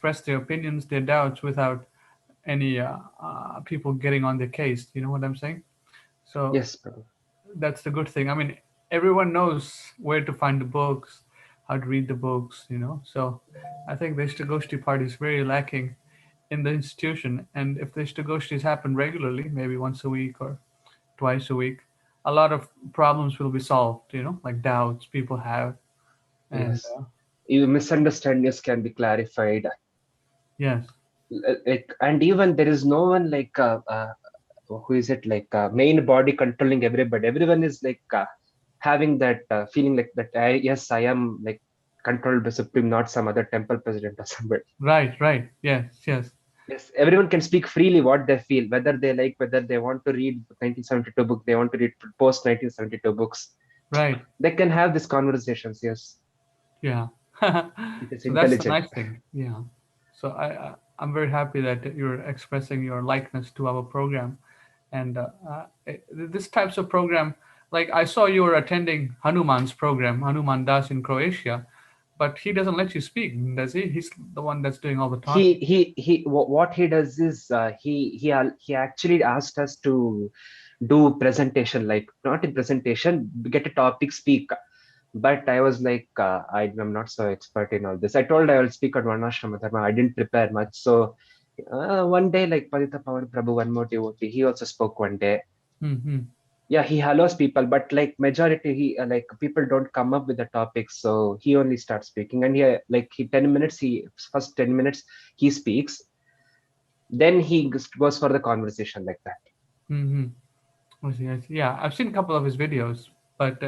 express their opinions, their doubts without any people getting on their case. You know what I'm saying? So Yes, Prabhu. that's the good thing. I mean, everyone knows where to find the books, how to read the books, you know. So I think the Istagosthi part is very lacking in the institution. And if the Istagoshtis happen regularly, maybe once a week or twice a week, a lot of problems will be solved, you know, like doubts people have. And Yes. Even misunderstandings can be clarified. yes, Like, and even there is no one like who is it like main body controlling everybody. Everyone is like having that feeling like that. Yes, I am like controlled by Supreme, not some other temple president or somebody. right, right. Yes, yes, Yes, everyone can speak freely what they feel, whether they like, whether they want to read 1972 book, they want to read post 1972 books. right. They can have these conversations. Yes, Yeah. it is So that's the intelligent. nice thing. Yeah. So I'm very happy that you're expressing your likeness to our program, and this types of program, like I saw you were attending Hanuman's program, Hanuman Das in Croatia, but he doesn't let you speak, does he? He's the one that's doing all the talking. What he does is he actually asked us to do presentation, like not in presentation, get a topic, speak. But I was like, I'm not so expert in all this. I told I will speak at Varnashrama Dharma. I didn't prepare much. So one day, like Padita Pawan Prabhu, one more devotee, he also spoke one day. Mm-hmm. Yeah, he allows people, but like majority, he like people don't come up with the topics. So he only starts speaking. And like he 10 minutes, he first 10 minutes, he speaks. Then he goes for the conversation like that. Mm-hmm. I see, I see. Yeah, I've seen a couple of his videos, but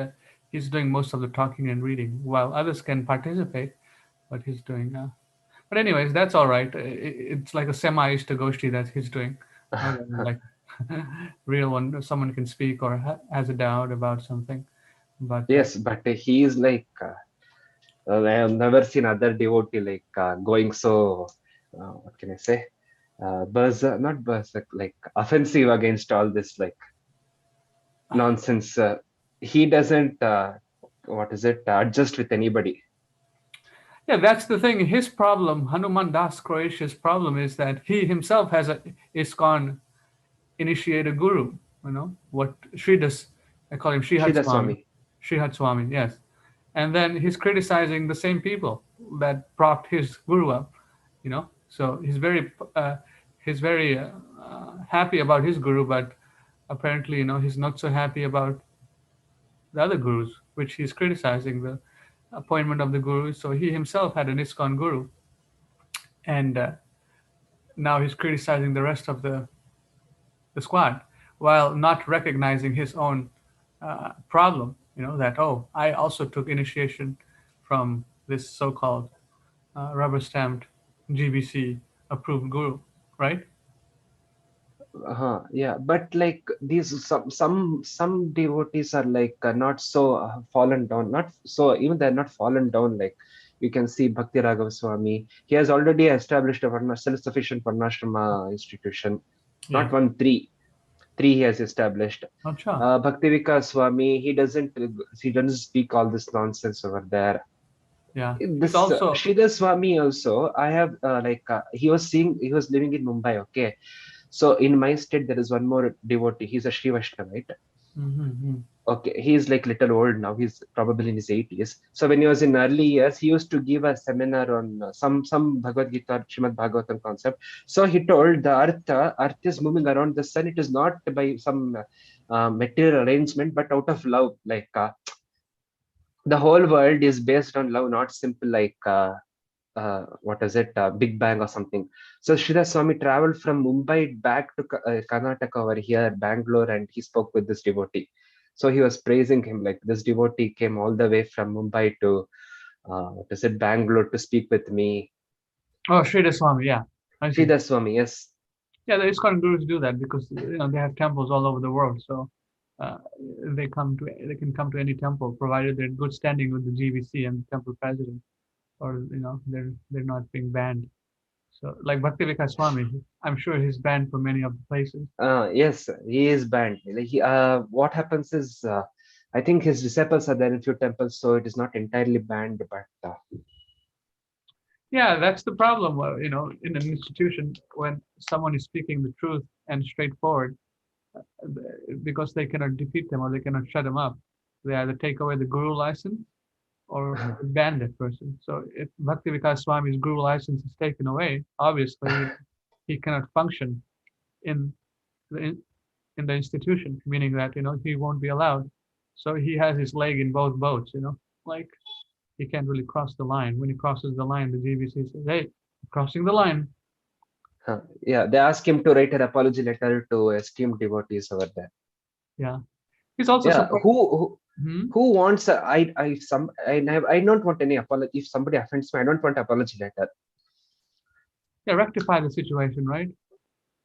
he's doing most of the talking and reading, while others can participate. But he's doing. But anyways, that's all right. It's like a semi-Istagoshti that he's doing, not like real one. Someone can speak or has a doubt about something. But Yes, but he is like, I have never seen other devotee like going so, what can I say? Not berserk, like offensive against all this like nonsense. He doesn't, what is it, adjust with anybody. yeah, that's the thing. His problem, Hanuman Das Croatia's problem, is that he himself has a ISKCON initiated guru. You know what Sridhas, I call him Srihat Sridhar Swami. Swami. Srihat Swami, yes. And then he's criticizing the same people that propped his guru up. You know, so he's very happy about his guru, but apparently, you know, he's not so happy about the other gurus, which he's criticizing the appointment of the guru. So he himself had an ISKCON guru, and now he's criticizing the rest of the squad while not recognizing his own problem. You know that, oh, I also took initiation from this so-called rubber stamped GBC approved guru, right? Yeah, but like these some devotees are like not so fallen down, not so even they're not fallen down. Like you can see Bhakti Raghav Swami, he has already established a self-sufficient Varnashrama institution, Yeah. not one, three he has established. Acha. Bhaktivika Swami, he doesn't speak all this nonsense over there. Yeah. He's This also. Sridhar Swami also, I have he was living in Mumbai. Okay, so in my state there is one more devotee. He's a Sri Vaishnavite. Mm-hmm. Okay, he's like little old now. He's probably in his 80s. So when he was in early years, he used to give a seminar on some Bhagavad Gita, Srimad Bhagavatam concept. So he told the earth is moving around the sun. It is not by some material arrangement, but out of love. Like the whole world is based on love, not simple like what is it, Big Bang or something. So Sridhar Swami traveled from Mumbai back to Karnataka over here, Bangalore, and he spoke with this devotee. So he was praising him like this devotee came all the way from Mumbai to what is it, Bangalore to speak with me. Oh, Sridhar Swami. Yeah, I see. Sridhar Swami, yes. Yeah, the ISKCON gurus do that because you know they have temples all over the world. So uh, they can come to any temple provided they're in good standing with the GVC and the temple president, or you know they're not being banned. So like Bhaktivika Swami, I'm sure he's banned from many of the places. Yes, he is banned. Like what happens is, I think his disciples are there in few temples, so it is not entirely banned, but Yeah, that's the problem. In an institution, when someone is speaking the truth and straightforward, because they cannot defeat them or they cannot shut them up, they either take away the guru license or ban that person. So if Bhakti Vikas Swami's guru license is taken away, obviously he cannot function in the in the institution, meaning that he won't be allowed. So he has his leg in both boats. Like he can't really cross the line. When he crosses the line, the GBC says, "Hey, crossing the line." Yeah, they ask him to write an apology letter to esteemed devotees over there. Yeah, he's also Yeah, supposed. Hmm? who wants I don't want any apology. If somebody offends me, I don't want apology letter. Yeah, rectify the situation, right?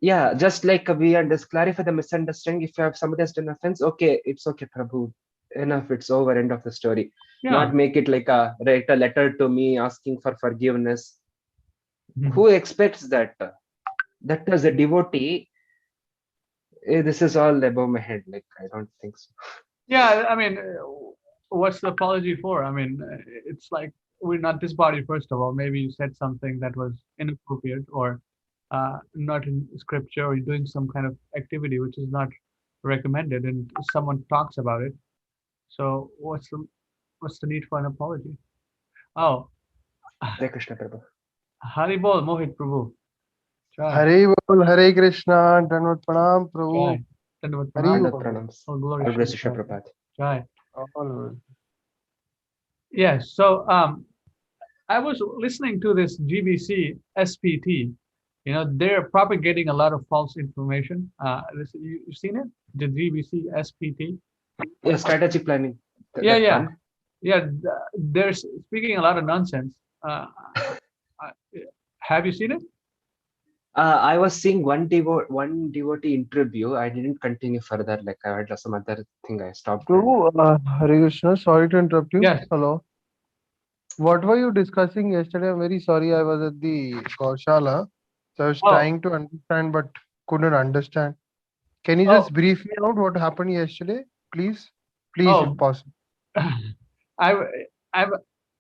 Yeah, just like we just clarify the misunderstanding. If you have somebody has done offense, okay, it's okay, Prabhu. Enough, it's over. End of the story. Yeah. Not make it like write a letter to me asking for forgiveness. Mhm. Who expects that? That as a devotee, this is all above my head. Like I don't think so. Yeah, I mean, what's the apology for? I mean, it's like we're not this body, first of all. Maybe you said something that was inappropriate or not in scripture, or you're doing some kind of activity which is not recommended, and someone talks about it. So what's the need for an apology? Oh, Hare Krishna, Prabhu. Hari Bol, Mohit Prabhu. Jai, हरे बोल हरे कृष्णा दंडवत प्रणाम प्रभु Jai. Dandavat Hari Pranam. Dandat बोल pranams. All glory All Shri bless Krishna Prabhupada. Prabhupada. Jai. all Yes, so I was listening to this GBC SPT. They're propagating a lot of false information. You've seen it? The GBC SPT? Yeah, strategic planning. Yeah, That yeah, one. yeah. They're speaking a lot of nonsense. Uh, have you seen it? I was seeing one devotee interview. I didn't continue further. Like I had some other thing. I stopped. Prabhu Hare Krishna sorry to interrupt you Yes. hello what were you discussing yesterday? I'm very sorry, I was at the Gaushala, so I was Oh, trying to understand but couldn't understand. Can you oh, just brief me out what happened yesterday, please if oh. possible? I, I,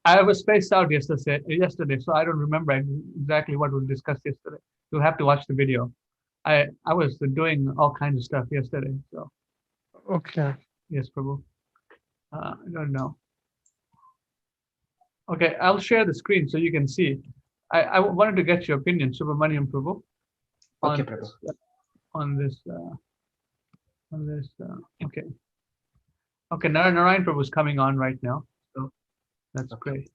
I was spaced out yesterday, so I don't remember exactly what was discussed yesterday. You'll have to watch the video. I was doing all kinds of stuff yesterday. So Okay. yes, Prabhu. I don't know. Okay, I'll share the screen so you can see. I wanted to get your opinion, Subramaniam Prabhu, Okay, on Prabhu. this, on this, on this. Okay, okay. Narayan Prabhu is coming on right now, so that's Okay. great.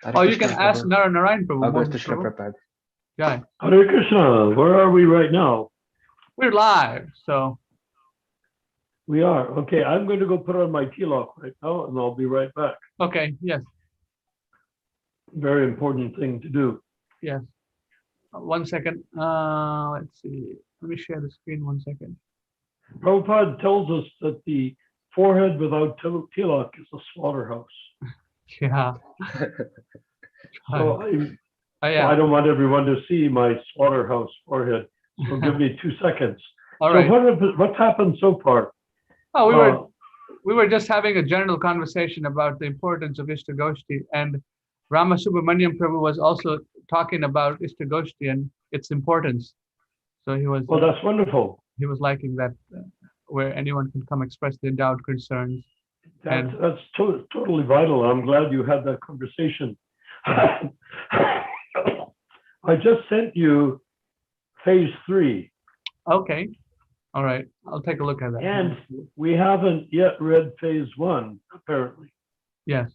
Hare Oh, you Krishna, can ask Prabhu. Narayan Prabhu, All bless Mohit Krishna Prabhu. Prabhupada. Jai. Hare Krishna, where are we right now? We're live, so We are. Okay, I'm going to go put on my tilak right now and I'll be right back. okay. Yes, Very important thing to do. yes. 1 second. Let's see. Let me share the screen 1 second. Prabhupada tells us that the forehead without tilak is a slaughterhouse. Yeah. So I Yeah. don't want everyone to see my slaughterhouse forehead. So give me 2 seconds. All So right. what's happened so far? Oh, we were just having a general conversation about the importance of Istagosthi, and Rama Subramaniam Prabhu was also talking about Istagosthi and its importance. So he was Well, that's wonderful. he was liking that where anyone can come express their doubt, concerns. That's totally vital. I'm glad you had that conversation. I just sent you phase 3. Okay. All right. I'll take a look at that. And we haven't yet read phase 1, apparently. Yes.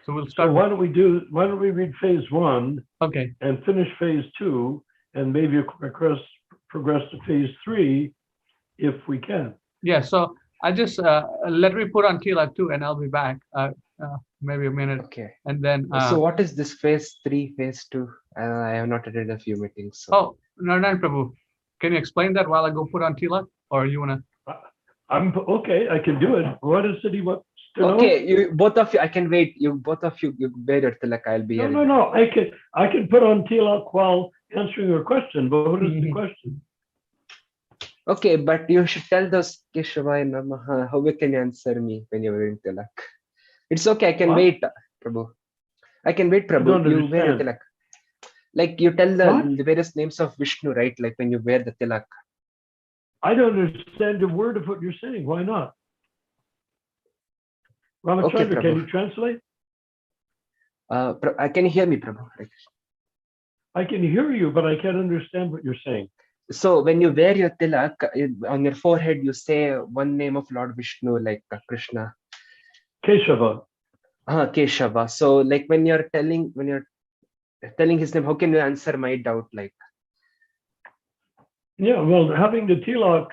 So we'll start. So why don't we read phase 1 Okay. and finish phase 2 and maybe progress to phase 3 if we can. Yeah. So I just let me put on Tilak too, and I'll be back. Maybe a minute. Okay. And then. So what is this phase 3, phase 2? I have not attended a few meetings. So. Oh, Narayan Prabhu, can you explain that while I go put on Tilak, or you wanna? I'm okay. I can do it. What is it he wants to know? Okay, you both of you. I can wait. You wait until like I'll be here. No. I can put on tilak while answering your question. But what is the question? Okay, but you should tell those Keshavaya Namaha. How can you answer me when you're wearing tilak? It's okay. I can wait, Prabhu. I can wait, Prabhu. You wear your tilak. Like you tell What? the various names of Vishnu, right? Like when you wear the tilak. I don't understand a word of what you're saying. Why not? Okay, Ramachandra, can Prabhu. you translate? Can you hear me, Prabhu? Hare Krishna. I can hear you, but I can't understand what you're saying. So when you wear your tilak on your forehead, you say one name of Lord Vishnu, like Krishna, Keshava. Keshava. So like when you're telling his name, how can you answer my doubt? Like, Yeah, well, having the tilak,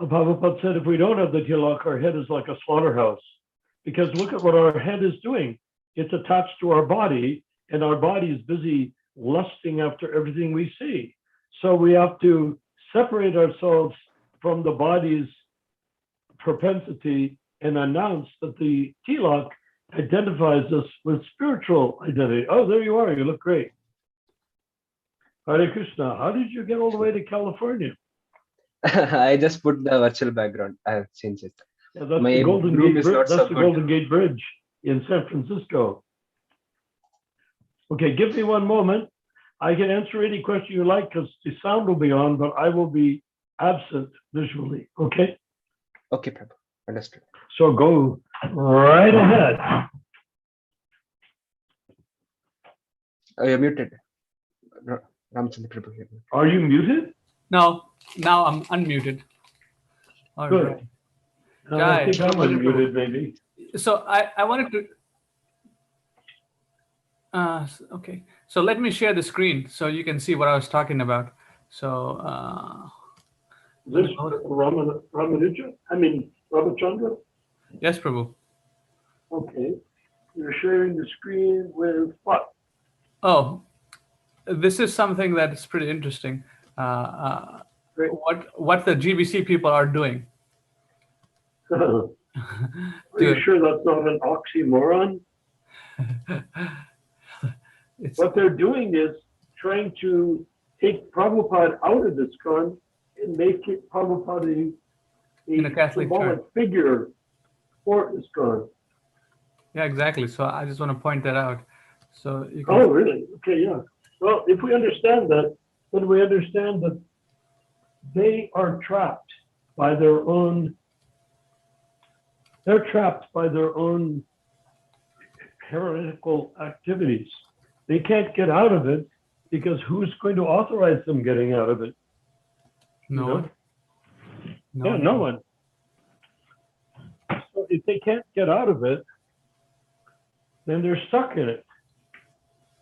Prabhupada said, if we don't have the tilak, our head is like a slaughterhouse. Because look at what our head is doing. It's attached to our body, and our body is busy lusting after everything we see. So we have to separate ourselves from the body's propensity and announce that the tilak identifies us with spiritual identity. Oh, there you are. You look great. Hare Krishna. How did you get all the way to California? I just put the virtual background. I have changed it. Yeah, that's My the Golden room Gate is Bridge. not That's so the good. Golden Gate Bridge in San Francisco. Okay, give me one moment. I can answer any question you like because the sound will be on, but I will be absent visually. Okay, Okay, Prabhu. Understood. so go right ahead. You're muted. Ramchandra Prabhu here. Are you muted? No, now I'm unmuted. All Good. right. I Jai, think I'm wonderful. unmuted, maybe. So I wanted to. Okay, so let me share the screen so you can see what I was talking about. So This Ramanuja? I mean, Ramachandra? yes, Prabhu. Okay. You're sharing the screen with what? Oh, this is something that is pretty interesting. Great. What the GBC people are doing. Are you sure that's not an oxymoron? What they're doing is trying to take Prabhupada out of ISKCON and make it Prabhupada In a Catholic symbolic church. figure for ISKCON. Yeah, exactly. So I just want to point that out. So you can. Oh, really? Okay, yeah. Well, if we understand that, then we understand that they are trapped by their own. They're trapped by their own heretical activities. They can't get out of it because who's going to authorize them getting out of it? No You know? one. Yeah, no one. So if they can't get out of it, then they're stuck in it.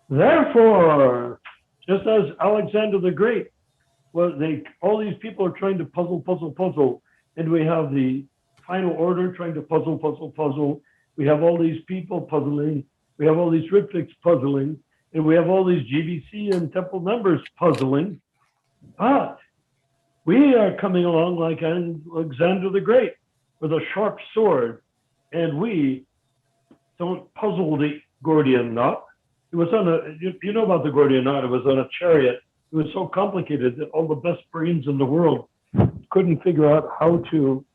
Therefore, just as Alexander the Great, well, all these people are trying to puzzle, and we have the final order trying to puzzle. We have all these people puzzling. We have all these Ritviks puzzling, and we have all these GBC and temple members puzzling. But we are coming along like Alexander the Great with a sharp sword, and we don't puzzle the Gordian knot. It was on you know about the Gordian knot, it was on a chariot. It was so complicated that all the best brains in the world couldn't figure out how to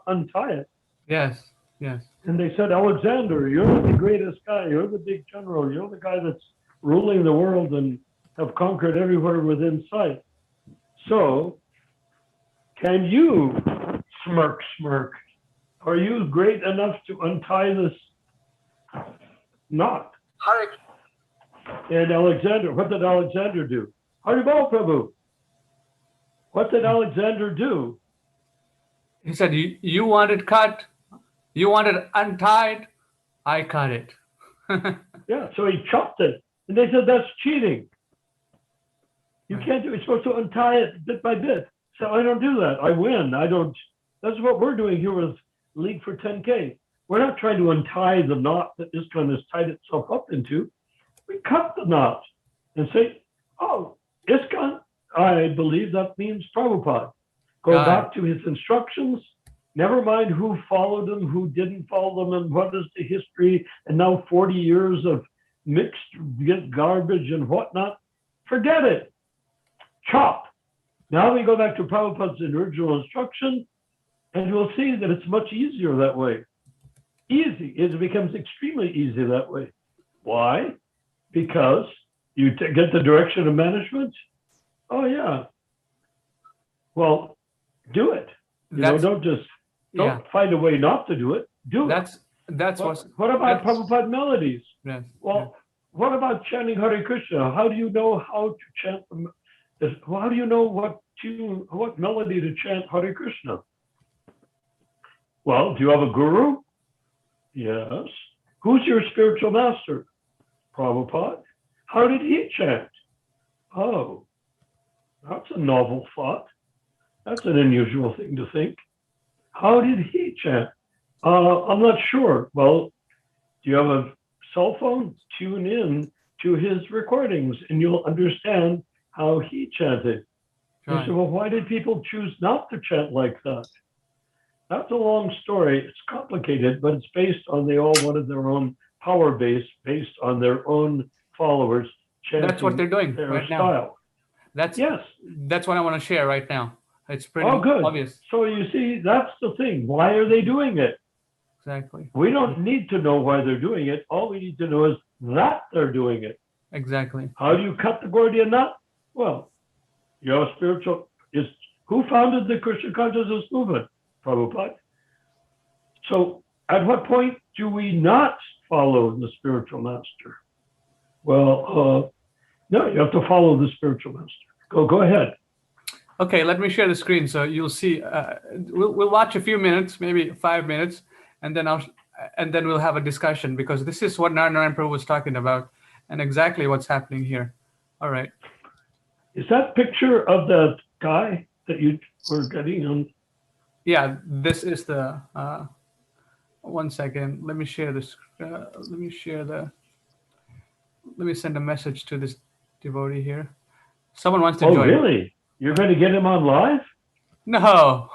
untie it. Yes. Yes. And they said, Alexander, you're the greatest guy. You're the big general. You're the guy that's ruling the world and have conquered everywhere within sight. So, can you, smirk, are you great enough to untie this knot? And Alexander, what did Alexander do? Haribol Prabhu. What did Alexander do? He said, "You want it cut, you want it untied, I cut it." Yeah, so he chopped it. And they said, that's cheating. You can't do it. You're supposed to untie it bit by bit. So I don't do that. I win. I don't. That's what we're doing here with League for 10K. We're not trying to untie the knot that ISKCON has tied itself up into. We cut the knot and say, oh, ISKCON, I believe that means Prabhupada. Go back to his instructions. Never mind who followed him, who didn't follow them, and what is the history, and now 40 years of mixed garbage and whatnot. Forget it. Chop. Now we go back to Prabhupada's original instruction, and we'll see that it's much easier that way. Easy. It becomes extremely easy that way. Why? Because you get the direction of management. Oh yeah. Well, do it. That's Don't find a way not to do it. Do it. That's What about Prabhupada melodies? yes, Well, what about chanting Hare Krishna? How do you know how to chant how do you know what melody to chant Hare Krishna? Well, do you have a guru? Yes. Who's your spiritual master? Prabhupada. How did he chant? Oh, that's a novel thought. That's an unusual thing to think. How did he chant? I'm not sure. Well, do you have a cell phone? Tune in to his recordings and you'll understand how he chanted. They right. said, well, why did people choose not to chant like that? That's a long story. It's complicated, but it's based on they all wanted their own power base based on their own followers chanting That's what they're doing their right now. style. That's what I want to share right now. It's pretty good. obvious. So you see, that's the thing. Why are they doing it? Exactly. We don't need to know why they're doing it. All we need to know is that they're doing it. Exactly. How do you cut the Gordian knot? Well, your spiritual is who founded the Krishna consciousness movement? Prabhupada. So at what point do we not follow the spiritual master? Well, no, you have to follow the spiritual master. Go ahead. Okay, let me share the screen so you'll see. We'll watch a few minutes, maybe 5 minutes, and then we'll have a discussion because this is what Narayana Prabhu was talking about and exactly what's happening here. All right. Is that picture of the guy that you were getting on? Yeah, this is the. 1 second. Let me share this. Let me send a message to this devotee here. Someone wants to join. Oh, really? You're going to get him on live? No.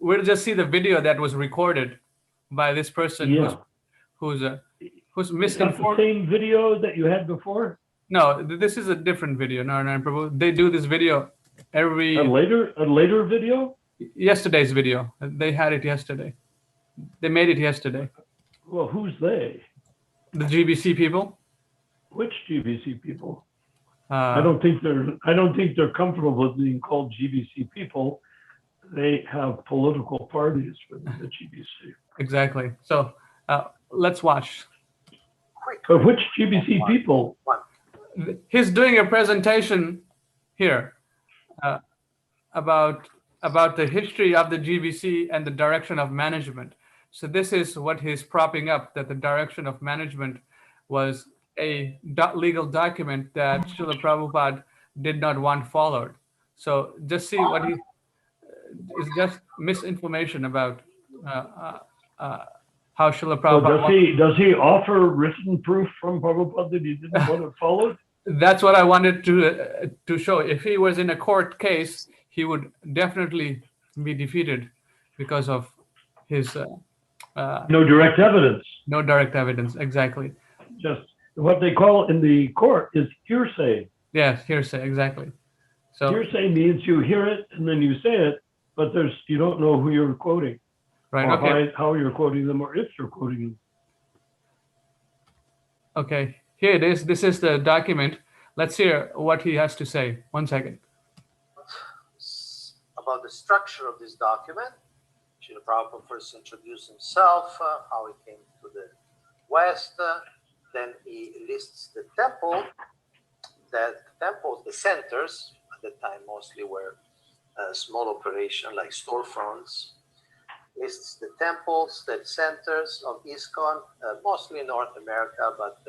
We'll just see the video that was recorded by this person who's Is that the misinformed. same video that you had before? No, this is a different video. Narayana Prabhu. They do this video every A later video? yesterday's video. They had it yesterday. They made it yesterday. Well, who's they? The GBC people. Which GBC people? I don't think they're comfortable with being called GBC people. They have political parties within the GBC. Exactly. So let's watch. But which GBC people? He's doing a presentation here about the history of the GBC and the direction of management. So this is what he's propping up, that the direction of management was a legal document that Srila Prabhupada did not want followed. So just see what he is just misinformation about how Srila Prabhupada. So does he offer written proof from Prabhupada that he didn't want it followed? That's what I wanted to show. If he was in a court case, he would definitely be defeated because of his No direct evidence. no direct evidence. Exactly. Just what they call in the court is hearsay. Yes, hearsay. Exactly. So Hearsay means you hear it and then you say it, but you don't know who you're quoting, right. or Okay. how you're quoting them, or if you're quoting them. Okay. Here it is. This is the document. Let's hear what he has to say. 1 second. About the structure of this document. Srila Prabhupada first introduced himself, how he came to the West. Then he lists the temple. The centers at the time mostly were small operation like storefronts. Lists the temples, the centers of ISKCON, mostly in North America, but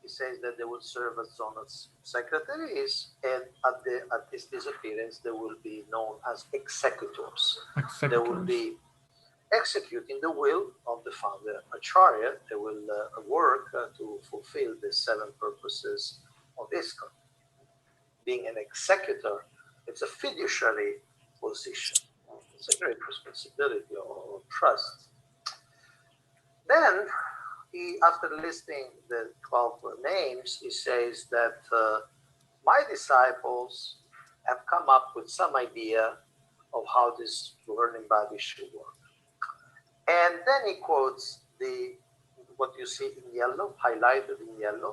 he says that they will serve as zonal secretaries, and at his disappearance, they will be known as executors. They will be executing the will of the founder Acharya. They will work to fulfill the 7 purposes of ISKCON. Being an executor, it's a fiduciary position. It's a great responsibility or trust. Then, after listing the 12 names, he says that my disciples have come up with some idea of how this governing body should work. And then he quotes what you see in yellow, highlighted in yellow,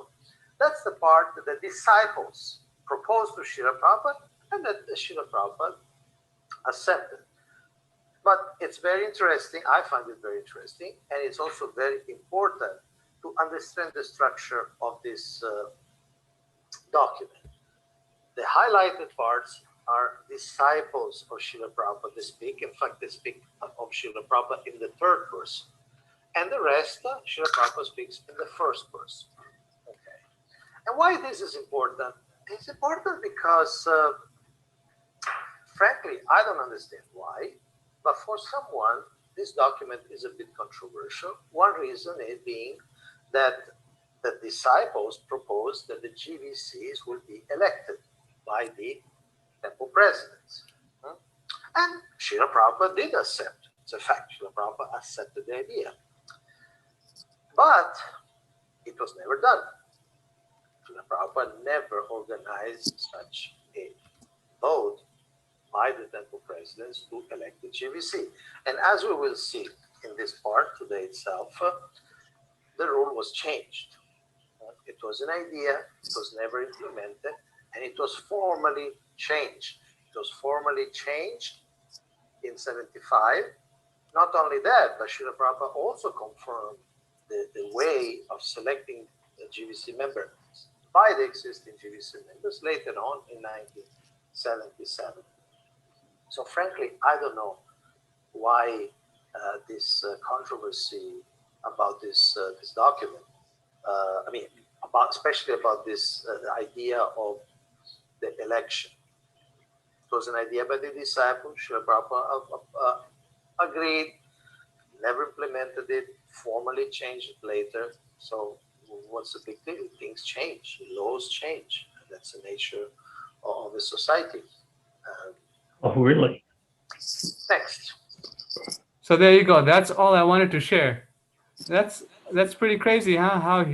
that's the part that the disciples proposed to Srila Prabhupada and that Srila Prabhupada accepted. But it's very interesting, I find it very interesting, and it's also very important to understand the structure of this document. The highlighted parts are disciples of Srila Prabhupada. They speak, in fact, they speak of Srila Prabhupada in the third person. And the rest, Srila Prabhupada speaks in the first person. Okay. And why this is important? It's important because, frankly, I don't understand why, but for someone, this document is a bit controversial. One reason is being that the disciples proposed that the GVCs will be elected by the temple presidents. And Srila Prabhupada did accept. It's a fact, Srila Prabhupada accepted the idea. But it was never done. Srila Prabhupada never organized such a vote by the temple presidents to elect the GVC. And as we will see in this part today itself, the rule was changed. It was an idea, it was never implemented, and it was formally changed. It was formally changed in 75. Not only that, but Srila Prabhupada also confirmed the way of selecting the GVC members by the existing GVC members later on in 1977. So frankly, I don't know why this controversy about this document. Especially about this idea of the election. It was an idea by the disciples. Srila Prabhupada agreed, never implemented it, formally changed it later. So what's the big deal? Things change, laws change. That's the nature of a society. Oh, really? Next. So there you go. That's all I wanted to share. That's pretty crazy, huh? How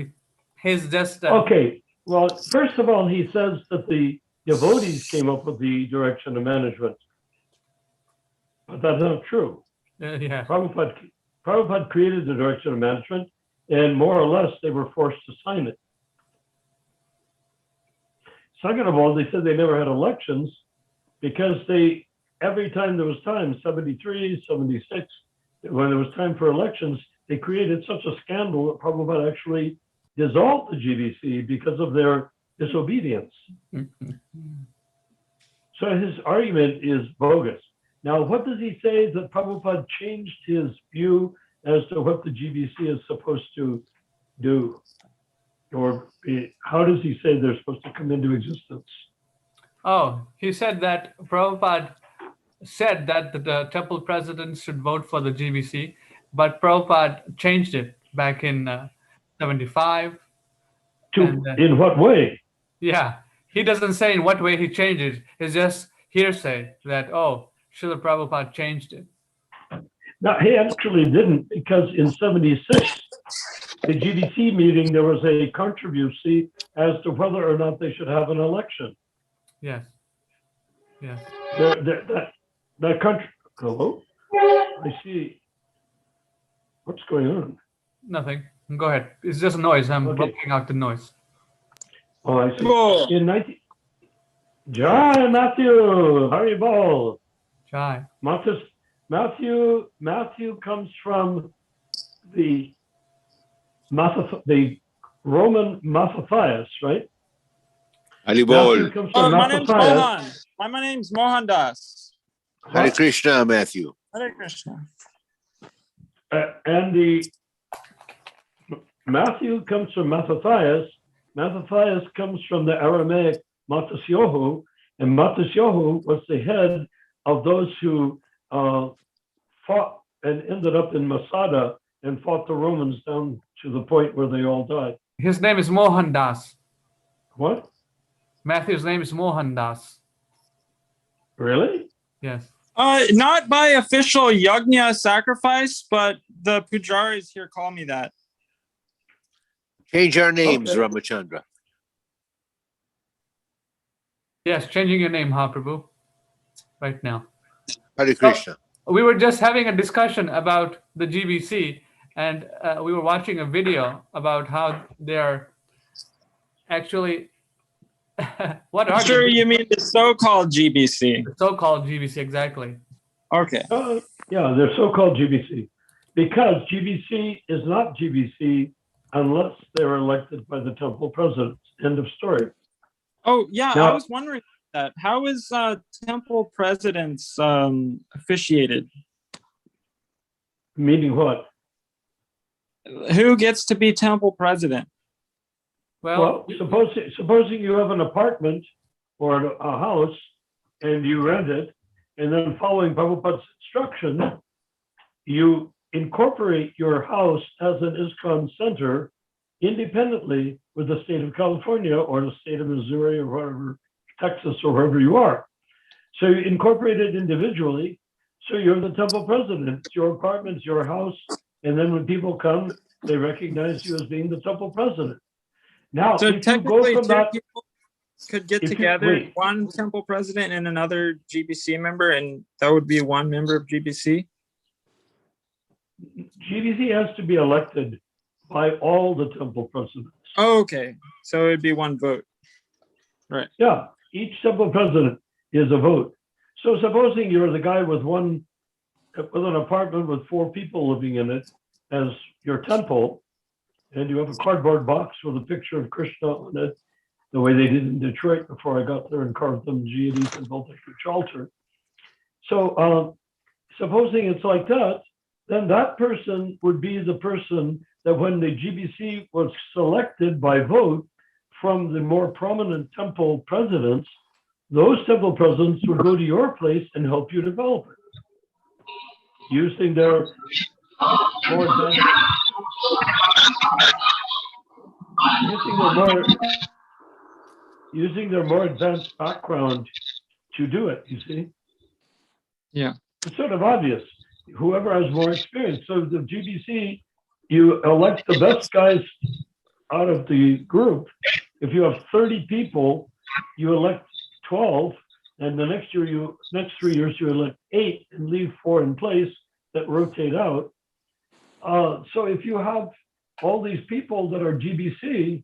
he's just Okay. Well, first of all, he says that the devotees came up with the direction of management. But that's not true. yeah. Prabhupada created the direction of management, and more or less they were forced to sign it. Second of all, they said they never had elections because every time there was time, 73, 76, when there was time for elections, they created such a scandal that Prabhupada actually dissolved the GVC because of their disobedience. So his argument is bogus. Now, what does he say that Prabhupada changed his view as to what the GVC is supposed to do? Or how does he say they're supposed to come into existence? Oh, he said that Prabhupada said that the temple presidents should vote for the GVC, but Prabhupada changed it back in 75. In what way? Yeah, he doesn't say in what way he changed it. It's just hearsay that, oh, Srila Prabhupada changed it. No, he actually didn't, because in 76, the GDC meeting, there was a controversy as to whether or not they should have an election. Yes. Yes. That country. Hello? I see. What's going on? Nothing. Go ahead. It's just noise. I'm blocking out the noise. Oh, I see. In 19. Jai Matthew, Haribol. Jai. Matthew comes from the Roman Mattathias, right? Haribol. My name's Mohan. My name's Mohan Das. Hare Krishna, Matthew. Hare Krishna. And the Matthew comes from Mattathias. Mattathias comes from the Aramaic Matasyohu, and Matasyohu was the head of those who fought and ended up in Masada and fought the Romans down to the point where they all died. His name is Mohan Das. What? Matthew's name is Mohan Das. Really? Yes. Not by official yajna sacrifice, but the pujaris here call me that. Change our names, Okay. Ramachandra. Yes, changing your name, Prabhu, right now. Hare Krishna. We were just having a discussion about the GBC, and we were watching a video about how they're actually what are Sure, they? you mean the so-called GBC. The so-called GBC, exactly. Okay. Yeah, they're so-called GBC because GBC is not GBC unless they're elected by the temple presidents. End of story. Oh, yeah, I Now- was wondering that. How is temple presidents officiated? Meaning what? Who gets to be temple president? Well, supposing you have an apartment or a house and you rent it, and then following Prabhupada's instruction, you incorporate your house as an ISKCON center independently with the state of California or the state of Missouri or wherever, Texas or wherever you are. So you incorporate it individually. So you're the temple president. It's your apartment, it's your house. And then when people come, they recognize you as being the temple president. Now, So if you go technically, from two that, people could get if you- together, wait. one temple president and another GBC member, and that would be one member of GBC? GBC has to be elected by all the temple presidents. Oh, okay. So it'd be one vote. Right. Yeah, each temple president is a vote. So supposing you're the guy with an apartment with 4 people living in it as your temple, and you have a cardboard box with a picture of Krishna on it, the way they did in Detroit before I got there and carved them deities and built a huge altar. So supposing it's like that, then that person would be the person that when the GBC was selected by vote from the more prominent temple presidents, those temple presidents would go to your place and help you develop it. Using their more advanced, using their more advanced background to do it, you see? Yeah. It's sort of obvious. Whoever has more experience. So the GBC, you elect the best guys out of the group. If you have 30 people, you elect 12, and the next 3 years you elect 8 and leave 4 in place that rotate out. So if you have all these people that are GBC,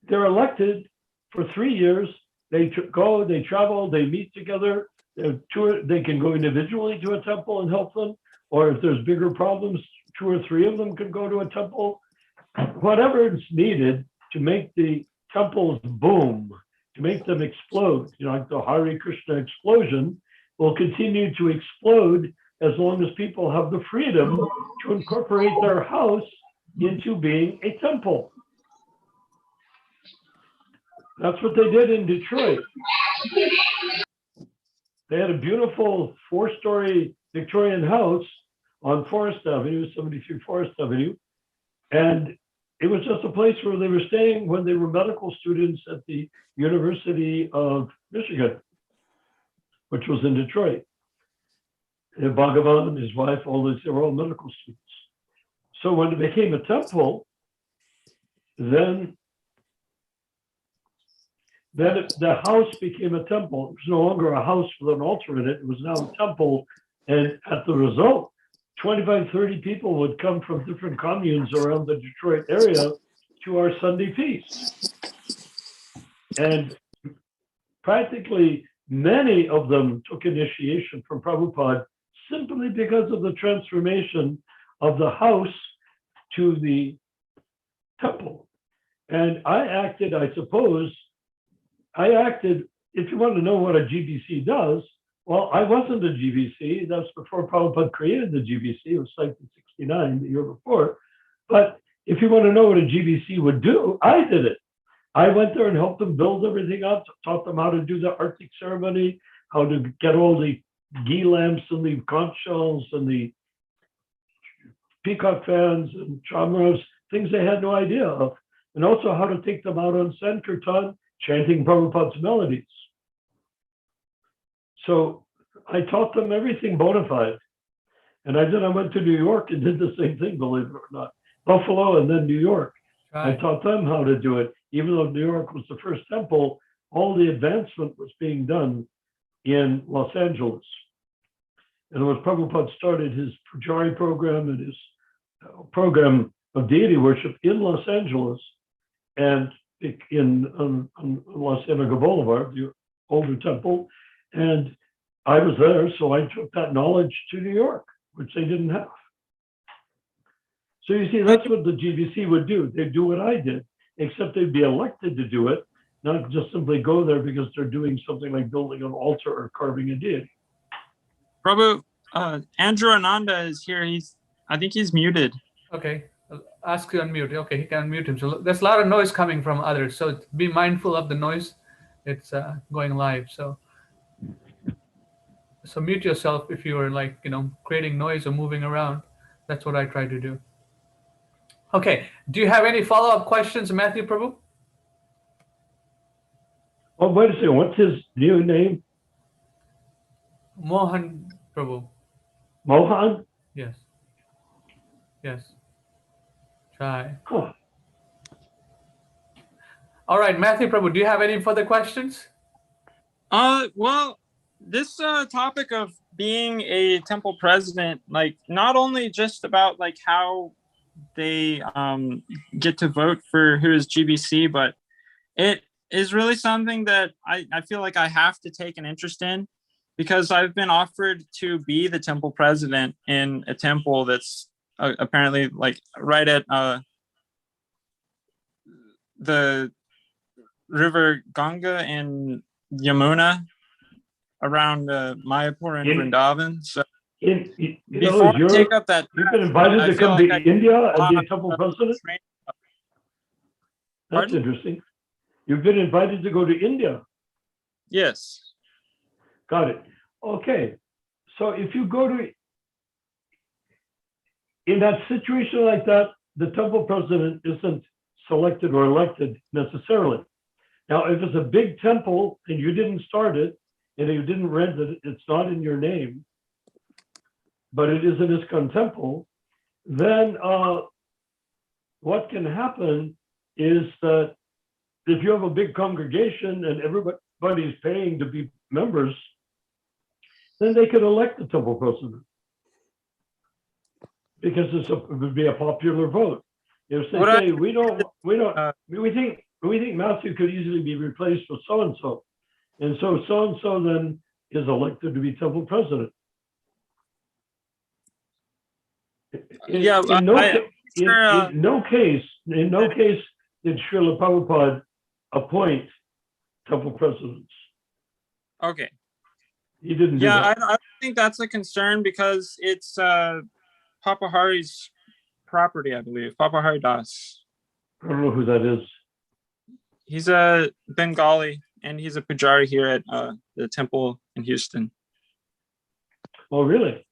they're elected for 3 years. They go, they travel, they meet together. They can go individually to a temple and help them, or if there's bigger problems, 2 or 3 of them could go to a temple. Whatever is needed to make the temples boom, to make them explode, like the Hare Krishna explosion will continue to explode as long as people have the freedom to incorporate their house into being a temple. That's what they did in Detroit. They had a beautiful 4-story Victorian house on Forest Avenue, 73 Forest Avenue. And it was just a place where they were staying when they were medical students at the University of Michigan, which was in Detroit. And Bhagavan and his wife, they were all medical students. So when it became a temple, then the house became a temple. It was no longer a house with an altar in it. It was now a temple. And as the result, 25, 30 people would come from different communes around the Detroit area to our Sunday feast. And practically many of them took initiation from Prabhupada simply because of the transformation of the house to the temple. And I acted, if you want to know what a GBC does, well, I wasn't a GBC. That's before Prabhupada created the GBC. It was like in 69, the year before. But if you want to know what a GBC would do, I did it. I went there and helped them build everything up, taught them how to do the Arctic ceremony, how to get all the ghee lamps and the conch shells and the peacock fans and chamaras, things they had no idea of, and also how to take them out on Sankirtan, chanting Prabhupada's melodies. So I taught them everything bona fide. And then I went to New York and did the same thing, believe it or not. Buffalo and then New York. Right. I taught them how to do it. Even though New York was the first temple, all the advancement was being done in Los Angeles. In other words, Prabhupada started his Pujari program and his program of deity worship in Los Angeles and on Los Angeles Boulevard, the older temple. And I was there, so I took that knowledge to New York, which they didn't have. So you see, that's what the GBC would do. They'd do what I did, except they'd be elected to do it, not just simply go there because they're doing something like building an altar or carving a deity. Prabhu, Andrew Ananda is here. I think he's muted. Okay, I'll ask you unmute. Okay, he can unmute him. So there's a lot of noise coming from others. So be mindful of the noise. It's going live. So mute yourself if you are like, creating noise or moving around. That's what I try to do. Okay, do you have any follow-up questions, Matthew Prabhu? Oh, wait a second. What's his new name? Mohan Prabhu. Mohan? Yes. Yes. Try. Huh. All right, Matthew Prabhu, do you have any further questions? Well, this topic of being a temple president, like not only just about like how they get to vote for who is GBC, but it is really something that I feel like I have to take an interest in, because I've been offered to be the temple president in a temple that's apparently like right at the river Ganga and Yamuna around Mayapur and Vrindavan. So before I take up that, you've been invited to come to India and be a temple president? That's Pardon? interesting. You've been invited to go to India. Yes. Got it. Okay. So if you go to, in that situation like that, the temple president isn't selected or elected necessarily. Now, if it's a big temple and you didn't start it and you didn't rent it, it's not in your name, but it is an ISKCON temple, then what can happen is that if you have a big congregation and everybody's paying to be members, then they could elect the temple president, because it would be a popular vote. If they say we think Matthew could easily be replaced with so and so then is elected to be temple president. In no case did Srila Prabhupada appoint temple presidents. Okay. He didn't do that. I don't think that's a concern, because it's Papa Hari's property, I believe. Papa Hari Das. I don't know who that is. He's a Bengali, and he's a pujari here at the temple in Houston. Oh, really?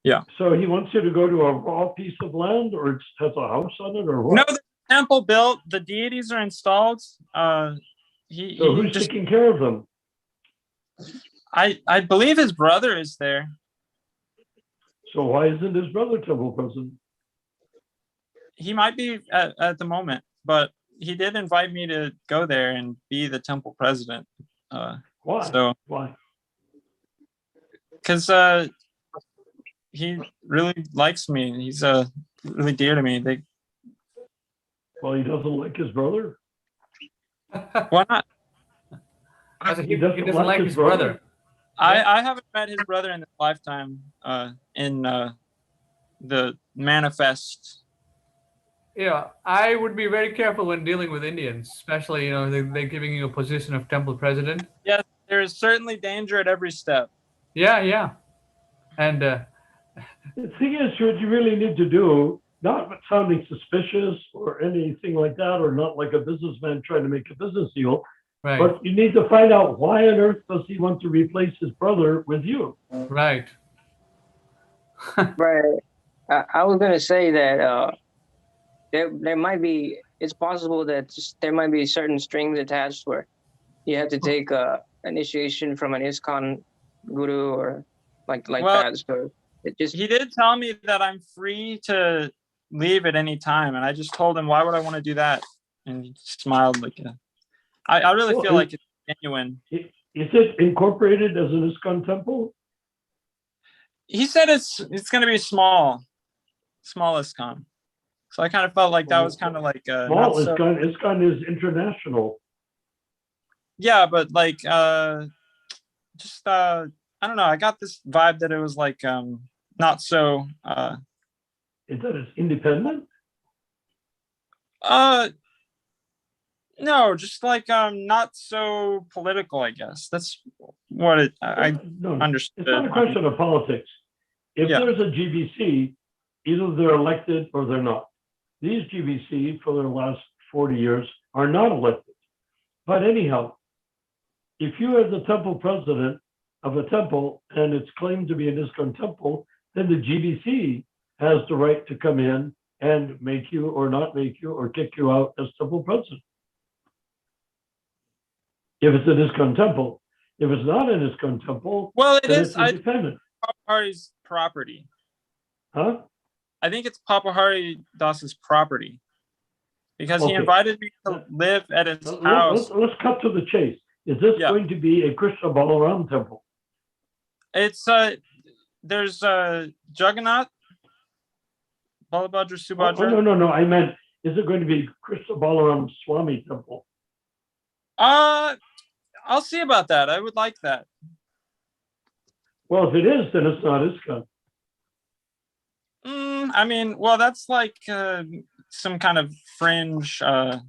Yeah. So he wants you to go to a raw piece of land, or it has a house on it, or what? No, the temple built. The deities are installed. So who's taking care of them? I believe his brother is there. So why isn't his brother temple president? He might be at the moment, but he did invite me to go there and be the temple president. Why? So why? Because he really likes me. He's really dear to me. Well, he doesn't like his brother? Why not? He doesn't like his brother. I haven't met his brother in this lifetime in the manifest. Yeah, I would be very careful when dealing with Indians, especially, they're giving you a position of temple president. Yes, there is certainly danger at every step. Yeah. And the thing is, what you really need to do, not sounding suspicious or anything like that, or not like a businessman trying to make a business deal, right. But you need to find out why on earth does he want to replace his brother with you? Right. Right. I was going to say that there might be, it's possible that there might be certain strings attached where you have to take initiation from an ISKCON guru or like that. So he did tell me that I'm free to leave at any time, and I just told him, why would I want to do that? And he smiled like I really feel like it's genuine. Is it incorporated as an ISKCON temple? He said it's going to be small ISKCON. So I kind of felt like that was kind of like Small ISKCON is international. Yeah, but like just I don't know. I got this vibe that it was like not so Is that it's independent? No, just like not so political, I guess. That's what I understood. It's not a question of politics. If there's a GBC, either they're elected or they're not. These GBC for the last 40 years are not elected. But anyhow, if you are the temple president of a temple and it's claimed to be an ISKCON temple, then the GBC has the right to come in and make you or not make you or kick you out as temple president. If it's an ISKCON temple. If it's not an ISKCON temple, well, it is independent. Papa Hari's property. Huh? I think it's Papa Hari Das's property. Because he invited me to live at his house. Let's cut to the chase. Is this going to be a Krishna Balaram temple? It's there's Jagannath, Balabhadra, Subhadra. No. I meant, is it going to be Krishna Balaram Swami temple? I'll see about that. I would like that. Well, if it is, then it's not ISKCON. I mean, well, that's like some kind of fringe Krishna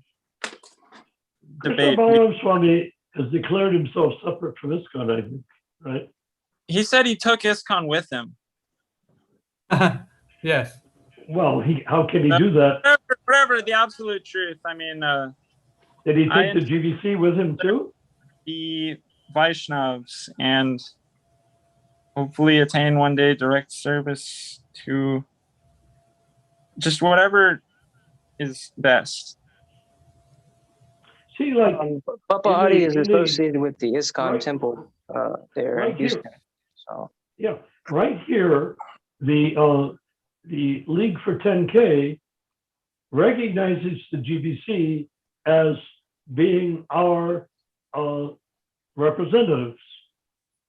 debate. Balaram Swami has declared himself separate from ISKCON, I think, right? He said he took ISKCON with him. Yes. Well, how can he do that? Whatever the absolute truth. I mean, did he take the GBC with him too? The Vaishnavs and hopefully attain one day direct service to just whatever is best. See, like Papa Hari is associated with the ISKCON temple there in Houston. So yeah, right here, the League for 10K recognizes the GBC as being our representatives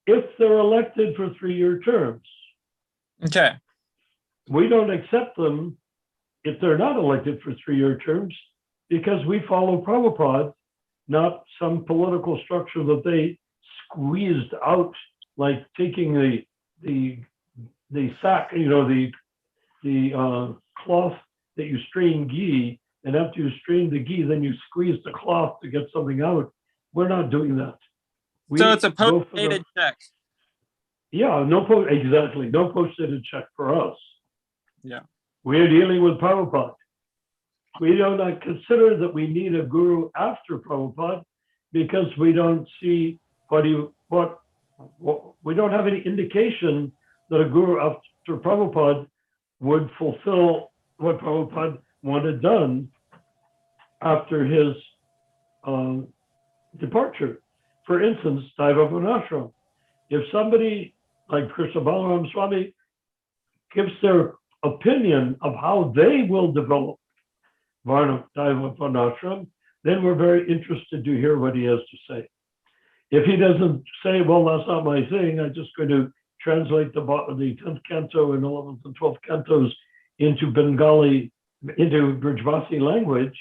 if they're elected for 3-year terms. Okay. We don't accept them if they're not elected for 3-year terms because we follow Prabhupada, not some political structure that they squeezed out, like taking the sack, the cloth that you strain ghee, and after you strain the ghee, then you squeeze the cloth to get something out. We're not doing that. So it's a post-dated check. Yeah, exactly. No post-dated check for us. Yeah. We're dealing with Prabhupada. We do not consider that we need a guru after Prabhupada because we don't see we don't have any indication that a guru after Prabhupada would fulfill what Prabhupada wanted done after his departure. For instance, Daiva Varnashram. If somebody like Krishna Balaram Swami gives their opinion of how they will develop Daiva Varnashram, then we're very interested to hear what he has to say. If he doesn't say, well, that's not my thing, I'm just going to translate the 10th canto and 11th and 12th cantos into Bengali, into Brajvasi language,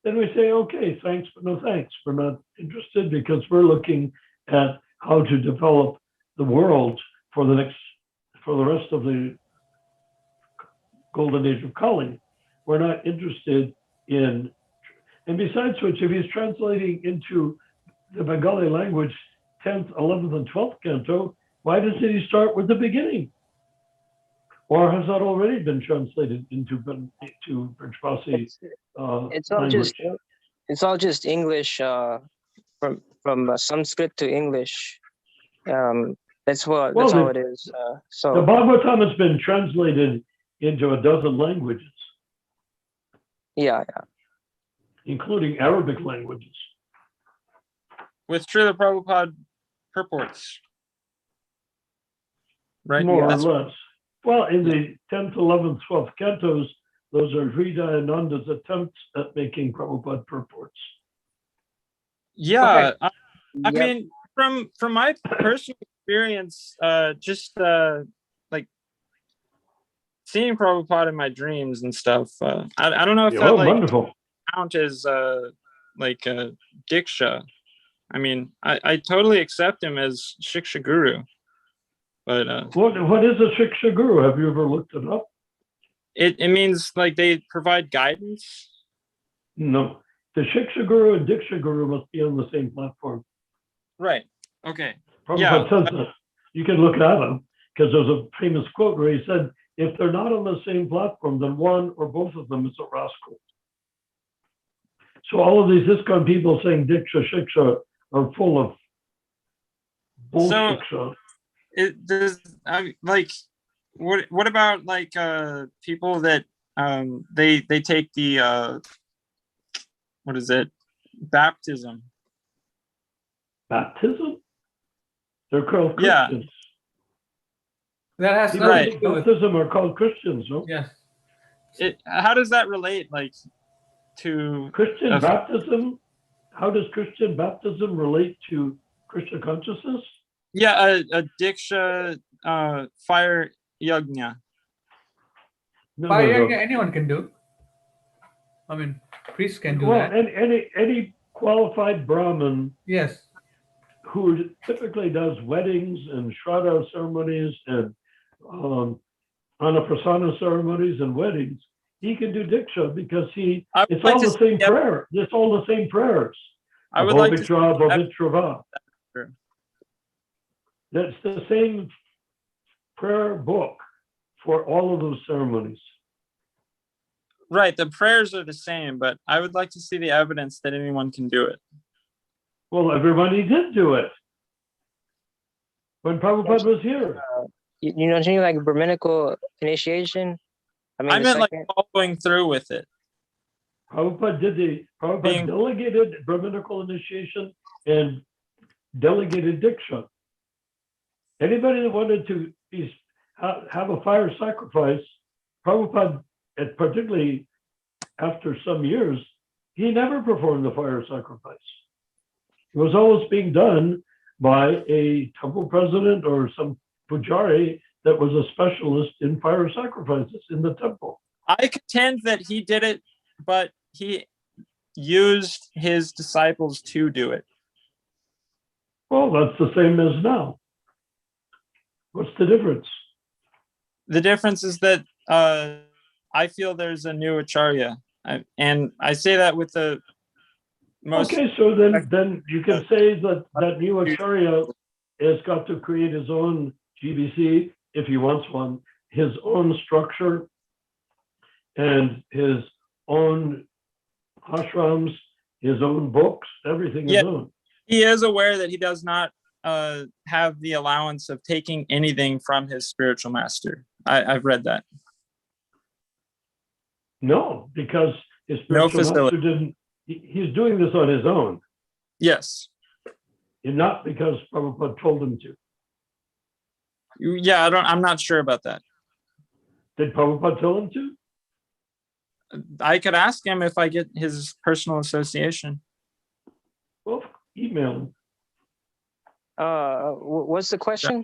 then we say, okay, thanks, but no thanks. We're not interested because we're looking at how to develop the world for the rest of the golden age of Kali. We're not interested in, and besides which, if he's translating into the Bengali language, 10th, 11th, and 12th canto, why doesn't he start with the beginning? Or has that already been translated into Brajvasi language? It's all just English from Sanskrit to English. That's all it is. So the Bhagavatam has been translated into a dozen languages. Yeah. Including Arabic languages. With Srila Prabhupada purports. Right? More or less. Well, in the 10th, 11th, 12th cantos, those are Hrida Ananda's attempts at making Prabhupada purports. Yeah. Okay. I mean, from my personal experience, just like seeing Prabhupada in my dreams and stuff. I don't know if Yeah, that well, like wonderful. count as like diksha. I mean, I totally accept him as Shiksha Guru, but What is a Shiksha Guru? Have you ever looked it up? it means like they provide guidance. No. The Shiksha Guru and Diksha Guru must be on the same platform. Right. Okay. Prabhupada says that. You can look at him because there's a famous quote where he said, if they're not on the same platform, then one or both of them is a rascal. So all of these ISKCON people saying Diksha, Shiksha are full of bullshit. So it does like what about like people that they take the what is it, baptism? Baptism? They're called Yeah. Christians. That has People nothing who to take do with. baptism are called Christians, no? Yes. How does that relate like to Christian baptism? How does Christian baptism relate to Krishna consciousness? Yeah, a diksha fire yajna. Fire yajna anyone can do. I mean, priests can do that. And any qualified Brahmin, yes, who typically does weddings and Shraddha ceremonies and Anaprasana ceremonies and weddings, he can do Diksha because it's all the same prayer. It's all the same prayers. I would like to. That's the same prayer book for all of those ceremonies. Right, the prayers are the same, but I would like to see the evidence that anyone can do it. Well, everybody did do it when Prabhupada was here. You know, something like Brahminical initiation. I meant like following through with it. Prabhupada delegated Brahminical initiation and delegated Diksha. Anybody that wanted to have a fire sacrifice, Prabhupada, particularly after some years, he never performed the fire sacrifice. It was always being done by a temple president or some pujari that was a specialist in fire sacrifices in the temple. I contend that he did it, but he used his disciples to do it. Well, that's the same as now. What's the difference? The difference is that I feel there's a new acharya, and I say that with the most. Okay, so then you can say that new acharya has got to create his own GBC if he wants one, his own structure, and his own ashrams, his own books, everything his own. He is aware that he does not have the allowance of taking anything from his spiritual master. I've read that. No, because his spiritual master didn't. He's doing this on his own. Yes. And not because Prabhupada told him to. Yeah, I'm not sure about that. Did Prabhupada tell him to? I could ask him if I get his personal association. Well, email him. What's the question?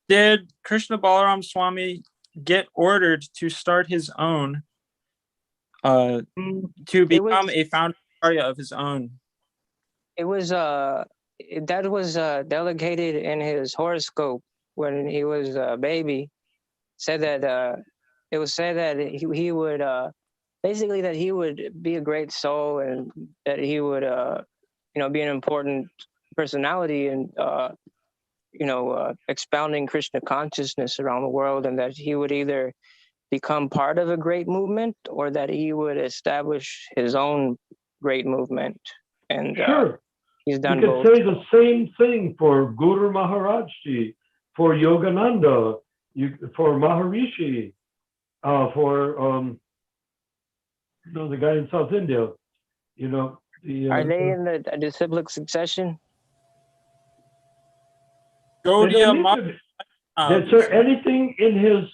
Did Krishna Balaram Swami get ordered to start his own, to become a founder of his own? It was that was delegated in his horoscope when he was a baby. Said that it was said that he would basically that he would be a great soul and that he would be an important personality and expounding Krishna consciousness around the world, and that he would either become part of a great movement or that he would establish his own great movement. And sure, he's done you both. could say the same thing for Guru Maharajji, for Yogananda, for Maharishi, for the guy in South India. Are they in the disciplic succession? Is there anything in his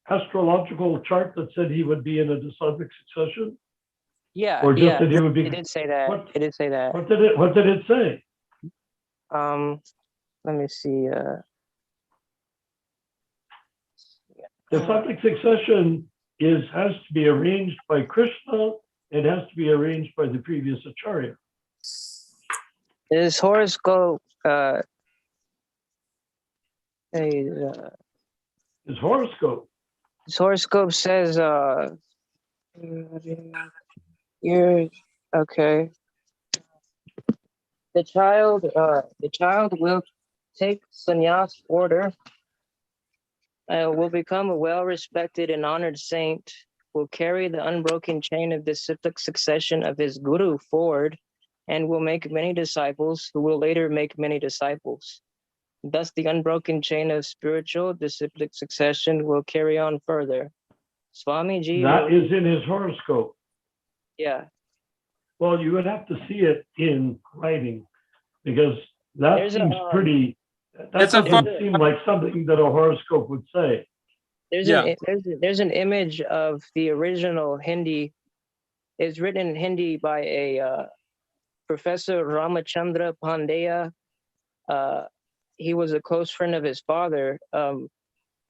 astrological chart that said he would be in a disciplic succession? Yeah, or just that he would be. It did say that. It did say that. What did it say? Let me see. The cyclic succession has to be arranged by Krishna. It has to be arranged by the previous acharya. His horoscope, His horoscope. his horoscope says, you're okay. The child will take sannyas order, will become a well-respected and honored saint, will carry the unbroken chain of disciplic succession of his guru forward, and will make many disciples who will later make many disciples. Thus, the unbroken chain of spiritual disciplic succession will carry on further. Swamiji. That is in his horoscope. Yeah. Well, you would have to see it in writing because that seems pretty. That doesn't seem like something that a horoscope would say. There's an image of the original Hindi. It's written in Hindi by a Professor Ramachandra Pandya. He was a close friend of his father. And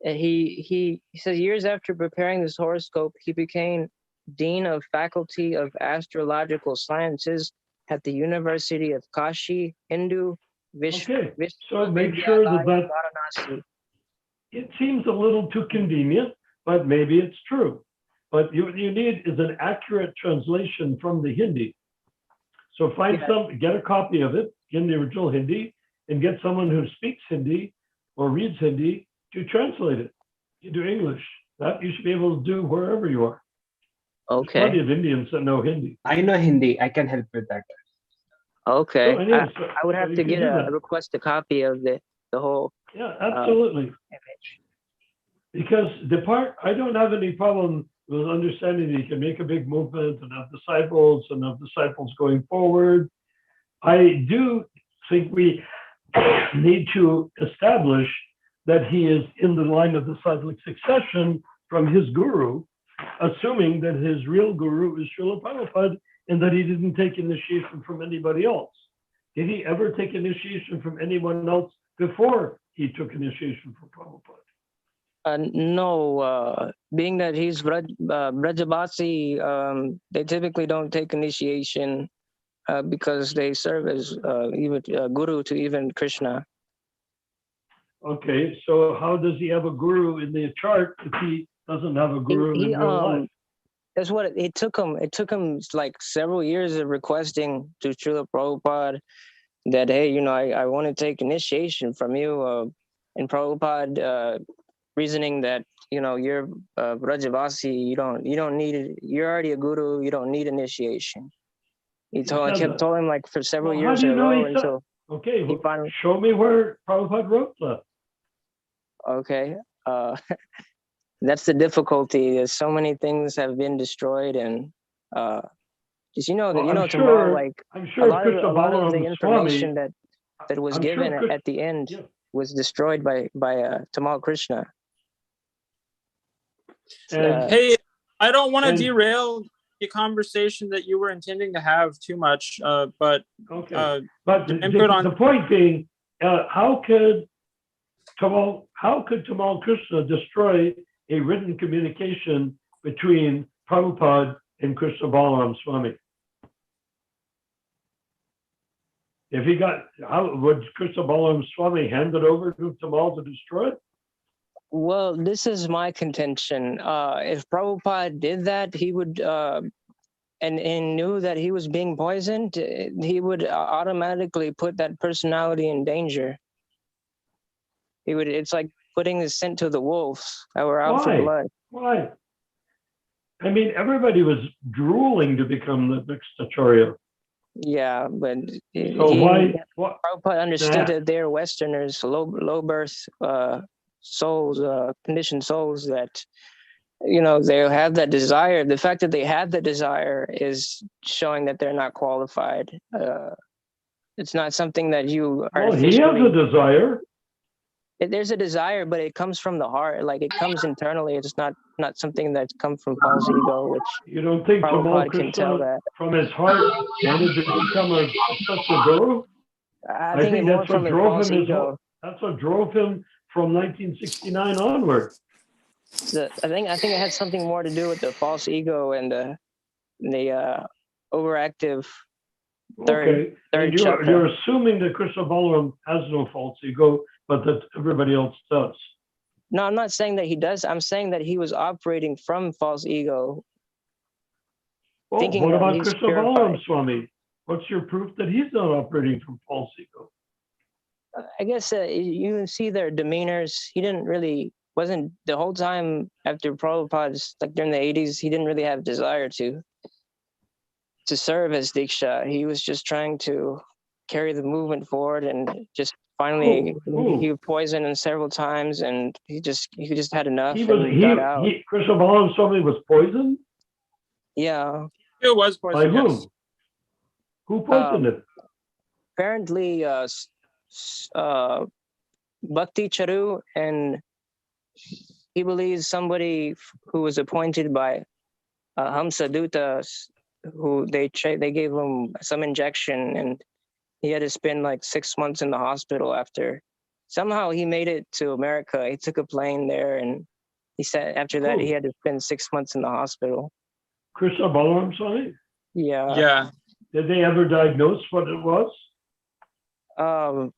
he says years after preparing this horoscope, he became Dean of Faculty of Astrological Sciences at the University of Kashi, Hindu. So make sure that it seems a little too convenient, but maybe it's true. But you need is an accurate translation from the Hindi. So get a copy of it in the original Hindi and get someone who speaks Hindi or reads Hindi to translate it into English. That you should be able to do wherever you are. Okay. There's plenty of Indians that know Hindi. I know Hindi. I can help with that. Okay. So I would have to get request a copy of the whole. Yeah, absolutely. Image. Because I don't have any problem with understanding that you can make a big movement and have disciples going forward. I do think we need to establish that he is in the line of the cyclic succession from his guru, assuming that his real guru is Srila Prabhupada and that he didn't take initiation from anybody else. Did he ever take initiation from anyone else before he took initiation from Prabhupada? No, being that he's Brajabasi, they typically don't take initiation because they serve as even guru to even Krishna. Okay, so how does he have a guru in the chart if he doesn't have a guru in real life? That's what it took him. It took him like several years of requesting to Srila Prabhupada that, hey, I want to take initiation from you. And Prabhupada reasoning that, you're Brajavasi, you don't need it. You're already a guru. You don't need initiation. I kept telling him like for several years in a row until. Okay, show me where Prabhupada wrote that. Okay. That's the difficulty. There's so many things have been destroyed, and just tomorrow, like I'm sure a lot of the information that was given at the end was destroyed by Tamal Krishna. Hey, I don't want to derail the conversation that you were intending to have too much, but the point being, how could Tamal Krishna destroy a written communication between Prabhupada and Krishna Balaram Swami? How would Krishna Balaram Swami hand it over to Tamal to destroy it? Well, this is my contention. If Prabhupada did that, he would, and knew that he was being poisoned, he would automatically put that personality in danger. It's like putting the scent to the wolves that were out for blood. Why? I mean, everybody was drooling to become the next Acharya. Yeah, but Prabhupada understood that they're Westerners, low birth souls, conditioned souls that, they have that desire. The fact that they have the desire is showing that they're not qualified. It's not something that you are. Well, he has a desire. There's a desire, but it comes from the heart. Like it comes internally. It's not something that's come from false ego, which you don't think Tamal Krishna from his heart wanted to become such a guru? I think that's what drove him. That's what drove him from 1969 onward. I think it had something more to do with the false ego and the overactive Okay, third and you're chakra. assuming that Krishna Balaram has no false ego, but that everybody else does. No, I'm not saying that he does. I'm saying that he was operating from false ego. Well, Thinking what that about he's Krishna purified. Balaram Swami? What's your proof that he's not operating from false ego? I guess you see their demeanors. He wasn't the whole time after Prabhupada's, like during the 80s, he didn't really have desire to serve as Diksha. He was just trying to carry the movement forward, and just finally he was poisoned several times, and he just had enough and got out. Krishna Balaram Swami was poisoned? Yeah. It was poisoned. By whom? Yes. Who poisoned it? Apparently, Bhakti Charu, and he believes somebody who was appointed by Hamsa Dutas, who they gave him some injection, and he had to spend like 6 months in the hospital after. Somehow he made it to America. He took a plane there, and he said after that he had to spend 6 months in the hospital. Krishna Balaram Swami? Yeah. Yeah. Did they ever diagnose what it was? I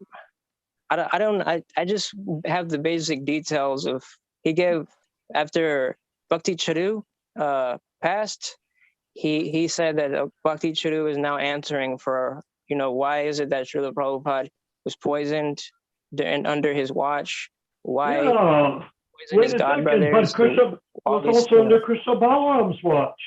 just have the basic details of he gave after Bhakti Charu passed. He said that Bhakti Charu is now answering for, why is it that Srila Prabhupada was poisoned and under his watch? Why poisoned his godbrothers? But Krishna was also under Krishna Balaram's watch.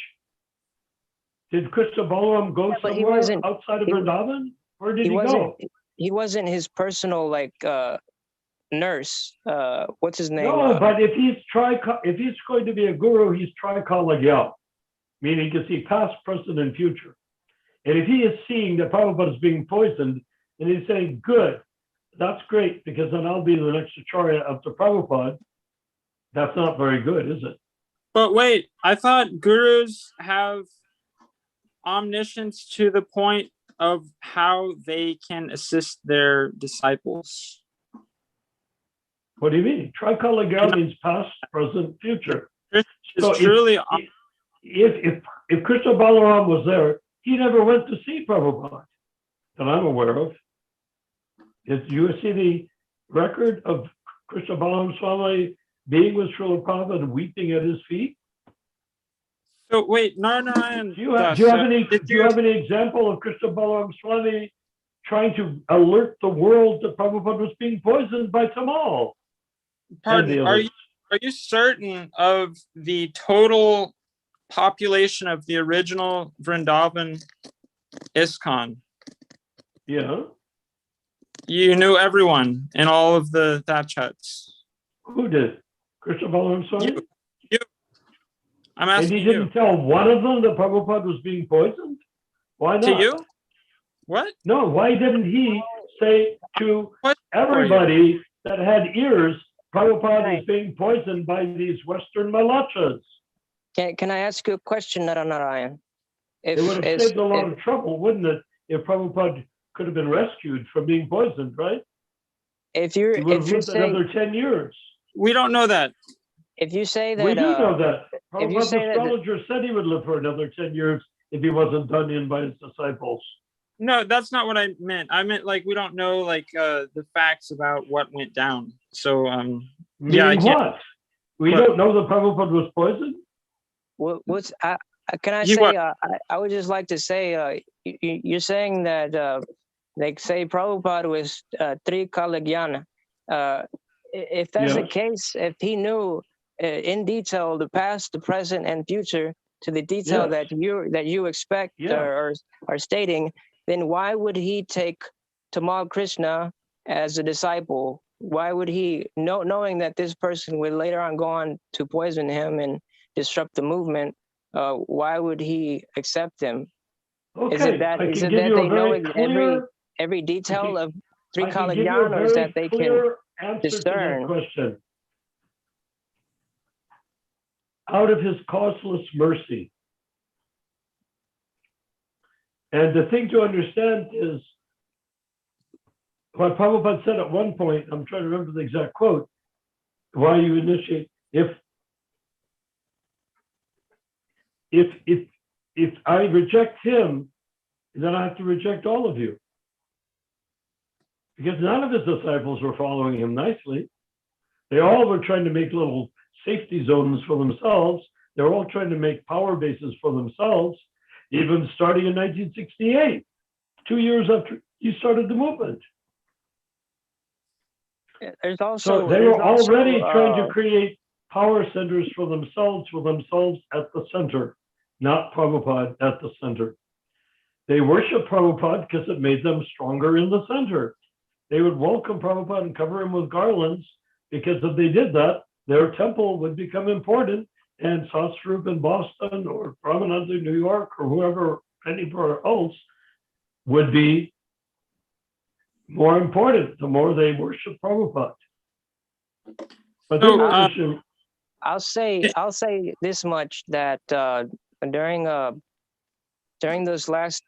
Did Krishna Balaram go somewhere outside of Vrindavan? Where did he go? He wasn't his personal nurse. What's his name? No, but if he's going to be a guru, he's trikaлагya, meaning he can see past, present, and future. And if he is seeing that Prabhupada is being poisoned, and he's saying, "Good, that's great, because then I'll be the next acharya after Prabhupada," that's not very good, is it? But wait, I thought gurus have omniscience to the point of how they can assist their disciples. What do you mean? Trikaлагya means past, present, future. It's so truly. If Krishna Balaram was there, he never went to see Prabhupada, that I'm aware of. Did you see the record of Krishna Balaram Swami being with Srila Prabhupada and weeping at his feet? So wait, Narayan. Do you have any example of Krishna Balaram Swami trying to alert the world that Prabhupada was being poisoned by Tamal? Pardon, are you certain of the total population of the original Vrindavan ISKCON? Yeah. You knew everyone in all of the thatch huts. Who did? Krishna Balaram Swami? You. I'm asking you. And he didn't tell one of them that Prabhupada was being poisoned? Why not? To you? What? No, why didn't he say to everybody that had ears, Prabhupada is being poisoned by these Western malachas? Can I ask you a question, Narayan? It would have saved a lot of trouble, wouldn't it, if Prabhupada could have been rescued from being poisoned, right? He would have lived another 10 years. We don't know that. If you say that... We do know that. Prabhupada's astrologer said he would live for another 10 years if he wasn't done in by his disciples. No, that's not what I meant. I meant we don't know the facts about what went down. So Meaning what? We don't know that Prabhupada was poisoned? Can I say? I would just like to say, you're saying that say Prabhupada was Trikaлагyan. If that's the case, if he knew in detail the past, the present, and future to the detail that you expect or are stating, then why would he take Tamal Krishna as a disciple? Why would he, knowing that this person would later on go on to poison him and disrupt the movement, why would he accept him? Okay. Is it that they know every detail of Trikaлагyan, or is that they can discern? Question. Out of his causeless mercy. And the thing to understand is what Prabhupada said at one point, I'm trying to remember the exact quote, why you initiate, if if I reject him, then I have to reject all of you. Because none of his disciples were following him nicely. They all were trying to make little safety zones for themselves. They were all trying to make power bases for themselves, even starting in 1968, 2 years after he started the movement. There's also So they were already trying to create power centers for themselves at the center, not Prabhupada at the center. They worship Prabhupada because it made them stronger in the center. They would welcome Prabhupada and cover him with garlands, because if they did that, their temple would become important, and Satsrup in Boston or Brahmananda in New York or whoever, anywhere else, would be more important the more they worship Prabhupada. But So, I'll say this much, that during those last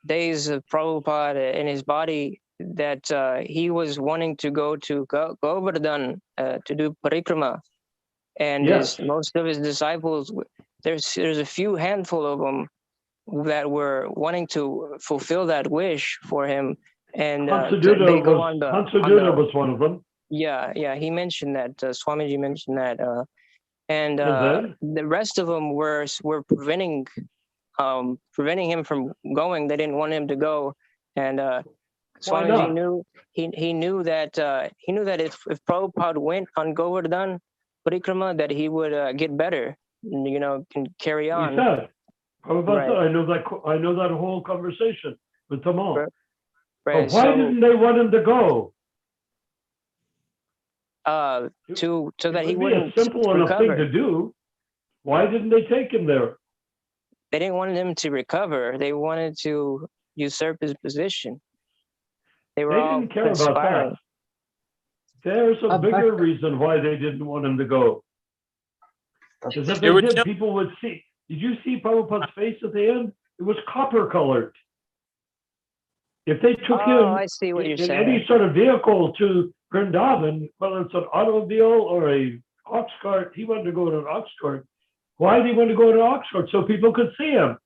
days of Prabhupada in his body, that he was wanting to go to Govardhan to do parikrama, and Yes. most of his disciples, there's a few handful of them that were wanting to fulfill that wish for him, and they go on the Hansaduta was one of them. Yeah, he mentioned that. Swamiji mentioned that, and then? the rest of them were preventing him from going. They didn't want him to go, and Swamiji knew he knew that if Prabhupada went on Govardhan Parikrama, that he would get better, can carry on. He said, Prabhupada said, I know that whole conversation with Tamal. Right. But why didn't they want him to go? So that he It would wouldn't be a simple enough recover. thing to do. Why didn't they take him there? They didn't want him to recover. They wanted to usurp his position. They were all didn't care conspiring. about that. There's a bigger reason why they didn't want him to go. Because if they did, people would see. Did you see Prabhupada's face at the end? It was copper colored. If they took him I see what you're in saying. any sort of vehicle to Vrindavan, whether it's an automobile or a ox cart, he wanted to go in an ox cart. Why did he want to go in an ox cart? So people could see him,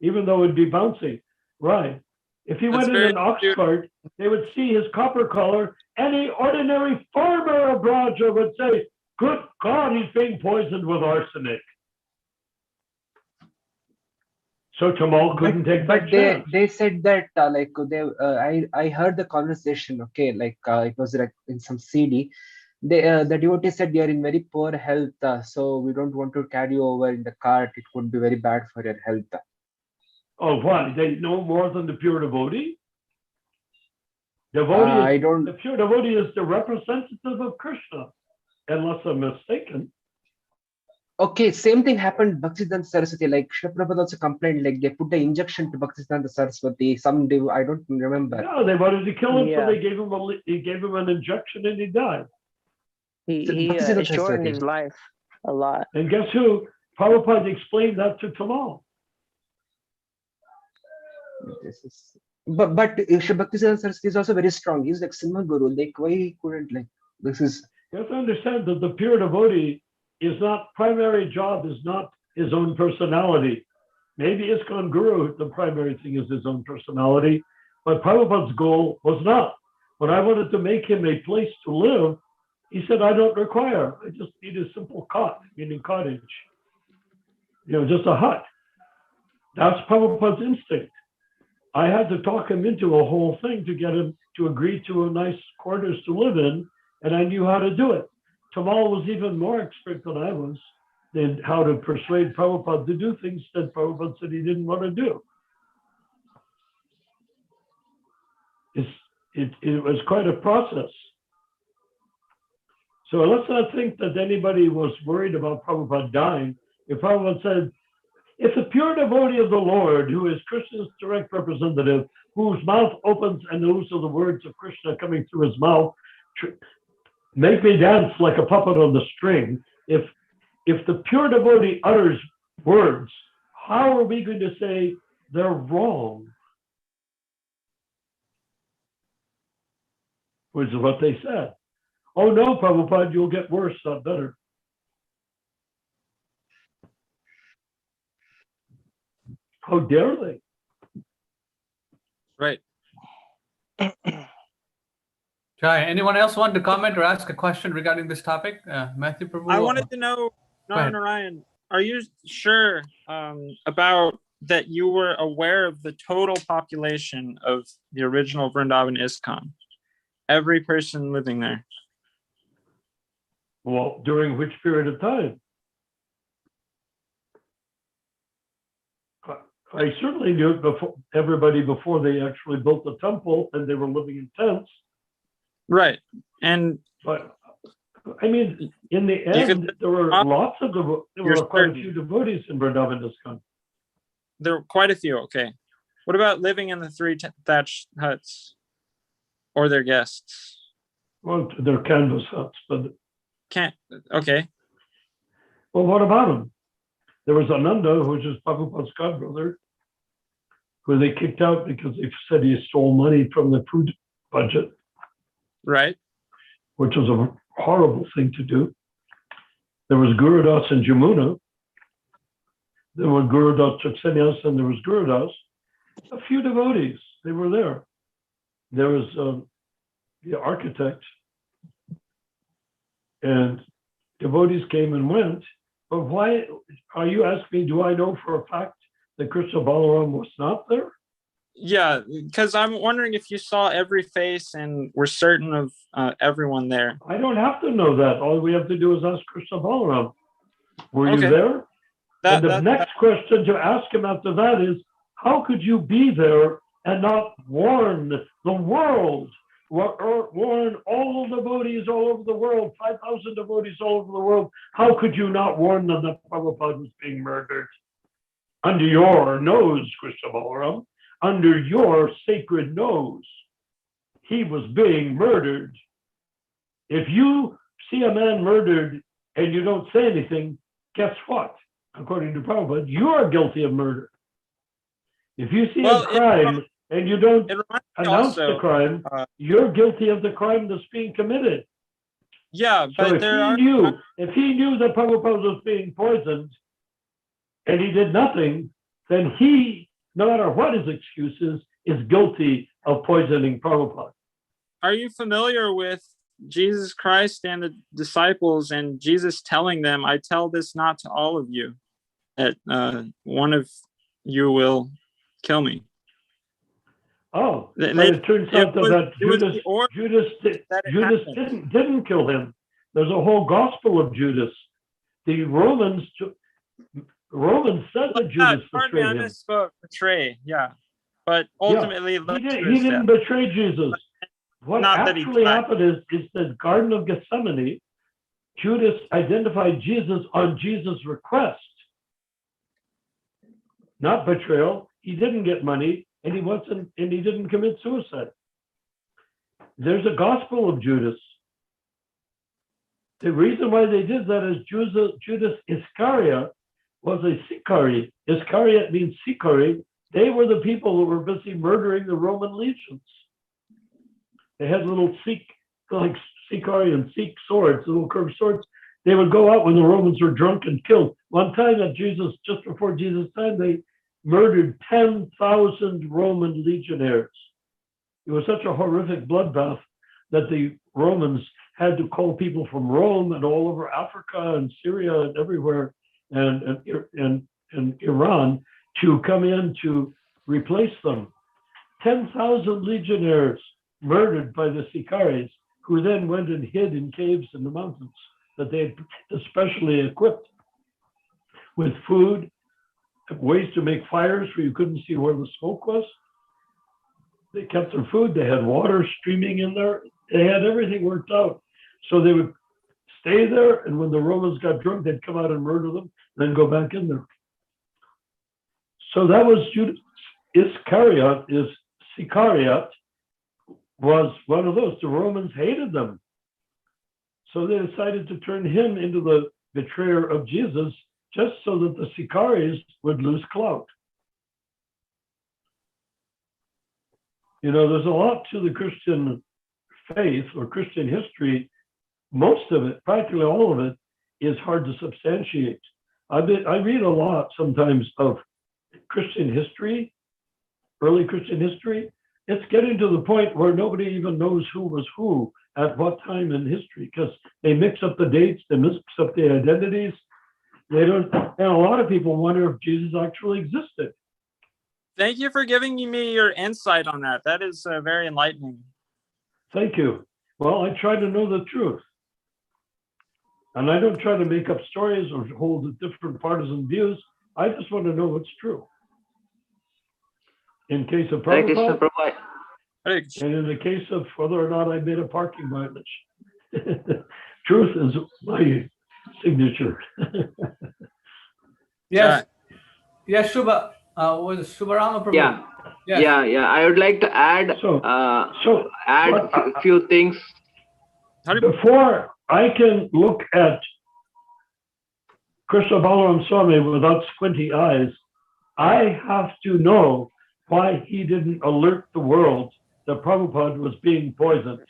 even though it'd be bouncy. Right. If he went in an ox cart, they would see his copper color. Any ordinary farmer of Braja would say, good God, he's being poisoned with arsenic. So Tamal couldn't take that chance. They said that I heard the conversation. Okay, it was like in some CD. The devotee said you are in very poor health, so we don't want to carry you over in the cart. It could be very bad for your health. Oh, what? They know more than the pure devotee? The pure devotee is the representative of Krishna, unless I'm mistaken. Okay, same thing happened Bhaktisiddhanta Saraswati. Like Srila Prabhupada also complained, like they put the injection to Bhaktisiddhanta Saraswati. I don't remember. No, they wanted to kill him, so they gave him an injection, and he died. He shortened his life a lot. And guess who? Prabhupada explained that to Tamal. But Bhaktisiddhanta Saraswati is also very strong. He's like Simha Guru. Like why he couldn't this is. You have to understand that the pure devotee primary job is not his own personality. Maybe ISKCON Guru, the primary thing is his own personality, but Prabhupada's goal was not. When I wanted to make him a place to live, he said, I don't require. I just need a simple cot, meaning cottage. Just a hut. That's Prabhupada's instinct. I had to talk him into a whole thing to get him to agree to a nice quarters to live in, and I knew how to do it. Tamal was even more expert than I was in how to persuade Prabhupada to do things that Prabhupada said he didn't want to do. It was quite a process. So let's not think that anybody was worried about Prabhupada dying. If Prabhupada said, if the pure devotee of the Lord, who is Krishna's direct representative, whose mouth opens and those are the words of Krishna coming through his mouth, make me dance like a puppet on the string. If the pure devotee utters words, how are we going to say they're wrong? Which is what they said. Oh no, Prabhupada, you'll get worse, not better. How dare they? Right. Jai, anyone else want to comment or ask a question regarding this topic? Matthew Prabhu? I wanted to know, ahead. Narayan, are you sure about that you were aware of the total population of the original Vrindavan ISKCON? Every person living there. Well, during which period of time? I certainly knew it before everybody before they actually built the temple and they were living in tents. Right. And but I mean, in the end, there were lots of there were quite a few devotees in Vrindavan ISKCON. There were quite a few. Okay. What about living in the 3 thatched huts or their guests? Well, they're canvas huts, but okay. Well, what about them? There was Ananda, who was just Prabhupada's godbrother, who they kicked out because they said he stole money from the food budget. Right. Which was a horrible thing to do. There was Gurudas and Jamuna. There were Gurudas took sannyas, and there was Gurudas. A few devotees, they were there. There was the architect, and devotees came and went. But why are you asking me, do I know for a fact that Krishna Balaram was not there? Yeah, because I'm wondering if you saw every face and were certain of everyone there. I don't have to know that. All we have to do is ask Krishna Balaram. Were you there? And the next question to ask him after that is, how could you be there and not warn the world? Warn all devotees all over the world, 5,000 devotees all over the world. How could you not warn them that Prabhupada was being murdered? Under your nose, Krishna Balaram, under your sacred nose, he was being murdered. If you see a man murdered and you don't say anything, guess what? According to Prabhupada, you are guilty of murder. If you see a crime and you don't announce the crime, you're guilty of the crime that's being committed. Yeah, but so if he knew that Prabhupada was being poisoned and he did nothing, then he, no matter what his excuse is guilty of poisoning Prabhupada. Are you familiar with Jesus Christ and the disciples and Jesus telling them, I tell this not to all of you, that one of you will kill me? Oh, but it turns out that Judas didn't kill him. There's a whole gospel of Judas. The Romans said that Judas betrayed him. I misspoke. Betray, yeah. But ultimately, he didn't betray Jesus. What actually happened is the Garden of Gethsemane, Judas identified Jesus on Jesus' request. Not betrayal. He didn't get money, and he didn't commit suicide. There's a gospel of Judas. The reason why they did that is Judas Iscariot was a Sikari. Iscariot means Sikari. They were the people who were busy murdering the Roman legions. They had little like Sikari and Sikh swords, little curved swords. They would go out when the Romans were drunk and killed. One time just before Jesus' time, they murdered 10,000 Roman legionnaires. It was such a horrific bloodbath that the Romans had to call people from Rome and all over Africa and Syria and everywhere and Iran to come in to replace them. 10,000 legionnaires murdered by the Sikaris, who then went and hid in caves in the mountains that they had especially equipped with food, ways to make fires where you couldn't see where the smoke was. They kept their food. They had water streaming in there. They had everything worked out. So they would stay there, and when the Romans got drunk, they'd come out and murder them, then go back in there. So that was Judas Iscariot. Sicariot was one of those. The Romans hated them. So they decided to turn him into the betrayer of Jesus, just so that the Sicaries would lose clout. You know, there's a lot to the Christian faith or Christian history. Most of it, practically all of it, is hard to substantiate. I read a lot sometimes of Christian history, early Christian history, it's getting to the point where nobody even knows who was who at what time in history, because they mix up the dates, they mix up the identities. They don't, and a lot of people wonder if Jesus actually existed. Thank you for giving me your insight on that. That is very enlightening. Thank you. Well, I try to know the truth. And I don't try to make up stories or hold different partisan views. I just want to know what's true. In case of Hare Krishna, Prabhupada, Prabhu. Hare Krishna. and in the case of whether or not I made a parking violation. Truth is my signature. Yes. Yes, Shubha. Was it Shubharama Prabhu? Yeah, Yes. yeah. I would like to add So few things. before I can look at Krishna Balaram Swami without squinty eyes, I have to know why he didn't alert the world that Prabhupada was being poisoned.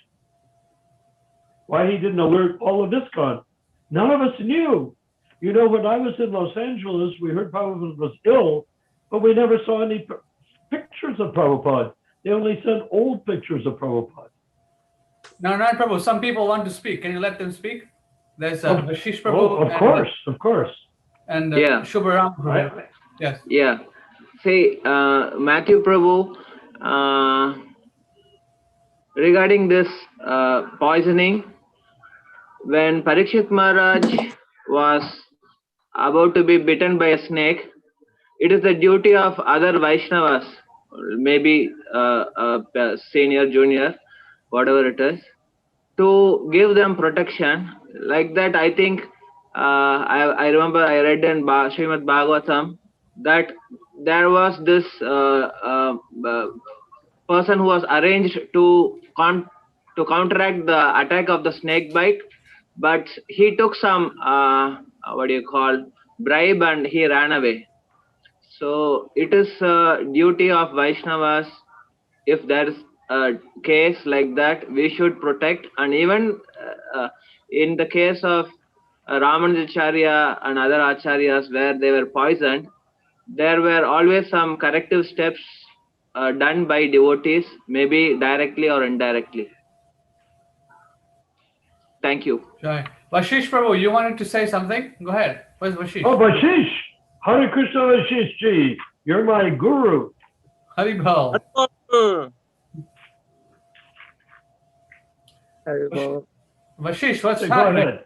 Why he didn't alert all of ISKCON. None of us knew. You know, when I was in Los Angeles, we heard Prabhupada was ill, but we never saw any pictures of Prabhupada. They only sent old pictures of Prabhupada. No, not Prabhu. Some people want to speak. Can you let them speak? There's Vashish Prabhu. Oh, of course. And Yeah. Shubharama Prabhu. Yes. Yeah. Say, Matthew Prabhu, regarding this poisoning, when Parikshit Maharaj was about to be bitten by a snake, it is the duty of other Vaishnavas, maybe senior, junior, whatever it is, to give them protection. Like that, I think, I remember I read in Srimad Bhagavatam that there was this person who was arranged to counteract the attack of the snake bite, but he took some bribe and he ran away. So it is a duty of Vaishnavas, if there is a case like that, we should protect. And even in the case of Ramanujacharya and other acharyas where they were poisoned, there were always some corrective steps done by devotees, maybe directly or indirectly. Thank you. Right. Vashish Prabhu, you wanted to say something? Go ahead. Where's Vashish? Oh, Vashish! Hare Krishna Vashish Ji, you're my guru. Haribol. Vashish, what's Go happening? ahead.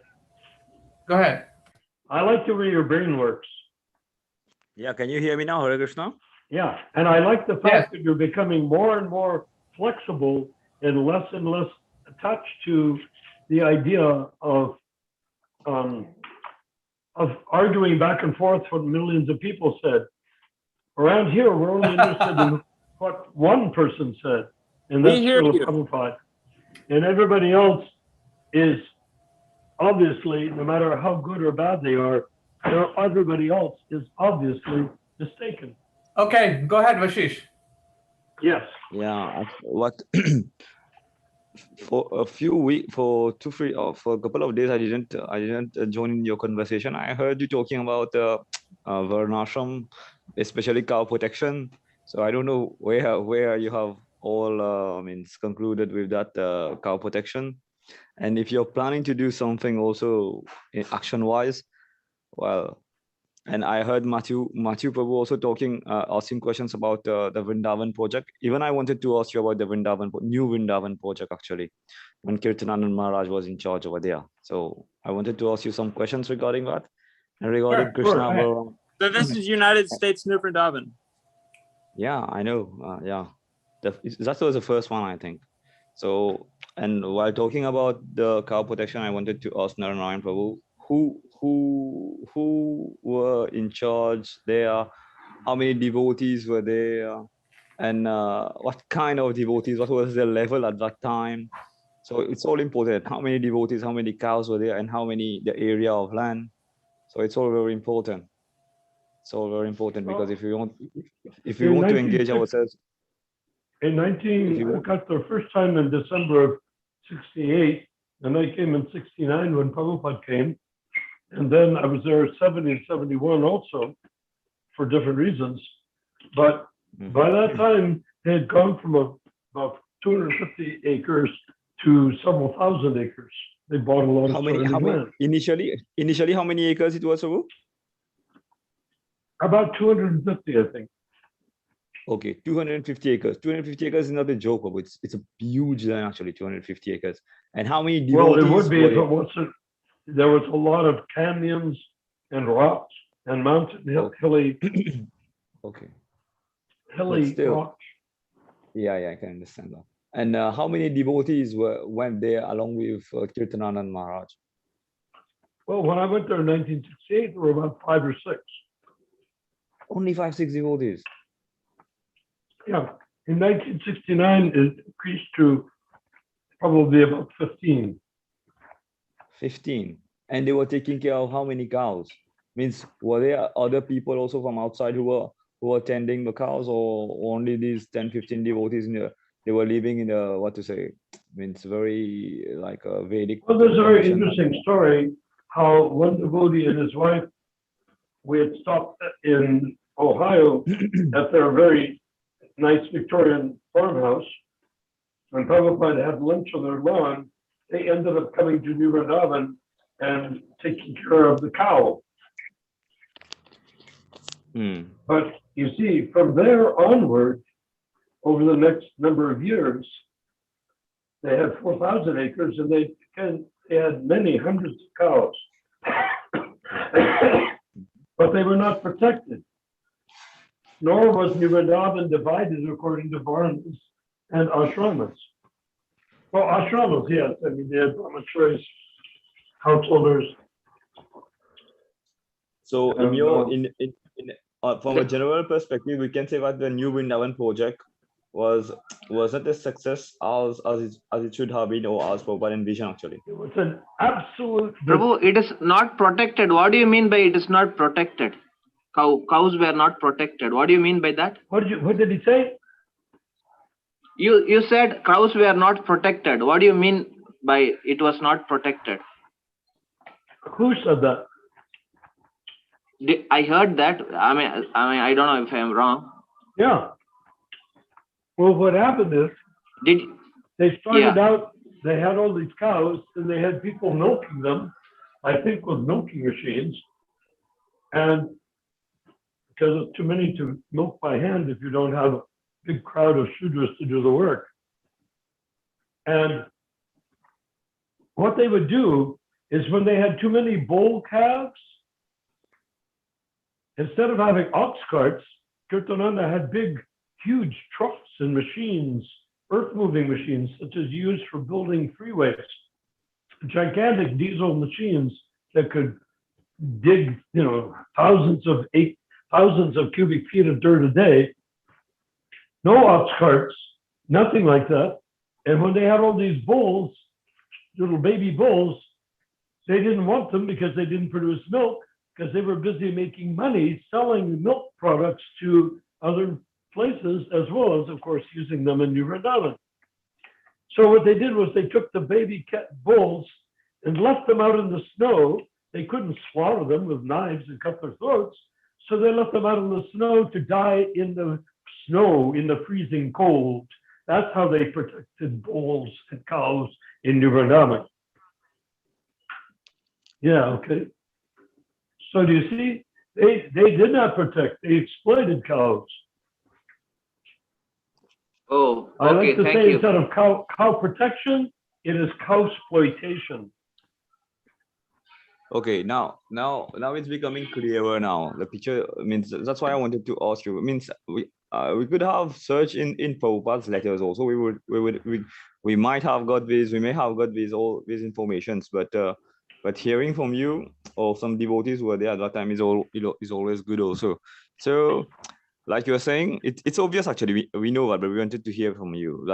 Go ahead. I like the way your brain works. Yeah, can you hear me now, Hare Krishna? Yeah, and I like the fact that you're becoming more and more flexible and less attached to the idea of arguing back and forth what millions of people said. Around here, we're only interested in what one person said, and that's Srila Prabhupada. And everybody else is obviously, no matter how good or bad they are, everybody else is obviously mistaken. Okay, go ahead, Vashish. Yes. Yeah, what for a few weeks, for a couple of days, I didn't join in your conversation. I heard you talking about Varnashram, especially cow protection. So I don't know where you have all concluded with that cow protection, and if you're planning to do something also action-wise, well. And I heard Matthew Prabhu also asking questions about the Vrindavan project. Even I wanted to ask you about the new Vrindavan project, actually, when Kirtananand Maharaj was in charge over there. So I wanted to ask you some questions regarding that. And regarding Krishna. So this is United States New Vrindavan. Yeah, I know. Yeah, that was the first one, I think. So, and while talking about the cow protection, I wanted to ask Narayana Prabhu, who were in charge there, how many devotees were there, and what kind of devotees, what was their level at that time. So it's all important, how many devotees, how many cows were there, and how many the area of land. So it's all very important. It's all very important, because if we want to engage ourselves. I got there first time in December of 68, and I came in 69 when Prabhupada came. And then I was there 70 and 71 also, for different reasons. But by that time, they had gone from about 250 acres to several thousand acres. They bought a lot of surrounding land. Initially, how many acres it was, Sabu? About 250, I think. Okay, 250 acres. 250 acres is not a joke, but it's a huge land actually. 250 acres. And how many devotees? Well, it would be if it wasn't. There was a lot of canyons and rocks and mountain hilly. Okay. Hilly rocks. Yeah, I can understand that. And how many devotees went there along with Kirtananand Maharaj? Well, when I went there in 1968, there were about 5 or 6. Only 5-6 devotees. Yeah. In 1969, it increased to probably about 15. 15. And they were taking care of how many cows? Means were there other people also from outside who were tending the cows, or only these 10-15 devotees they were living in a, what to say, means very like a Vedic. Well, there's a very interesting story how one devotee and his wife, we had stopped in Ohio at their very nice Victorian farmhouse. When Prabhupada had lunch on their lawn, they ended up coming to New Vrindavan and taking care of the cow. But you see, from there onward, over the next number of years, they had 4,000 acres, and they had many hundreds of cows. But they were not protected. Nor was New Vrindavan divided according to varnas and ashramas. Well, ashramas, yes. I mean, they had brahmacharis, householders. So, from a general perspective, we can say that the New Vrindavan project wasn't a success as it should have been, or as Prabhupada envisioned actually. It was an absolute. Prabhu, it is not protected. What do you mean by it is not protected? Cows were not protected. What do you mean by that? What did he say? You said cows were not protected. What do you mean by it was not protected? Who said that? I heard that. I mean, I don't know if I'm wrong. Yeah. Well, what happened is they started out. They had all these cows, and they had people milking them. I think with milking machines, and because it's too many to milk by hand if you don't have a big crowd of Shudras to do the work. And what they would do is when they had too many bull calves, instead of having ox carts, Kirtananda had big, huge trucks and machines, earth-moving machines, such as used for building freeways, gigantic diesel machines that could dig, thousands of cubic feet of dirt a day. No ox carts, nothing like that. And when they had all these bulls, little baby bulls, they didn't want them because they didn't produce milk, because they were busy making money selling milk products to other places, as well as, of course, using them in New Vrindavan. So what they did was they took the baby bulls and left them out in the snow. They couldn't slaughter them with knives and cut their throats. So they left them out in the snow to die in the snow, in the freezing cold. That's how they protected bulls and cows in New Vrindavan. Yeah, okay. So do you see, they did not protect, they exploited cows. Oh, I like okay, to thank say you. instead of cow protection, it is cowsploitation. Okay, now it's becoming clearer now. The picture means, that's why I wanted to ask you. It means we could have searched in Prabhupada's letters also. We might have got this, we may have got all these informations, but hearing from you or some devotees who were there at that time is always good also. So, like you're saying, it's obvious actually. We know that, but we wanted to hear from you.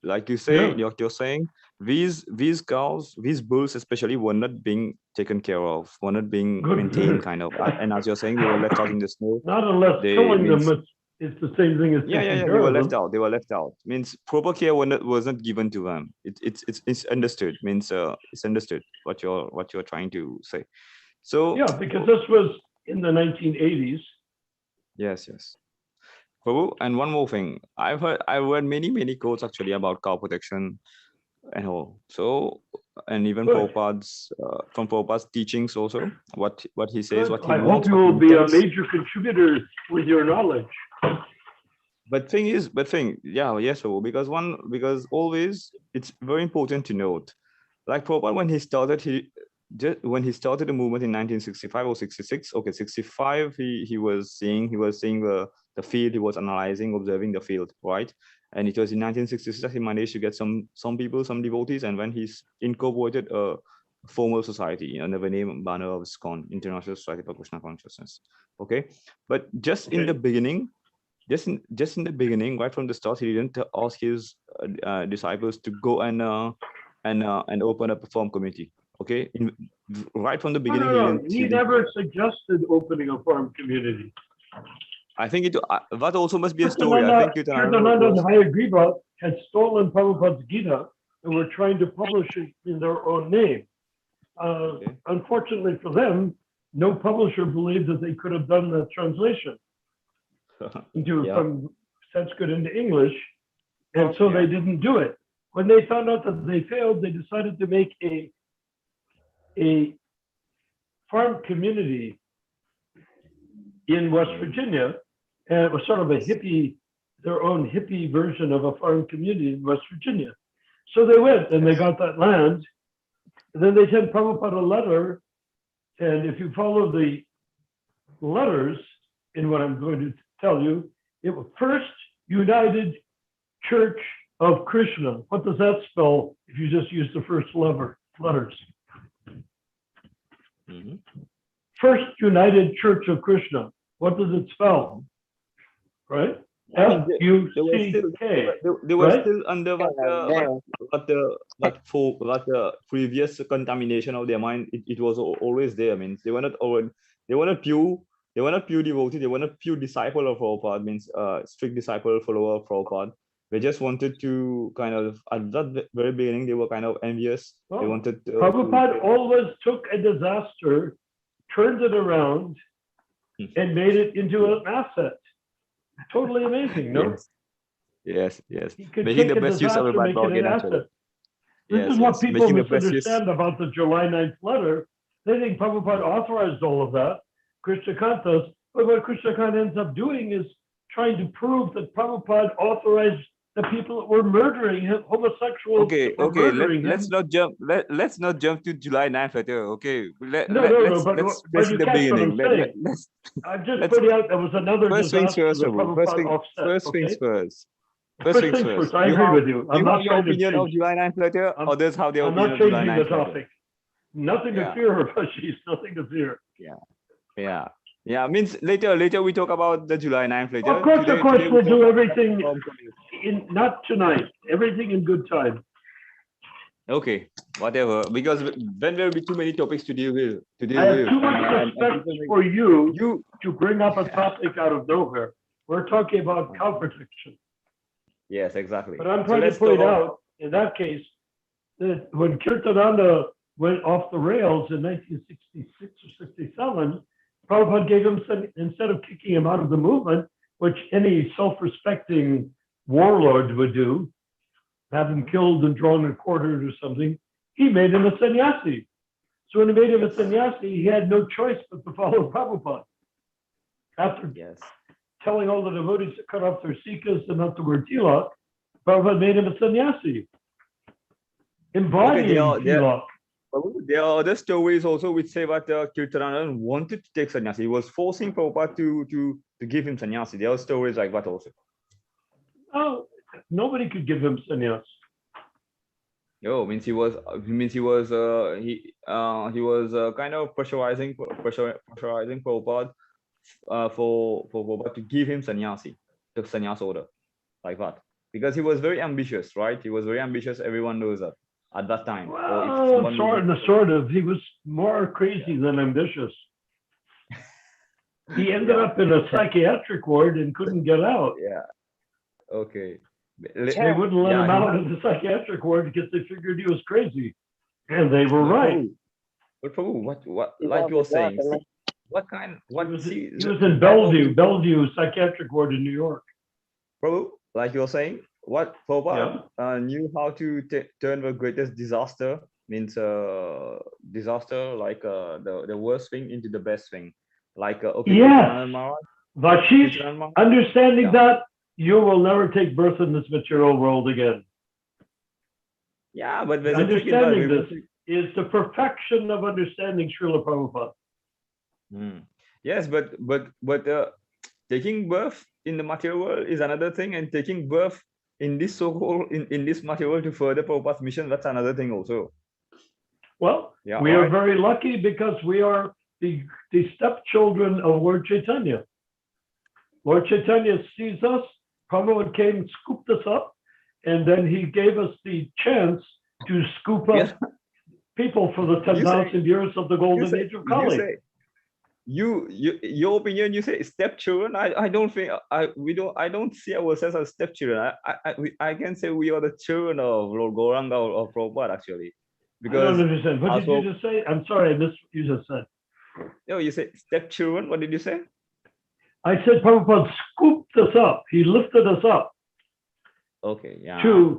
Like you say, you're saying these cows, these bulls especially, were not being taken care of, were not being maintained, kind of. And as you're saying, they were left out in the snow. Not unless killing them, it's the same thing as taking care they were of left them. out. They were left out. Means proper care wasn't given to them. It's understood. Means it's understood what you're trying to say. So yeah, because this was in the 1980s. Yes. Prabhu, and one more thing. I've read many quotes actually about cow protection and all. So, and even Good. Prabhupada's from Prabhupada's teachings also, what he says, Good. what he I hope wants, you what he will be a intends. major contributor with your knowledge. Yeah, yes, Prabhu, because always it's very important to note, like Prabhupada when he started the movement in 1965 or 66, okay, 65, he was seeing the field, he was analyzing, observing the field, right? And it was in 1966 that he managed to get some people, some devotees, and when he's incorporated a formal society under the name banner of ISKCON, International Society for Krishna Consciousness. Okay, but just in the beginning, right from the start, he didn't ask his disciples to go and open up a farm community. Okay, right from the beginning, No. He never suggested opening a farm community. I think that also must be a story. I think Kirtananda and Hayagriva had stolen Prabhupada's Gita and were trying to publish it in their own name. Unfortunately for them, no publisher believed that they could have done the translation from Sanskrit into English, and so they didn't do it. When they found out that they failed, they decided to make a farm community in West Virginia, and it was sort of their own hippie version of a farm community in West Virginia. So they went and they got that land, and then they sent Prabhupada a letter, and if you follow the letters in what I'm going to tell you, it was First United Church of Krishna. What does that spell if you just use the first letters? First United Church of Krishna. What does it spell? Right? F-U-C-K. They were still under that previous contamination of their mind. It was always there. I mean, they were not pure devotee. They were not pure disciple of Prabhupada. Means strict disciple, follower of Prabhupada. They just wanted to kind of, at that very beginning, they were kind of envious. They wanted to, Prabhupada always took a disaster, turned it around, and made it into an asset. Totally amazing, no? Yes. Making the best use of a bad bargain, actually. This is what people misunderstand about the July 9th letter. They think Prabhupada authorized all of that, Krishna Kantas, but what Krishna Kanta ends up doing is trying to prove that Prabhupada authorized the people that were murdering him, homosexuals. Okay. Let's not jump. Let's not jump to July 9th letter. Okay. Let's in the beginning. I'm just putting out there was another first things first. First things first. I agree with you. I'm not your opinion of July 9th letter. Others have their opinion of July 9th letter. I'm not changing the topic. Nothing to fear, Rashi's. Nothing to fear. Yeah. Means later we talk about the July 9th later. Of course, we'll do everything not tonight. Everything in good time. Okay, whatever. Because then there will be too many topics to deal with. I have too much respect for you to bring up a topic out of nowhere. We're talking about cow protection. Yes, exactly. But I'm trying to point out, in that case, that when Kirtananda went off the rails in 1966 or 67, Prabhupada gave him some, instead of kicking him out of the movement, which any self-respecting warlord would do, have him killed and drawn and quartered or something, he made him a sannyasi. So when he made him a sannyasi, he had no choice but to follow Prabhupada. After telling all the devotees to cut off their sikas and not to wear tilak, Prabhupada made him a sannyasi. Embodying tilak. There are other stories also which say that Kirtananda wanted to take sannyasi. He was forcing Prabhupada to give him sannyasi. There are stories like that also. Oh, nobody could give him sannyas. No, means he was kind of pressurizing Prabhupada for Prabhupada to give him sannyasi, the sannyas order, like that, because he was very ambitious, right? He was very ambitious. Everyone knows that at that time. Well, sort of. He was more crazy than ambitious. He ended up in a psychiatric ward and couldn't get out. Yeah. Okay. They wouldn't let him out of the psychiatric ward because they figured he was crazy, and they were right. But Prabhu, what, like you're saying, what kind? What he was in Bellevue psychiatric ward in New York. Prabhu, like you're saying, what Prabhupada knew how to turn the greatest disaster, means disaster like the worst thing into the best thing. Like okay, yes, Maharaj, Vashis, understanding that you will never take birth in this material world again. Yeah, but when understanding this is the perfection of understanding Srila Prabhupada. Yes, but taking birth in the material world is another thing, and taking birth in this so-called in this material world to further Prabhupada's mission, that's another thing also. Well, we are very lucky because we are the stepchildren of Lord Chaitanya. Lord Chaitanya sees us, Prabhupada came, scooped us up, and then he gave us the chance to scoop up people for the 10,000 years of the golden age of Kali. Your opinion, you say stepchildren. I don't think I don't see ourselves as stepchildren. I can say we are the children of Lord Gauranga or Prabhupada actually. Because I don't understand. What did you just say? I'm sorry, I missed what you just said. No, you said stepchildren. What did you say? I said Prabhupada scooped us up. He lifted us up. Okay, yeah. To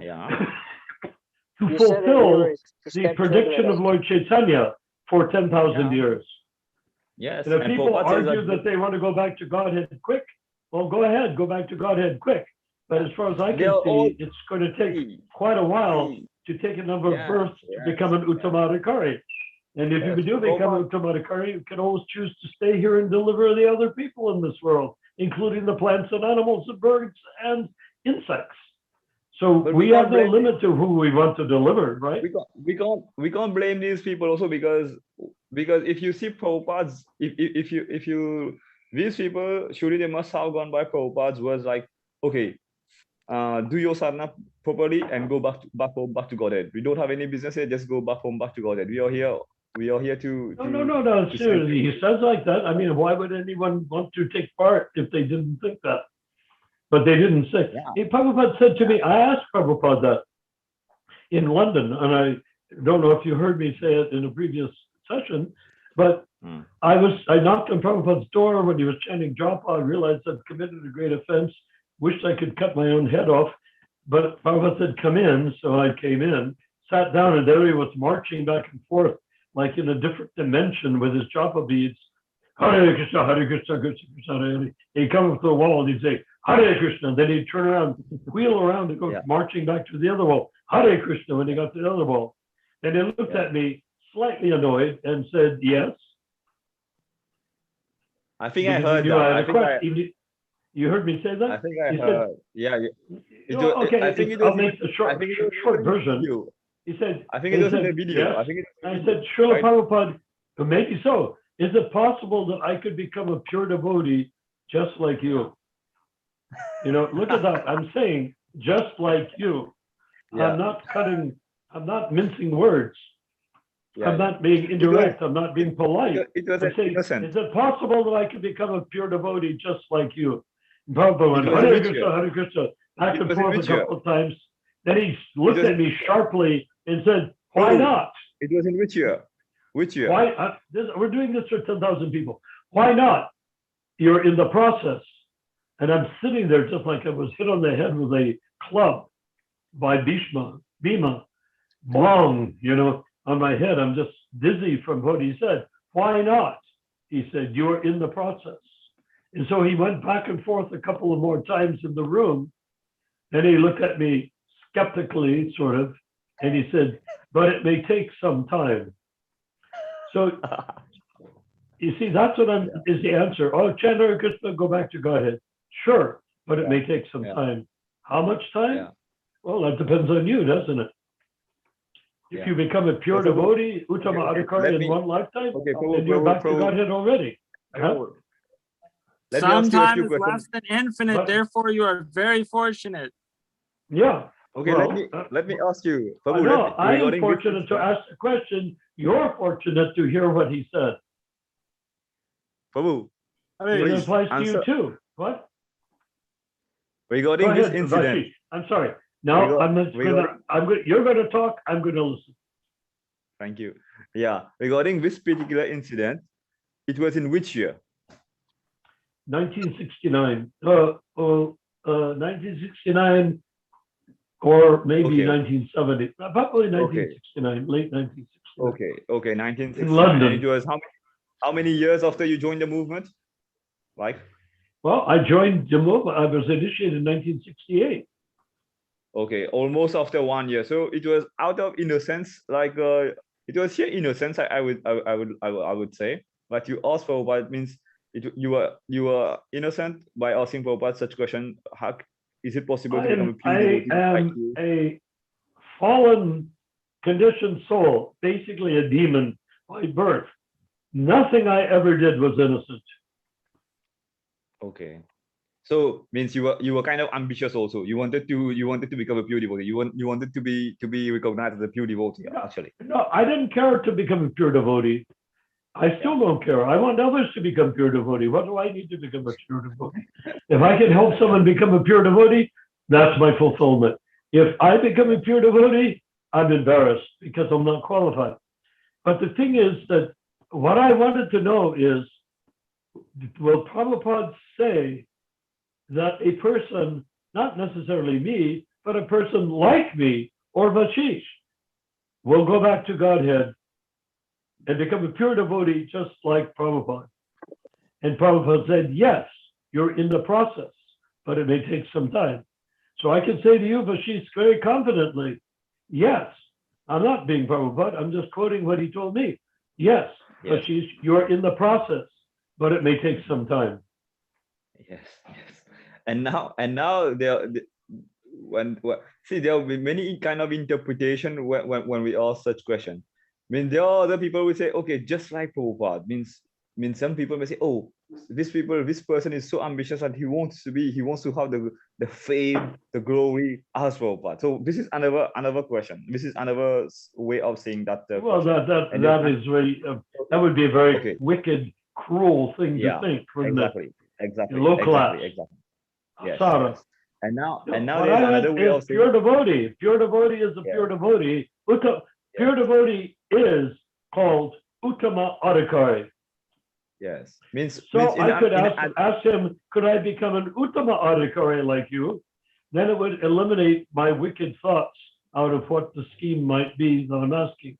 fulfill the prediction of Lord Chaitanya for 10,000 years. Yes. And if people argue that they want to go back to Godhead quick, well, go ahead, go back to Godhead quick. But as far as I can see, it's going to take quite a while to take a number of births to become an Uttamadhikari. And if you do become an Uttamadhikari, you can always choose to stay here and deliver the other people in this world, including the plants and animals and birds and insects. So we have no limit to who we want to deliver, right? We can't blame these people also because if you see Prabhupada's, if you these people surely they must have gone by Prabhupada's words like, okay, do your sadhana properly and go back home, back to Godhead. We don't have any business here, just go back home, back to Godhead. We are here to No, seriously, he says like that. I mean, why would anyone want to take part if they didn't think that? But they didn't say. Prabhupada said to me, I asked Prabhupada that in London, and I don't know if you heard me say it in a previous session, but I knocked on Prabhupada's door when he was chanting japa. I realized I'd committed a great offense, wished I could cut my own head off, but Prabhupada said, come in, so I came in, sat down, and there he was marching back and forth, like in a different dimension with his japa beads. Hare Krishna, Krishna Krishna, Hare. He'd come up to the wall and he'd say, Hare Krishna. Then he'd turn around, wheel around and go marching back to the other wall. Hare Krishna when he got to the other wall. And he looked at me slightly annoyed and said, yes. I think I heard that. You heard me say that? I think I heard. Okay, I think I'll make the short version. He said, I think it was in the video. Yes. I said, Srila Prabhupada, maybe so. Is it possible that I could become a pure devotee just like you? You know, look at that. I'm saying just like you. I'm not mincing words. I'm not being indirect. I'm not being polite. I'm saying, is it possible that I could become a pure devotee just like you? Prabhupada went, Hare Krishna, back and forth a couple of times. Then he looked at me sharply and said, why not? It was in which year? Which year? Why? We're doing this for 10,000 people. Why not? You're in the process. And I'm sitting there just like I was hit on the head with a club by Bhima. Bong, you know, on my head. I'm just dizzy from what he said. Why not? He said, you're in the process. And so he went back and forth a couple of more times in the room. And he looked at me skeptically, sort of, and he said, but it may take some time. So, you see, that's what is the answer. Oh, Chandra Krishna, go back to Godhead. Sure, but it may take some time. How much time? Well, that depends on you, doesn't it? If you become a pure devotee, Uttama Adhikari in one lifetime, then you're back to Godhead already. Some time is less than infinite, therefore you are very fortunate. Yeah. Okay, let me ask you. Prabhu, no, I'm fortunate to ask the question. You're fortunate to hear what he said. Prabhu, it applies to you too. What? Regarding this incident. Vashi. I'm sorry. Now you're going to talk. I'm going to listen. Thank you. Yeah. Regarding this particular incident, it was in which year? 1969. 1969 or maybe Okay. 1970, probably 1969, late 1969. Okay, 1969. In London. And it was how many years after you joined the movement? Like? Well, I joined the movement. I was initiated in 1968. Okay, almost after 1 year. So it was out of innocence, like it was sheer innocence. I would say. But you asked for what means you were innocent by asking Prabhupada such question. How is it possible to become a pure devotee? I am a fallen, conditioned soul, basically a demon by birth. Nothing I ever did was innocent. Okay. So means you were kind of ambitious also. You wanted to become a pure devotee. You wanted to be recognized as a pure devotee, actually. No, I didn't care to become a pure devotee. I still don't care. I want others to become pure devotee. What do I need to become a pure devotee? If I can help someone become a pure devotee, that's my fulfillment. If I become a pure devotee, I'm embarrassed because I'm not qualified. But the thing is that what I wanted to know is, will Prabhupada say that a person, not necessarily me, but a person like me or Vashish, will go back to Godhead and become a pure devotee just like Prabhupada? And Prabhupada said, yes, you're in the process, but it may take some time. So I can say to you, Vashish, very confidently, yes, I'm not being Prabhupada, I'm just quoting what he told me. Yes, Vashish, you're in the process, but it may take some time. Yes. And now there will be many kind of interpretation when we ask such question. I mean, there are other people who say, okay, just like Prabhupada, means some people may say, oh, this person is so ambitious and he wants to have the fame, the glory as Prabhupada. So this is another question. This is another way of saying that. Well, that is very that would be a very wicked, cruel thing to think. Exactly. Low class. Exactly. Yes. Sarah. And now What there's another way of saying pure devotee. Pure devotee is a pure devotee. Pure devotee is called Uttama Adhikari. Yes. I could ask him, could I become an Uttama Adhikari like you? Then it would eliminate my wicked thoughts out of what the scheme might be that I'm asking.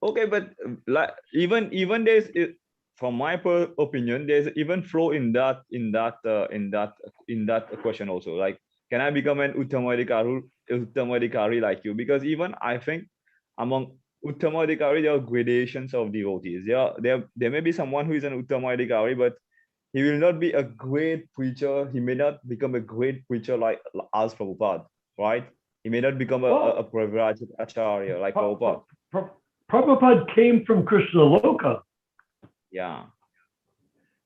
Okay, but like even there's, from my opinion, there's even flow in that question also. Like, can I become an Uttamadhikari like you? Because even I think among Uttamadhikari there are gradations of devotees. There may be someone who is an Uttamadhikari, but he will not be a great preacher. He may not become a great preacher like as Prabhupada, right? He may not become a Pravraj Acharya like Prabhupada. Prabhupada came from Krishna Loka. Yeah.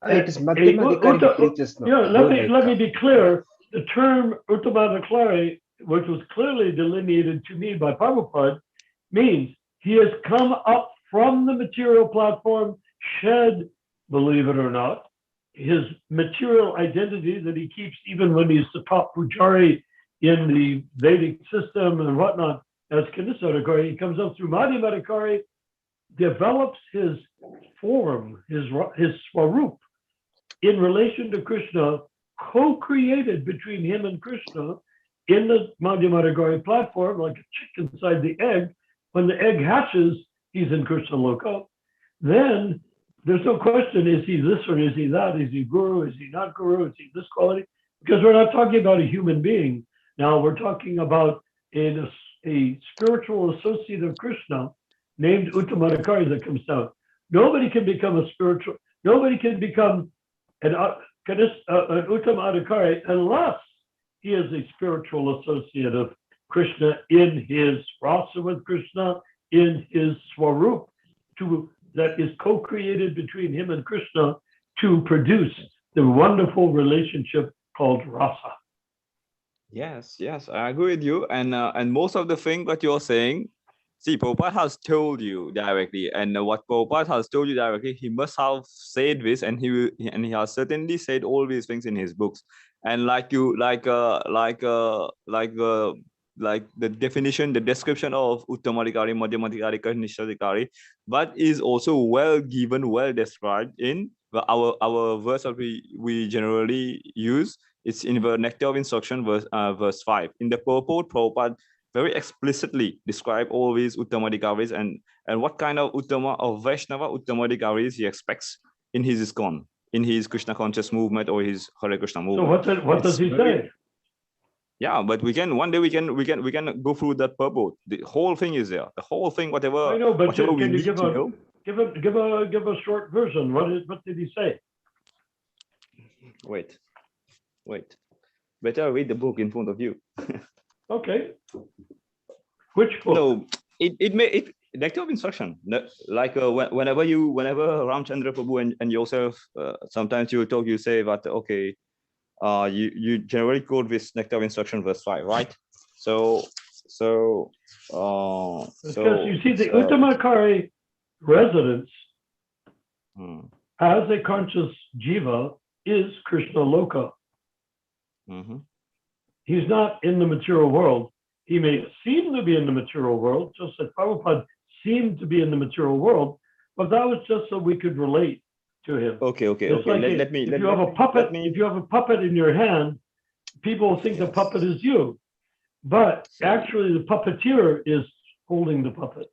It is Madhyamadhikari preaches now. Let me be clear. The term Uttamadhikari, which was clearly delineated to me by Prabhupada, means he has come up from the material platform, shed, believe it or not, his material identity that he keeps even when he's the top pujari in the Vedic system and whatnot, as Kanisa. He comes up through Madhyamadhikari, develops his form, his swarup, in relation to Krishna, co-created between him and Krishna in the Madhyamadhikari platform, like a chick inside the egg. When the egg hatches, he's in Krishna Loka. Then there's no question, is he this or is he that? Is he guru? Is he not guru? Is he this quality? Because we're not talking about a human being. Now we're talking about a spiritual associate of Krishna named Uttamadhikari that comes down. Nobody can become an Uttamadhikari unless he is a spiritual associate of Krishna in his rasa with Krishna, in his swarup, that is co-created between him and Krishna to produce the wonderful relationship called rasa. Yes, I agree with you. And most of the thing that you're saying, see, Prabhupada has told you directly, and what Prabhupada has told you directly, he must have said this, and he has certainly said all these things in his books. And like the definition, the description of Uttamadhikari, Madhyamadhikari, Kanishadhikari, that is also well given, well described in our verse that we generally use, it's in the Nectar of Instruction, verse 5. In the purport, Prabhupada very explicitly describe all these Uttamadhikaris and what kind of Uttama or Vaishnava Uttamadhikaris he expects in his ISKCON, in his Krishna conscious movement or his Hare Krishna movement. So what does he say? Yeah, but one day we can go through that purport. The whole thing is there. The whole thing, whatever. I know, but whatever can you give a short version? What did he say? Wait. Better read the book in front of you. Okay. Which book? No, it Nectar of Instruction. Like whenever Ramchandra Prabhu and yourself, sometimes you say that okay, you generally quote this Nectar of Instruction verse 5, right? Because you see the Uttamadhikari residence as a conscious jiva is Krishna Loka. He's not in the material world. He may seem to be in the material world, just as Prabhupada seemed to be in the material world, but that was just so we could relate to him. Okay. If you have a puppet in your hand, people think the puppet is you, but actually the puppeteer is holding the puppet.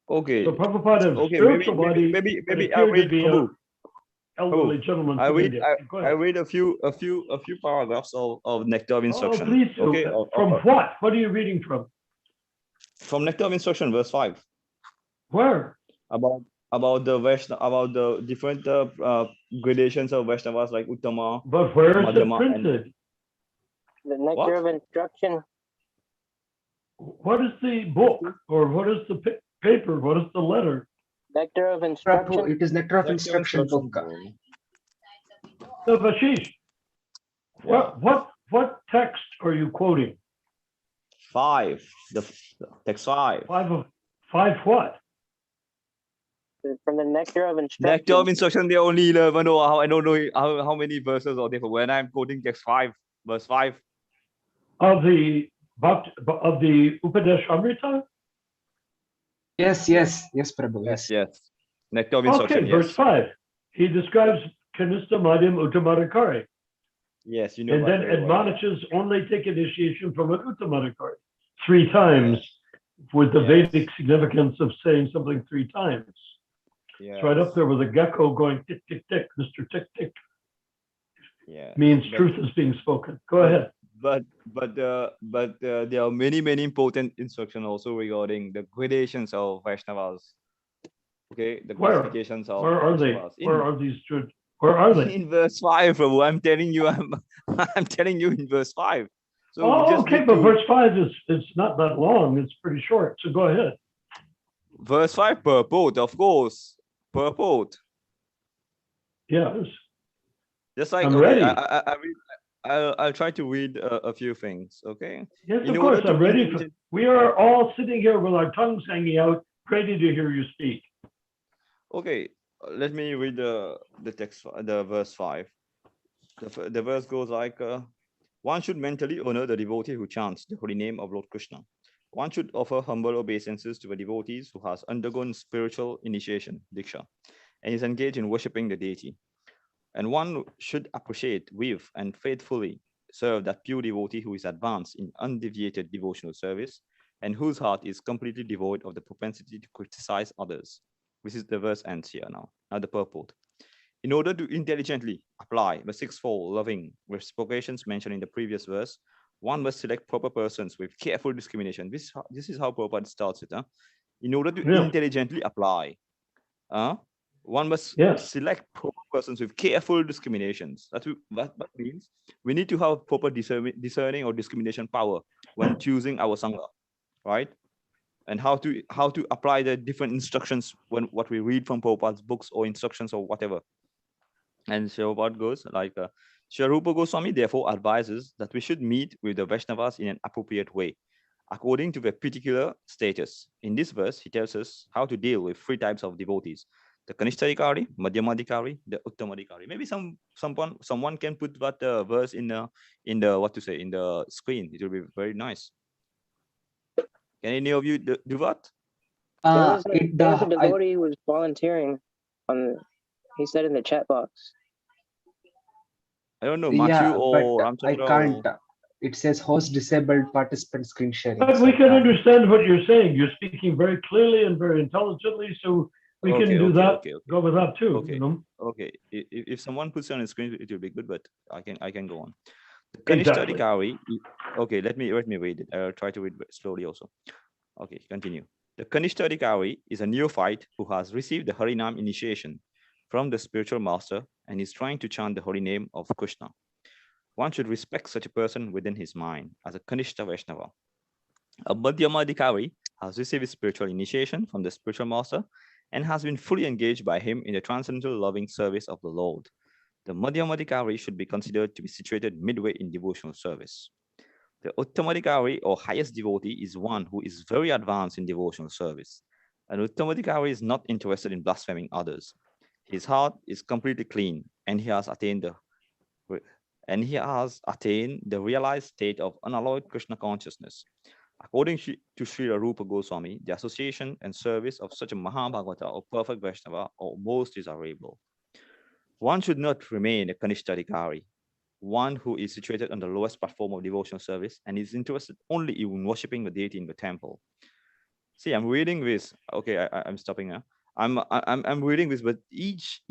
Okay. So Prabhupada has spiritual body. Maybe I'll read Prabhu. Elderly gentleman. I read a few paragraphs of Nectar of Instruction. Oh, please do. Okay. From what? What are you reading from? From Nectar of Instruction, verse 5. Where? About the different gradations of Vaishnavas like Uttama. But where is it printed? The Nectar of Instruction. What is the book, or what is the paper? What is the letter? Nectar of Instruction. It is Nectar of Instruction book. So Vashish, what text are you quoting? 5. The text 5. Five what? From the Nectar of Instruction. Nectar of Instruction, there are only 11. I don't know how many verses are there. When I'm quoting text 5, verse 5. Of the Upadesh Amrita? Yes, Prabhu. Yes. Nectar of Instruction. Okay, verse 5. He describes Kanista Madhyam Uttamadhikari. Yes, you know. And then admonishes only take initiation from an Uttamadhikari 3 times, with the Vedic significance of saying something 3 times. Yes. It's right up there with a gecko going tick, tick, tick, Mr. Tick, tick. Yeah. Means truth is being spoken. Go ahead. But there are many important instructions also regarding the gradations of Vaishnavas. Okay, the classifications of where are they? Vaishnavas. Where are these? Where are they? In verse 5, Prabhu. I'm telling you, I'm telling you in verse 5. So okay, but verse 5 is not that long. It's pretty short. So go ahead. Verse 5, purport, of course. Purport. Yes. Just like I'm ready. I'll try to read a few things, okay? Yes, of course, I'm ready. We are all sitting here with our tongues hanging out, ready to hear you speak. Okay, let me read the text, the verse 5. The verse goes like, one should mentally honor the devotee who chants the holy name of Lord Krishna. One should offer humble obeisances to the devotees who has undergone spiritual initiation, Diksha, and is engaged in worshipping the deity. And one should appreciate with and faithfully serve that pure devotee who is advanced in undeviated devotional service and whose heart is completely devoid of the propensity to criticize others. This is the verse ends here now. Now the purport. In order to intelligently apply the 6-fold loving reciprocations mentioned in the previous verse, one must select proper persons with careful discrimination. This is how Prabhupada starts it. In order to intelligently apply, one must select proper persons with careful discriminations. That means we need to have proper discerning or discrimination power when choosing our sangha, right? And how to apply the different instructions when what we read from Prabhupada's books or instructions or whatever. And so what goes like Sri Rupa Goswami therefore advises that we should meet with the Vaishnavas in an appropriate way, according to their particular status. In this verse, he tells us how to deal with 3 types of devotees: the Kanishtadhikari, Madhyamadhikari, the Uttamadhikari. Maybe someone can put that verse in the in the screen. It will be very nice. Can any of you do that? There was a devotee who was volunteering on He said in the chat box. I don't know, Matthew Yeah, or but I Ramchandra can't. or... It says host disabled participant screen sharing. But so we I can can't. understand what you're saying. You're speaking very clearly and very intelligently, so we can do that. Go with that too. Okay. You know? Okay. If someone puts on a screen, it will be good, but I can go on. The Exactly. Kanishtadikari. Okay, let me read it. I'll try to read slowly also. Okay, continue. The Kanishtadikari is a neophyte who has received the Harinam initiation from the spiritual master and is trying to chant the holy name of Krishna. One should respect such a person within his mind as a Kanishta Vaishnava. A Madhyamadikari has received his spiritual initiation from the spiritual master and has been fully engaged by him in the transcendental loving service of the Lord. The Madhyamadikari should be considered to be situated midway in devotional service. The Uttamadikari or highest devotee is one who is very advanced in devotional service. An Uttamadikari is not interested in blaspheming others. His heart is completely clean and he has attained the realized state of unalloyed Krishna consciousness. According to Sri Rupa Goswami, the association and service of such a Mahabhagavata or perfect Vaishnava are most desirable. One should not remain a Kanishtadikari, one who is situated on the lowest platform of devotional service and is interested only in worshipping the deity in the temple. See, I'm reading this. Okay, I'm stopping now. I'm reading this, but each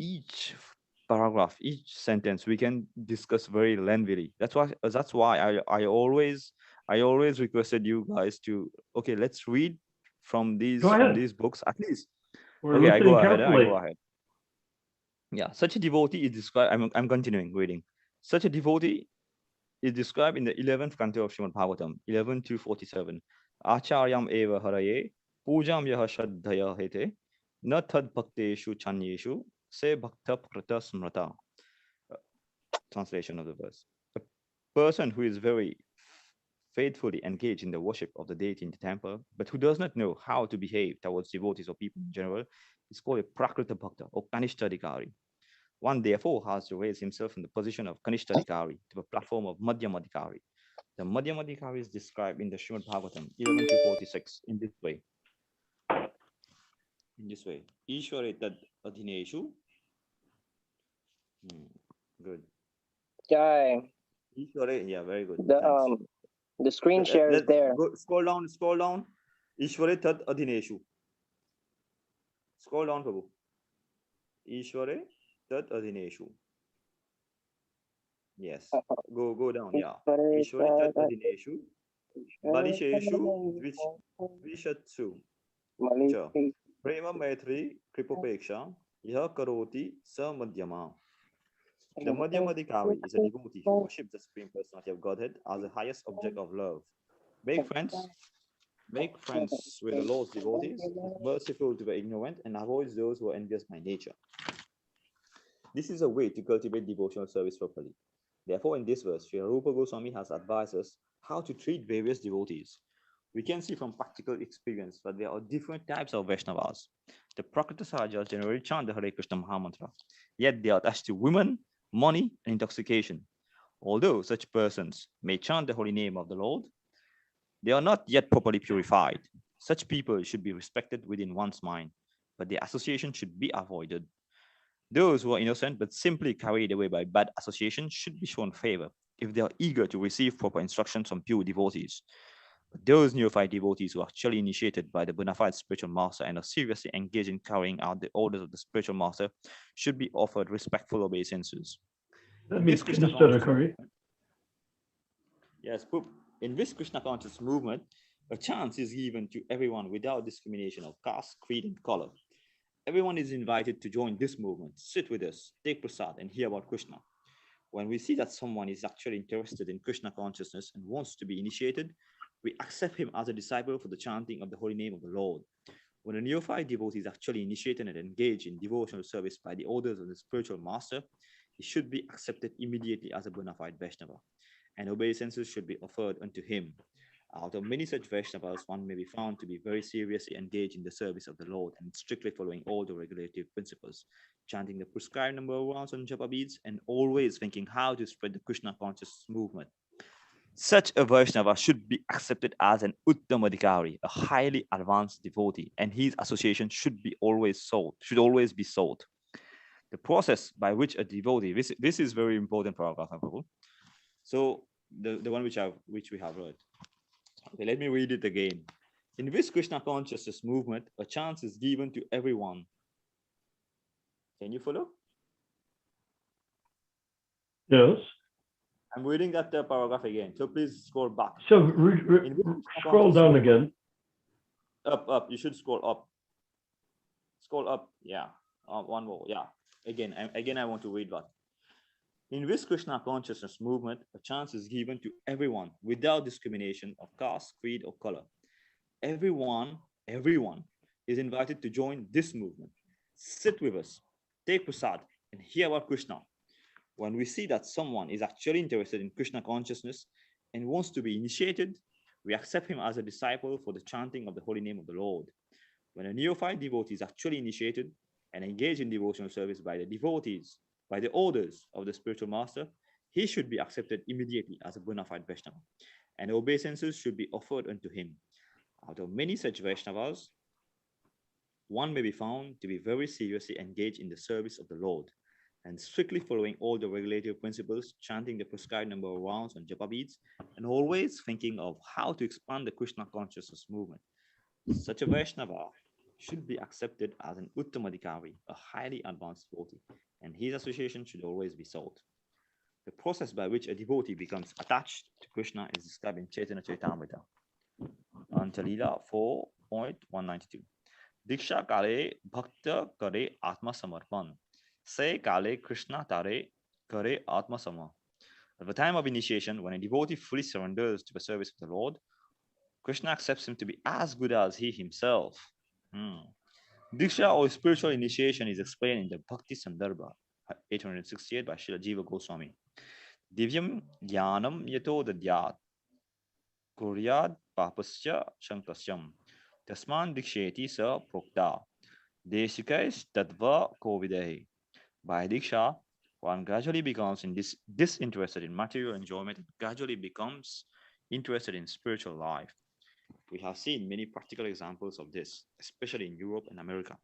paragraph, each sentence, we can discuss very lengthily. That's why I always requested you guys to, okay, let's read from these books at least. We're okay, I go carefully. ahead. Yeah, such a devotee is described. I'm continuing reading. Such a devotee is described in the 11th canto of Srimad Bhagavatam, 11 to 47. Acharyam eva haraye, pujam yaha shraddhaya hete, na tad bhakteshu chanyeshu, se bhakta prata smrata. Translation of the verse. A person who is very faithfully engaged in the worship of the deity in the temple, but who does not know how to behave towards devotees or people in general, is called a prakrita bhakta or kanishtadikari. One therefore has to raise himself from the position of kanishtadikari to the platform of madhyamadikari. The madhyamadikari is described in the Srimad Bhagavatam 11 to 46 in this way. Ishware tad adhineshu. Good. Jai. Ishware, yeah, very good. The screen share is there. Scroll down. Ishware tad adhineshu. Scroll down, Prabhu. Ishware tad adhineshu. Yes. Go down. Yeah. Ishware tad adhineshu. Balisheshu vishatsu. Prema maitri kripopeksha. Yaha karoti sa madhyama. The Madhyamadikari is a devotee who worships the Supreme Personality of Godhead as the highest object of love. Make friends with the Lord's devotees, is merciful to the ignorant, and avoids those who are envious by nature. This is a way to cultivate devotional service properly. Therefore, in this verse, Sri Rupa Goswami has advised us how to treat various devotees. We can see from practical experience that there are different types of Vaishnavas. The Prakrita Sahajas generally chant the Hare Krishna Mahamantra, yet they are attached to women, money, and intoxication. Although such persons may chant the holy name of the Lord, they are not yet properly purified. Such people should be respected within one's mind, but their association should be avoided. Those who are innocent but simply carried away by bad association should be shown favor if they are eager to receive proper instructions from pure devotees. But those neophyte devotees who are actually initiated by the bona fide spiritual master and are seriously engaged in carrying out the orders of the spiritual master should be offered respectful obeisances. That means Kanishtadikari. Yes, in this Krishna conscious movement, a chance is given to everyone without discrimination of caste, creed, and color. Everyone is invited to join this movement, sit with us, take prasad, and hear about Krishna. When we see that someone is actually interested in Krishna consciousness and wants to be initiated, we accept him as a disciple for the chanting of the holy name of the Lord. When a neophyte devotee is actually initiated and engaged in devotional service by the orders of the spiritual master, he should be accepted immediately as a bona fide Vaishnava, and obeisances should be offered unto him. Out of many such Vaishnavas, one may be found to be very seriously engaged in the service of the Lord and strictly following all the regulative principles, chanting the prescribed number of rounds on japa beads, and always thinking how to spread the Krishna conscious movement. Such a Vaishnava should be accepted as an Uttamadikari, a highly advanced devotee, and his association should always be sought. The process by which a devotee, this is very important paragraph, Prabhu. So the one which we have read. Okay, let me read it again. In this Krishna consciousness movement, a chance is given to everyone. Can you follow? Yes. I'm reading that paragraph again. So please scroll back. So scroll down again. Up. You should scroll up. Scroll up. Yeah. One more. Yeah. Again, I want to read that. In this Krishna consciousness movement, a chance is given to everyone without discrimination of caste, creed, or color. Everyone is invited to join this movement. Sit with us, take prasad, and hear about Krishna. When we see that someone is actually interested in Krishna consciousness and wants to be initiated, we accept him as a disciple for the chanting of the holy name of the Lord. When a neophyte devotee is actually initiated and engaged in devotional service by the devotees, by the orders of the spiritual master, he should be accepted immediately as a bona fide Vaishnava, and obeisances should be offered unto him. Out of many such Vaishnavas, one may be found to be very seriously engaged in the service of the Lord and strictly following all the regulative principles, chanting the prescribed number of rounds on japa beads, and always thinking of how to expand the Krishna consciousness movement. Such a Vaishnava should be accepted as an Uttamadikari, a highly advanced devotee, and his association should always be sought. The process by which a devotee becomes attached to Krishna is described in Chaitanya Charitamrita, Anjalila 4.192. Diksha kare bhakta kare atma samarpan. Se kale Krishna tare kare atma sama. At the time of initiation, when a devotee fully surrenders to the service of the Lord, Krishna accepts him to be as good as he himself. Diksha or spiritual initiation is explained in the Bhakti Sandarbha 868 by Srila Jiva Goswami. Divyam jnanam yato dadyat kuryad papasya shankasyam tasman diksheti sa prokta desikais tadva kovidehi. By Diksha, one gradually becomes disinterested in material enjoyment and gradually becomes interested in spiritual life. We have seen many practical examples of this, especially in Europe and America.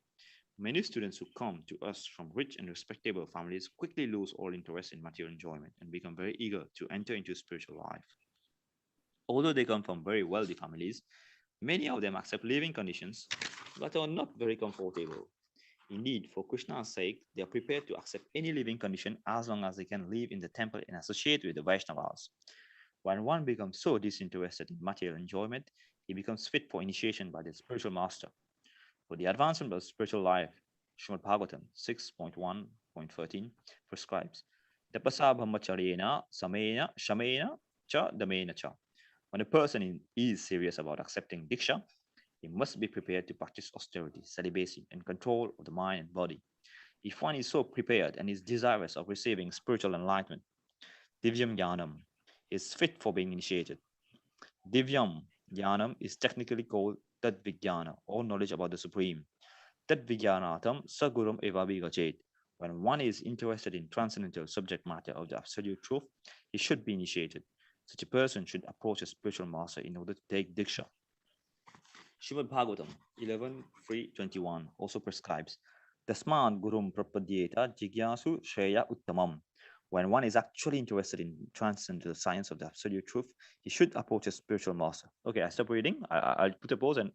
Many students who come to us from rich and respectable families quickly lose all interest in material enjoyment and become very eager to enter into spiritual life. Although they come from very wealthy families, many of them accept living conditions that are not very comfortable. Indeed, for Krishna's sake, they are prepared to accept any living condition as long as they can live in the temple and associate with the Vaishnavas. When one becomes so disinterested in material enjoyment, he becomes fit for initiation by the spiritual master. For the advancement of spiritual life, Srimad Bhagavatam 6.1.13 prescribes Tapasa brahmacharyena samena shamena cha damena cha. When a person is serious about accepting Diksha, he must be prepared to practice austerity, celibacy, and control of the mind and body. If one is so prepared and is desirous of receiving spiritual enlightenment, Divyam Jnanam is fit for being initiated. Divyam Jnanam is technically called Tad Vijnana, or knowledge about the Supreme. Tad Vijnanatam Sagurum Evabi Gachet. When one is interested in transcendental subject matter of the absolute truth, he should be initiated. Such a person should approach a spiritual master in order to take Diksha. Srimad Bhagavatam 11.3.21 also prescribes Tasman Gurum Prapadyeta Jigyasu Shreya Uttamam. When one is actually interested in transcendental science of the absolute truth, he should approach a spiritual master. Okay, I stop reading. I'll put a pause and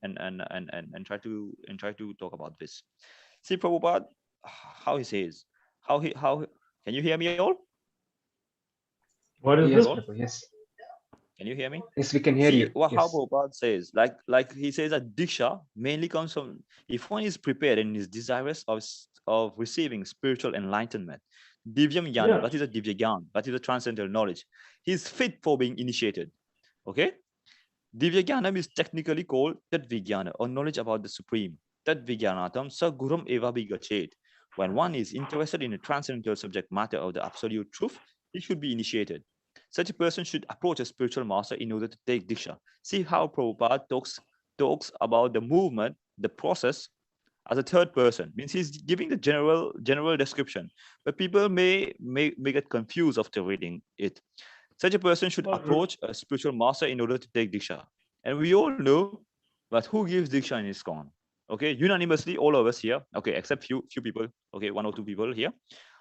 try to talk about this. See Prabhupada, how he says, how can you hear me all? What is Yes, this? Prabhu, yes. Can you hear me? Yes, we can hear you. How Yes. Prabhupada says, like he says that Diksha mainly comes from, if one is prepared and is desirous of receiving spiritual enlightenment, Divyam Jnana, Yes. that is a Divya Jnana, that is a transcendental knowledge. He's fit for being initiated. Okay? Divya Jnanam is technically called Tat Vijnana, or knowledge about the Supreme. Tat Vijnanatam sa gurum eva bigachet. When one is interested in the transcendental subject matter of the absolute truth, he should be initiated. Such a person should approach a spiritual master in order to take Diksha. See how Prabhupada talks about the movement, the process, as a third person. Means he's giving the general description, but people may get confused after reading it. Such a person should approach a spiritual master in order to take Diksha. And we all know that who gives Diksha in ISKCON. okay, unanimously, all of us here, okay, except few people, okay, 1 or 2 people here,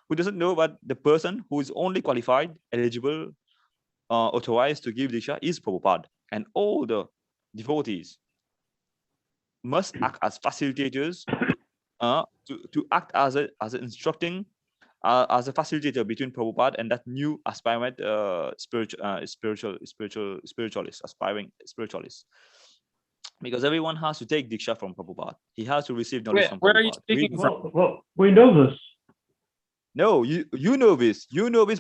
who doesn't know, but the person who is only qualified, eligible, authorized to give Diksha is Prabhupada. And all the devotees must act as facilitators, to act as a instructing, as a facilitator between Prabhupada and that new aspirant spiritualist, aspiring spiritualist. Because everyone has to take Diksha from Prabhupada. He has to receive knowledge from Where are you Prabhupada. speaking from? Well, we know this. No, you know this,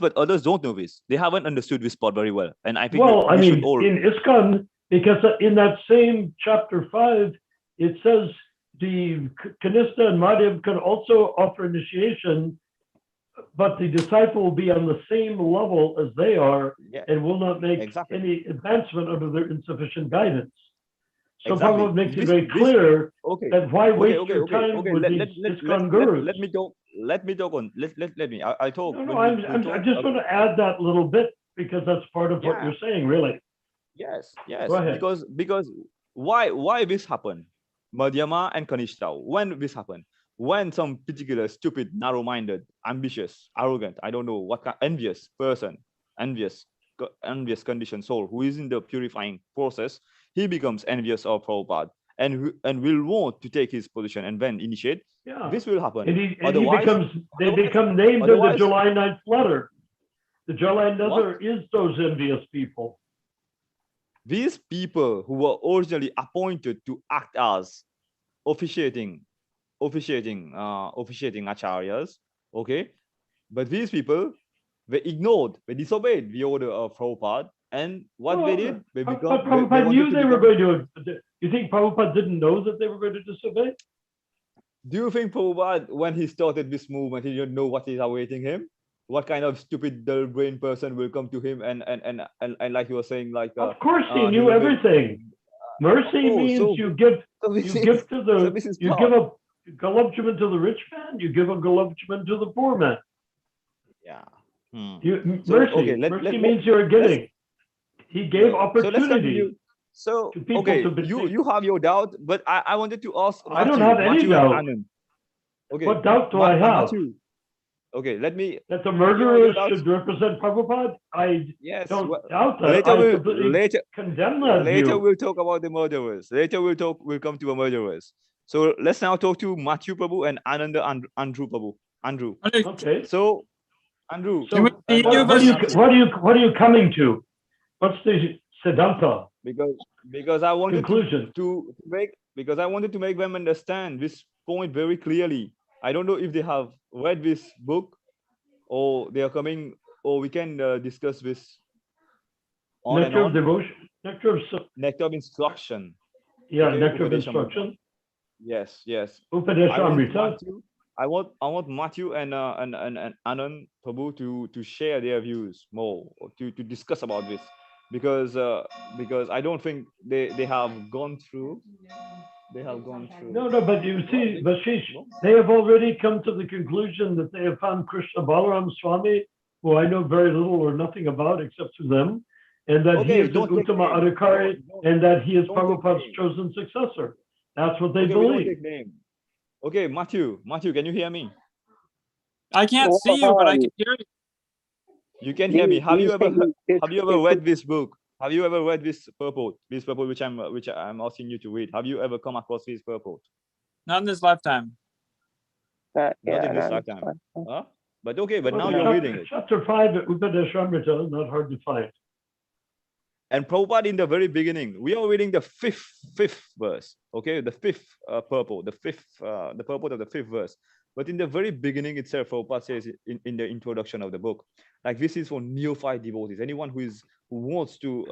but others don't know this. They haven't understood this part very well. And I think Well, I we should mean, all. in ISKCON, because in that same chapter 5, it says the Kanista and Madhyav can also offer initiation, but the disciple will be on the same level as they are, Yeah, and will not make exactly. any advancement under their insufficient guidance. So Exactly. Prabhupada makes it very clear Okay. that why waste your Okay. time with these ISKCON gurus? Let me talk. Let me talk on. Let me. I talk. No, when we I talk, just want to add that little bit because that's part of what Yeah. you're saying, really. Yes. Go ahead. Because why this happened? Madhyama and Kanishta. When this happened? When some particular stupid, narrow-minded, ambitious, arrogant, I don't know what kind, envious person, envious conditioned soul who is in the purifying process, he becomes envious of Prabhupada and will want to take his position and then initiate. Yeah. This will happen. And they become named in the July 9th letter. The July letter is those envious people. These people who were originally appointed to act as officiating acharyas, okay, but these people, they ignored, they disobeyed the order of Prabhupada, and what they did, they But become. Prabhupada knew they were going to. You think Prabhupada didn't know that they were going to disobey? Do you think Prabhupada, when he started this movement, he didn't know what is awaiting him? What kind of stupid, dull-brain person will come to him and like you were saying, like of course he knew everything. Mercy means you give a galupchuman to the rich man, you give a galupchuman to the poor man. Yeah. Mercy means you're giving. He gave opportunity. So to people okay, to you have your doubt, but I wanted to ask. I don't have any doubt. Okay. What doubt do I have? Matthew. Okay, let me. That the murderers should represent Prabhupada? I don't doubt that. I completely condemn that Later view. we'll talk about the murderers. Later we'll come to the murderers. So let's now talk to Matthew Prabhu and Ananda Andrew Prabhu. Andrew. Okay. So Andrew. So what are you coming to? What's the Siddhanta? Because I wanted conclusion to make them understand this point very clearly. I don't know if they have read this book or they are coming, or we can discuss this on Nectar and on. of devotion, nectar of instruction. Yeah, okay? nectar of instruction. Yes. Upadeshamrita. I want Matthew and Anand Prabhu to share their views more, to discuss about this, because I don't think they have gone through. No, but you see, Vashish, they have already come to the conclusion that they have found Krishna Balaram Swami, who I know very little or nothing about except through them, and that he is an Uttama Adhikari, and that he is Prabhupada's chosen successor. That's what they believe. Okay, Matthew, can you hear me? I can't see you, but I can hear you. You can hear me. Have you ever read this book? Have you ever read this purport which I'm asking you to read? Have you ever come across this purport? Not in this lifetime. Not in this lifetime. Huh? But okay, but now you're reading it. Chapter 5 at Upadeshamrita, not hard to find. And Prabhupada, in the very beginning, we are reading the fifth verse. Okay, the fifth purport, the purport of the fifth verse. But in the very beginning itself, Prabhupada says in the introduction of the book, like this is for neophyte devotees, anyone who wants to,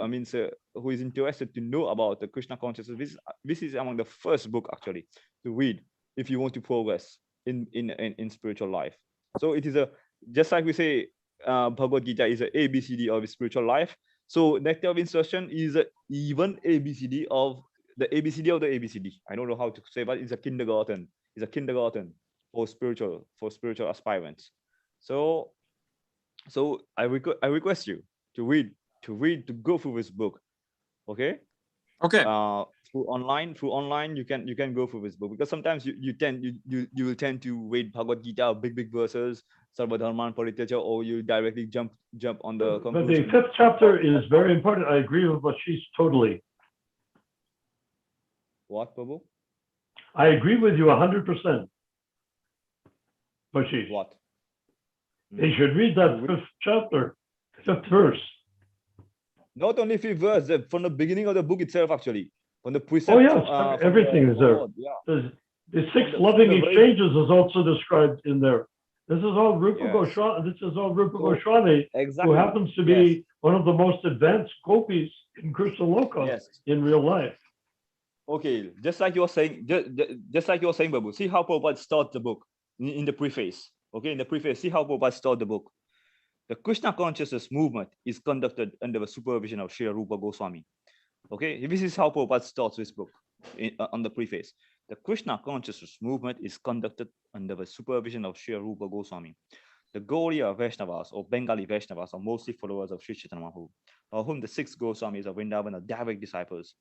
who is interested to know about the Krishna consciousness. This is among the first book actually to read if you want to progress in spiritual life. So it is just like we say, Bhagavad Gita is an ABCD of spiritual life. So nectar of instruction is even ABCD of the ABCD of the ABCD. I don't know how to say, but it's a kindergarten. It's a kindergarten for spiritual aspirants. So I request you to go through this book. Okay. Okay. Through online you can go through this book, because sometimes you will tend to read Bhagavad Gita, big verses, Sarvadharman Paritaja, or you directly jump on the But the conclusion. 5th chapter is very important. I agree with Ashish totally. What, Prabhu? I agree with you 100%. Ashish. What? They should read that 5th chapter, 5th verse. Not only 5th verse, from the beginning of the book itself, actually. From the precept. Oh yes, everything is there. Yeah. The 6 loving exchanges is also described in there. This is all Rupa Goswami. This is all Rupa Goswami, exactly. who happens to be one of the most advanced gopis in Krishna Loka in real life. Okay, just like you're saying, Babu. See how Prabhupada starts the book in the preface. Okay, in the preface, see how Prabhupada starts the book. The Krishna consciousness movement is conducted under the supervision of Sri Rupa Goswami. Okay, this is how Prabhupada starts this book on the preface. The Krishna consciousness movement is conducted under the supervision of Sri Rupa Goswami. The Gaudiya Vaishnavas or Bengali Vaishnavas are mostly followers of Sri Chaitanya Mahaprabhu, of whom the 6 Goswamis of Vrindavan are direct disciples.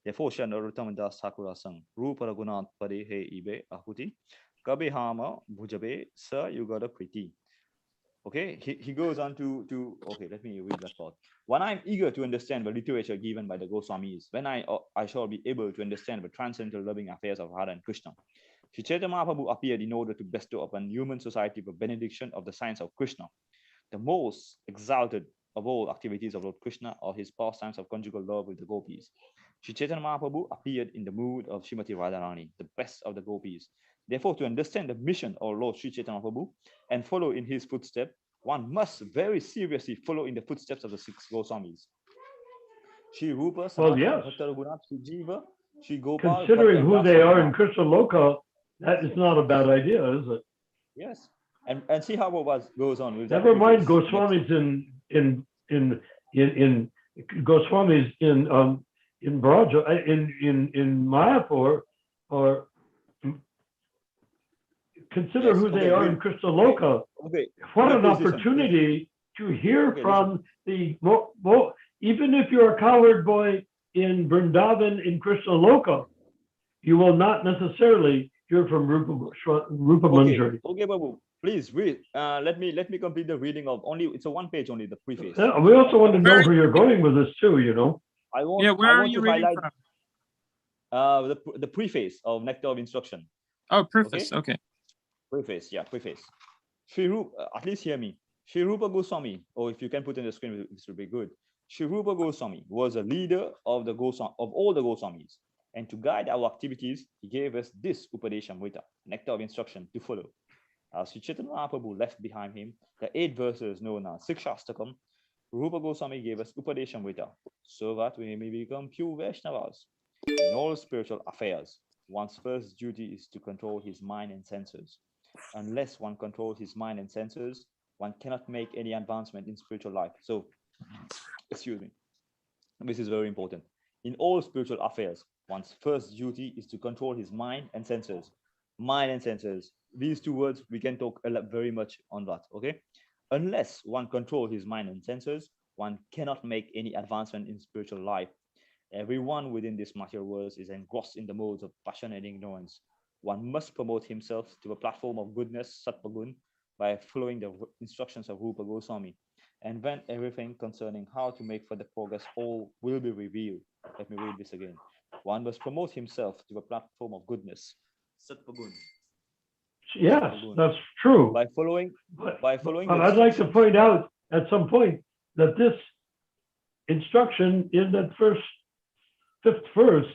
Therefore, Sri Narottam Das Thakura sang Rupa Raghunath Pade He Ibe Ahuti Kabe Hama Bhujabe Sa Yugada Priti. Okay, he goes on to okay, let me read that part. When I'm eager to understand the literature given by the Goswamis, when I shall be able to understand the transcendental loving affairs of Hare and Krishna. Sri Chaitanya Mahaprabhu appeared in order to bestow upon human society the benediction of the science of Krishna. The most exalted of all activities of Lord Krishna are his pastimes of conjugal love with the gopis. Sri Chaitanya Mahaprabhu appeared in the mood of Srimati Radharani, the best of the gopis. Therefore, to understand the mission of Lord Sri Chaitanya Mahaprabhu and follow in his footsteps, one must very seriously follow in the footsteps of the 6 Goswamis. Sri Rupa, Sanatana, Bhakta Raghunath, Sri Jiva, Sri Gopal. Considering who they are in Krishna Loka, that is not a bad idea, is it? Yes. And see how Prabhupada goes on with that. Never mind Goswamis in Goswamis in Braja, in Mayapur, or consider who they are in Krishna Loka. What an opportunity to hear from the, even if you're a cowherd boy in Vrindavan in Krishna Loka, you will not necessarily hear from Rupa Manjari. Okay, Babu, please read. Let me complete the reading of it's a 1 page only, the preface. Yeah, we also want to know where you're going with this too, you know. Where are you reading from? The preface of Nectar of Instruction. Oh, preface. Okay. Preface, yeah, preface. Sri Rupa, at least hear me. Sri Rupa Goswami, or if you can put in the screen, this would be good. Sri Rupa Goswami was a leader of all the Goswamis, and to guide our activities, he gave us this Upadeshamrita, nectar of instruction to follow. As Sri Chaitanya Mahaprabhu left behind him the 8 verses known as Sikshastakam, Rupa Goswami gave us Upadeshamrita, so that we may become pure Vaishnavas. In all spiritual affairs, one's first duty is to control his mind and senses. Unless one controls his mind and senses, one cannot make any advancement in spiritual life. So, excuse me, this is very important. In all spiritual affairs, one's first duty is to control his mind and senses. Mind and senses. These 2 words, we can talk very much on that, okay? Unless one controls his mind and senses, one cannot make any advancement in spiritual life. Everyone within this material world is engrossed in the modes of passion and ignorance. One must promote himself to a platform of goodness, Sattvagun, by following the instructions of Rupa Goswami. And when everything concerning how to make further progress all will be revealed. Let me read this again. One must promote himself to a platform of goodness, Sattvagun. Yes, that's true. By following. But I'd like to point out at some point that this instruction in that 5th verse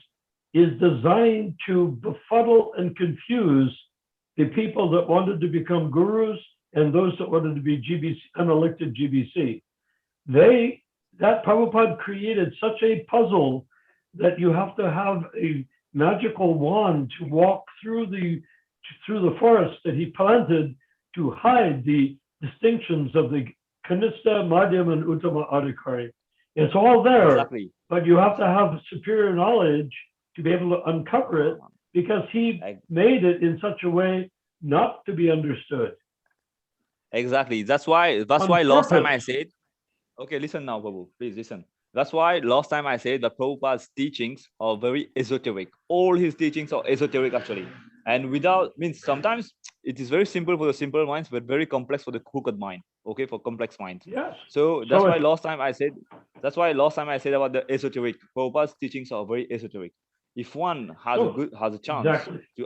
is designed to befuddle and confuse the people that wanted to become gurus and those that wanted to be GBC, unelected GBC. That Prabhupada created such a puzzle that you have to have a magical wand to walk through the forest that he planted to hide the distinctions of the Kanista, Madhyam, and Uttama Adhikari. It's all there, but you have to have superior knowledge to be able to uncover it, because he made it in such a way not to be understood. Exactly. That's why last time I said, okay, listen now, Babu, please listen. That's why last time I said that Prabhupada's teachings are very esoteric. All his teachings are esoteric actually. And without means sometimes it is very simple for the simple minds, but very complex for the crooked mind. Okay, for complex minds. Yes. So that's So why it's last time I said about the esoteric. Prabhupada's teachings are very esoteric. If one has a chance exactly. to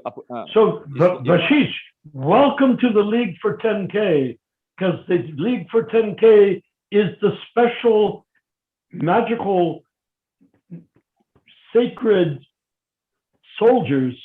So if one Bashish, welcome to the League for 10K, because the League for 10K is the special magical sacred soldiers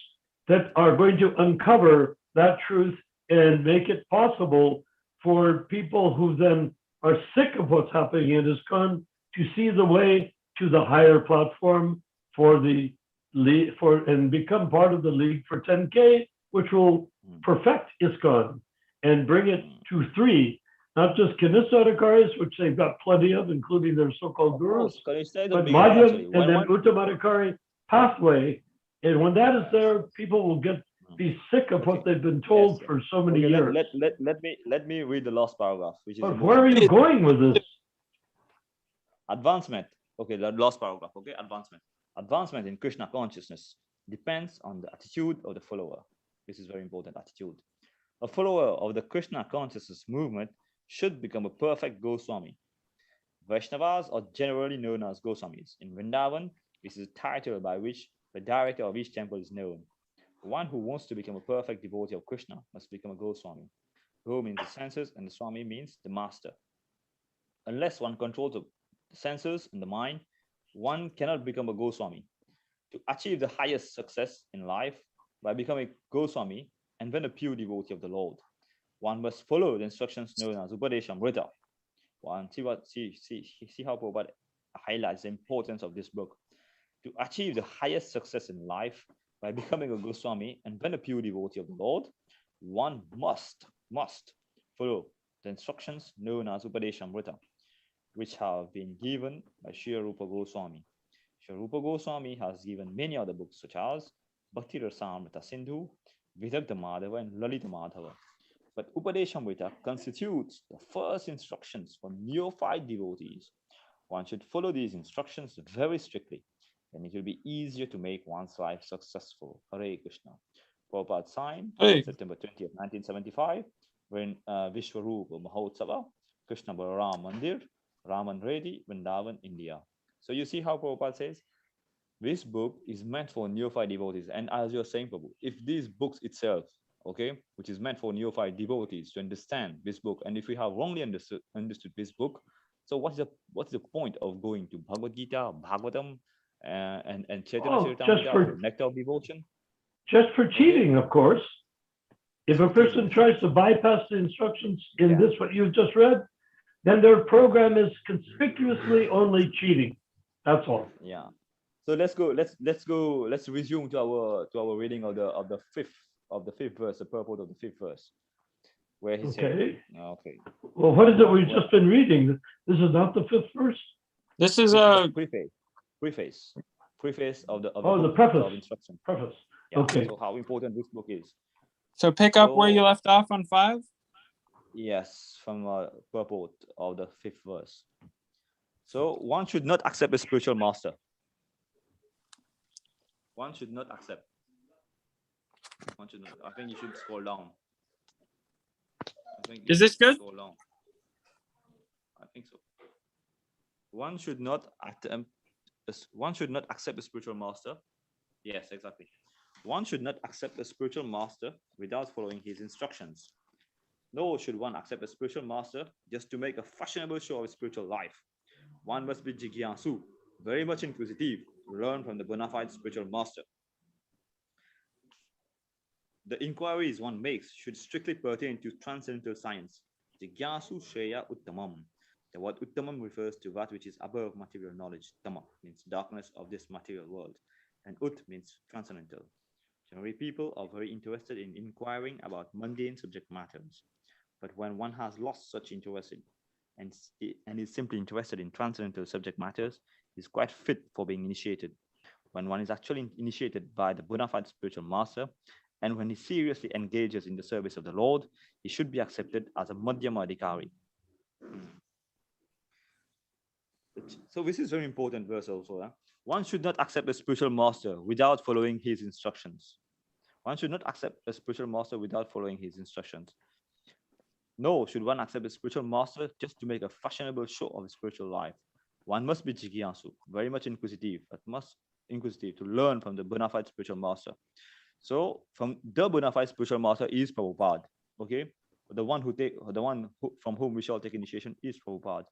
that are going to uncover that truth and make it possible for people who then are sick of what's happening in ISKCON to see the way to the higher platform for the and become part of the League for 10K, which will perfect ISKCON and bring it to 3, not just Kanisarakaris, which they've got plenty of, including their so-called gurus, but Madhyam and then Uttamadikari pathway. And when that is there, people will be sick of what they've been told for so many years. Let me read the last paragraph, which is But where are you going with this? Advancement. Okay, the last paragraph. Okay, advancement. Advancement in Krishna consciousness depends on the attitude of the follower. This is very important, attitude. A follower of the Krishna consciousness movement should become a perfect Goswami. Vaishnavas are generally known as Goswamis. In Vrindavan, this is a title by which the director of each temple is known. One who wants to become a perfect devotee of Krishna must become a Goswami. Go means the senses and the Swami means the master. Unless one controls the senses and the mind, one cannot become a Goswami. To achieve the highest success in life by becoming Goswami and then a pure devotee of the Lord, one must follow the instructions known as Upadeshamrita. One see how Prabhupada highlights the importance of this book. To achieve the highest success in life by becoming a Goswami and then a pure devotee of the Lord, one must follow the instructions known as Upadeshamrita, which have been given by Sri Rupa Goswami. Sri Rupa Goswami has given many other books such as Bhakti Rasamrita Sindhu, Vidagdha Madhava, and Lalita Madhava. But Upadeshamrita constitutes the first instructions for neophyte devotees. One should follow these instructions very strictly, and it will be easier to make one's life successful. Hare Krishna. Prabhupada signed September 20th, 1975, when Vishwarupa Mahotsava, Krishna Balaram Mandir, Raman Reddy, Vrindavan, India. So you see how Prabhupada says, this book is meant for neophyte devotees. And as you're saying, Prabhu, if these books itself, okay, which is meant for neophyte devotees to understand this book, and if we have wrongly understood this book, so what's the point of going to Bhagavad Gita, Bhagavatam, and Chaitanya Charitamrita, or Nectar of Devotion? Just for cheating, of course. If a person tries to bypass the instructions in this, what you've just read, then their program is conspicuously only cheating. That's all. Yeah. So let's resume to our reading of the fifth verse, the purport of the 5th verse, where he said, okay. Well, what is it we've just been reading? This is not the 5th verse. This is a preface of the preface of instruction. Preface. Yeah, okay. So how important this book is. So pick up where you left off on 5. Yes, from purport of the 5th verse. So one should not accept a spiritual master. One should not accept. I think you should scroll down. Is this good? Scroll down. I think so. One should not accept a spiritual master. Yes, exactly. One should not accept a spiritual master without following his instructions. Nor should one accept a spiritual master just to make a fashionable show of his spiritual life. One must be jigyasu, very much inquisitive, to learn from the bona fide spiritual master. The inquiries one makes should strictly pertain to transcendental science. Jigyasu Shreya Uttamam. The word Uttamam refers to that which is above material knowledge. Tama means darkness of this material world. And Ut means transcendental. Generally, people are very interested in inquiring about mundane subject matters. But when one has lost such interest and is simply interested in transcendental subject matters, is quite fit for being initiated. When one is actually initiated by the bona fide spiritual master, and when he seriously engages in the service of the Lord, he should be accepted as a Madhyama Adhikari. So this is very important verse also. One should not accept a spiritual master without following his instructions. One should not accept a spiritual master without following his instructions. Nor should one accept a spiritual master just to make a fashionable show of a spiritual life. One must be jigyasu, very much inquisitive, but must inquisitive to learn from the bona fide spiritual master. So from the bona fide spiritual master is Prabhupada. Okay, from whom we shall take initiation is Prabhupada.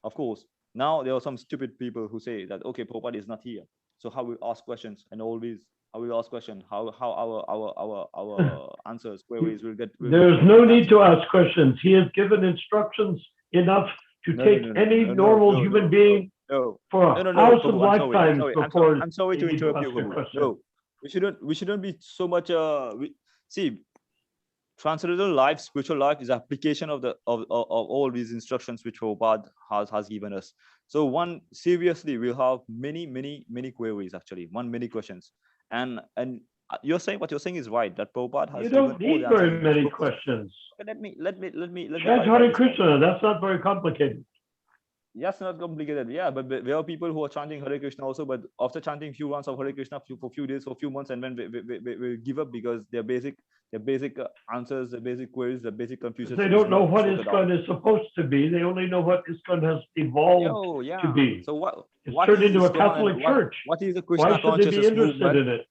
Of course, now there are some stupid people who say that okay, Prabhupada is not here. So how we ask questions and always how we ask questions, how our answers, queries will get. There's no need to ask questions. He has given instructions enough to take any normal human being for a thousand lifetimes before. I'm sorry to interrupt you, Prabhu. No, we shouldn't be so much. See, transcendental life, spiritual life is application of all these instructions which Prabhupada has given us. So one seriously will have many queries actually, many questions, and you're saying what you're saying is right, that Prabhupada has. You don't need very many questions. Let me. Chant Hare Krishna. That's not very complicated. Yes, not complicated. Yeah, but there are people who are chanting Hare Krishna also, but after chanting few rounds of Hare Krishna for few days, for few months, and then they give up because their basic answers, the basic queries, the basic confusions. They don't know what ISKCON is supposed to be. They only know what ISKCON has evolved to be. So what turned into a Catholic church. What is the Krishna Why should they be interested movement? in it?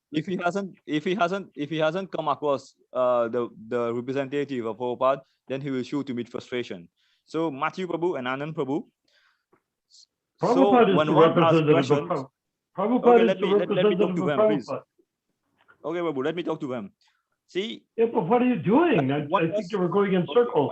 If he hasn't come across the representative of Prabhupada, then he will sure to meet frustration. So Matthew Prabhu and Anand Prabhu. Prabhupada is the representative of Prabhupada. Let me talk to them, please. Okay, Prabhu, let me talk to them. See? Yeah, but what are you doing? I think you were going in circles.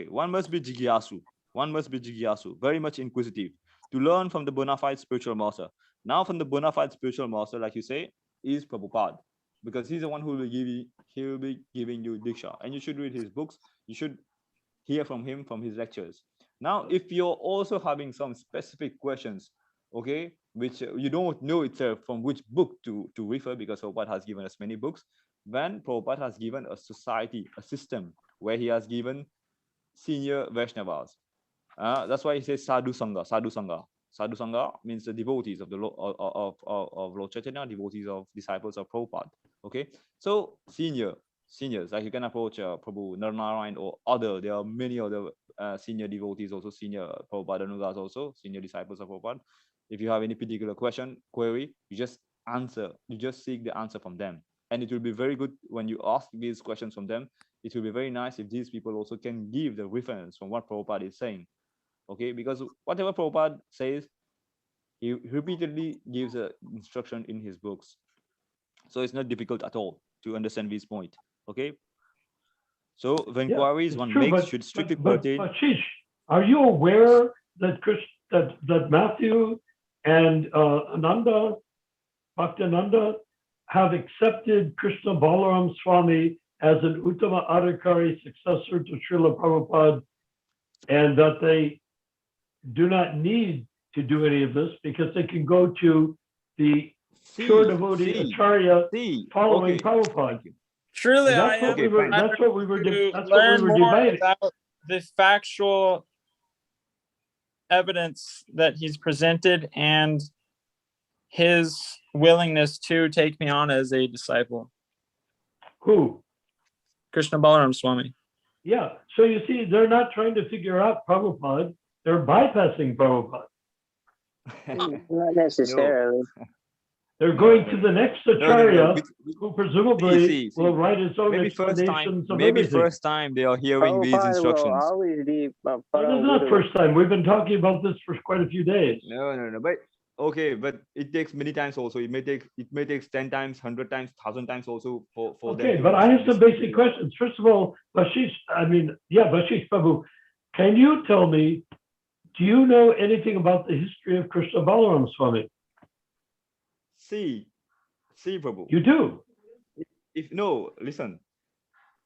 One must be jigyasu. One must be jigyasu, very much inquisitive, to learn from the bona fide spiritual master. Now, from the bona fide spiritual master, like you say, is Prabhupada, because he's the one who will be giving you diksha, and you should read his books. You should hear from him, from his lectures. Now, if you're also having some specific questions, okay, which you don't know itself from which book to refer, because Prabhupada has given us many books, then Prabhupada has given a society, a system, where he has given senior Vaishnavas. That's why he says Sadhu Sangha, Sadhu Sangha. Sadhu Sangha means the devotees of the Lord Chaitanya, devotees of disciples of Prabhupada. Okay, so seniors, like you can approach Prabhu Narnarayan or other. There are many other senior devotees, also senior Prabhupada Anugas, also senior disciples of Prabhupada. If you have any particular query, you just seek the answer from them. And it will be very good when you ask these questions from them. It will be very nice if these people also can give the reference from what Prabhupada is saying. Okay, because whatever Prabhupada says, he repeatedly gives an instruction in his books. So it's not difficult at all to understand this point. Okay. So the inquiries one makes should strictly pertain. But Ashish, are you aware that that Matthew and Ananda, Bhaktiananda, have accepted Krishna Balaram Swami as an Uttama Adhikari successor to Srila Prabhupada, and that they do not need to do any of this because they can go to the pure devotee Acharya following Prabhupada. Truly, that's what we were debating. About the factual evidence that he's presented and his willingness to take me on as a disciple. Who? Krishna Balaram Swami. Yeah. So you see, they're not trying to figure out Prabhupada. They're bypassing Prabhupada. Not necessarily. They're going to the next Acharya, who presumably will write his own explanations of maybe everything. First time they are hearing these instructions. Always be, no, this is not first time. We've been talking about this for quite a few days. No. But okay, but it takes many times also. It may take 10 times, 100 times, 1,000 times also for them. Okay, but I have some basic questions. First of all, Bashish Prabhu, can you tell me, do you know anything about the history of Krishna Balaram Swami? See, Prabhu. You do? Listen.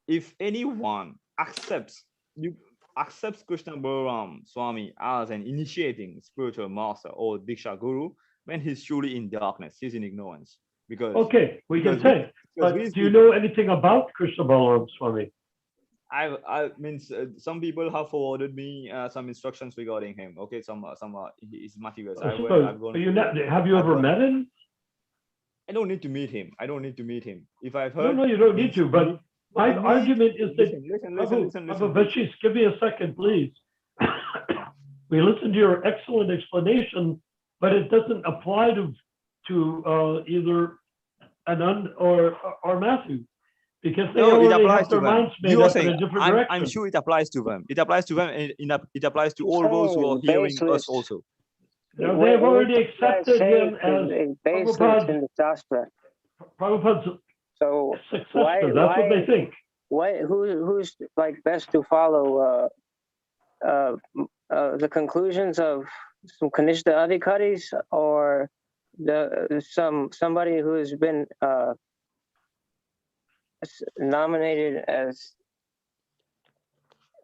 If anyone accepts Krishna Balaram Swami as an initiating spiritual master or Diksha Guru, then he's surely in darkness. He's in ignorance. Because okay, we can say. But do you know anything about Krishna Balaram Swami? I means some people have forwarded me some instructions regarding him. Okay, some his materials. I've gone. Have you ever met him? I don't need to meet him. I don't need to meet him. If I've heard, no, you don't need to. But my argument is that listen. Bashis, give me a second, please. We listened to your excellent explanation, but it doesn't apply to either Anand or Matthew, because they already have their minds made up in a different direction. I'm sure it applies to them. It applies to them, and it applies to all those who are hearing us also. Now, they've already accepted him as Prabhupada's successor. That's what they think. Who's like best to follow the conclusions of some Kanishta Adhikaris, or somebody who has been nominated as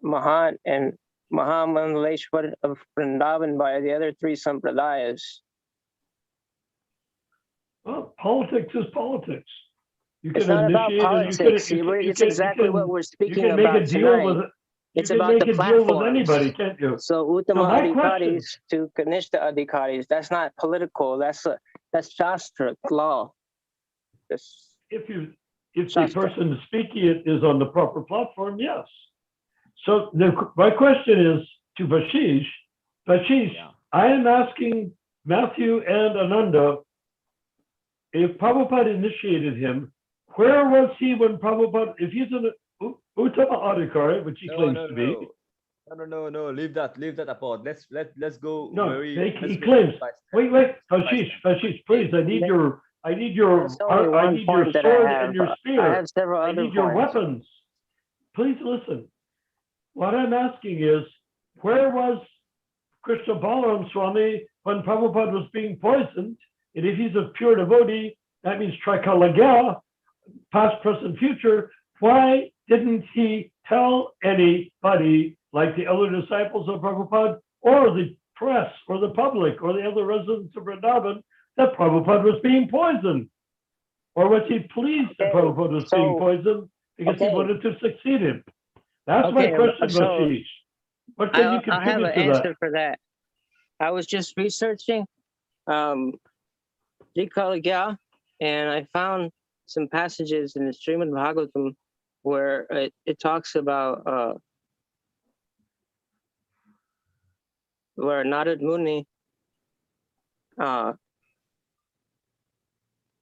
Mahat and Mahamandaleshwar of Vrindavan by the other three sampradayas? Well, politics is politics. It's not about politics. It's exactly what we're speaking about tonight. It's about the platforms. With anybody, can't you? So Uttama Adhikaris to Kanishta Adhikaris, that's not political. That's Shastra law. If the person speaking it is on the proper platform, yes. So my question is to Bashish. I am asking Matthew and Ananda, if Prabhupada initiated him, where was he when Prabhupada, if he's an Uttama Adhikari, which he claims to be? No, leave that apart. Let's go. No, he claims. Wait, Bashish, please, I need your sword and your spear. I have several other I need your weapons. Please listen. What I'm asking is, where was Krishna Balaram Swami when Prabhupada was being poisoned? And if he's a pure devotee, that means Trikalagya, past, present, future. Why didn't he tell anybody, like the other disciples of Prabhupada, or the press, or the public, or the other residents of Vrindavan, that Prabhupada was being poisoned? Or was he pleased that Prabhupada was being poisoned because he wanted to succeed him? That's my question, Bashish. What can you contribute to that? I have an answer for that. I was just researching Trikalagya, and I found some passages in the Srimad Bhagavatam where it talks about where Narad Muni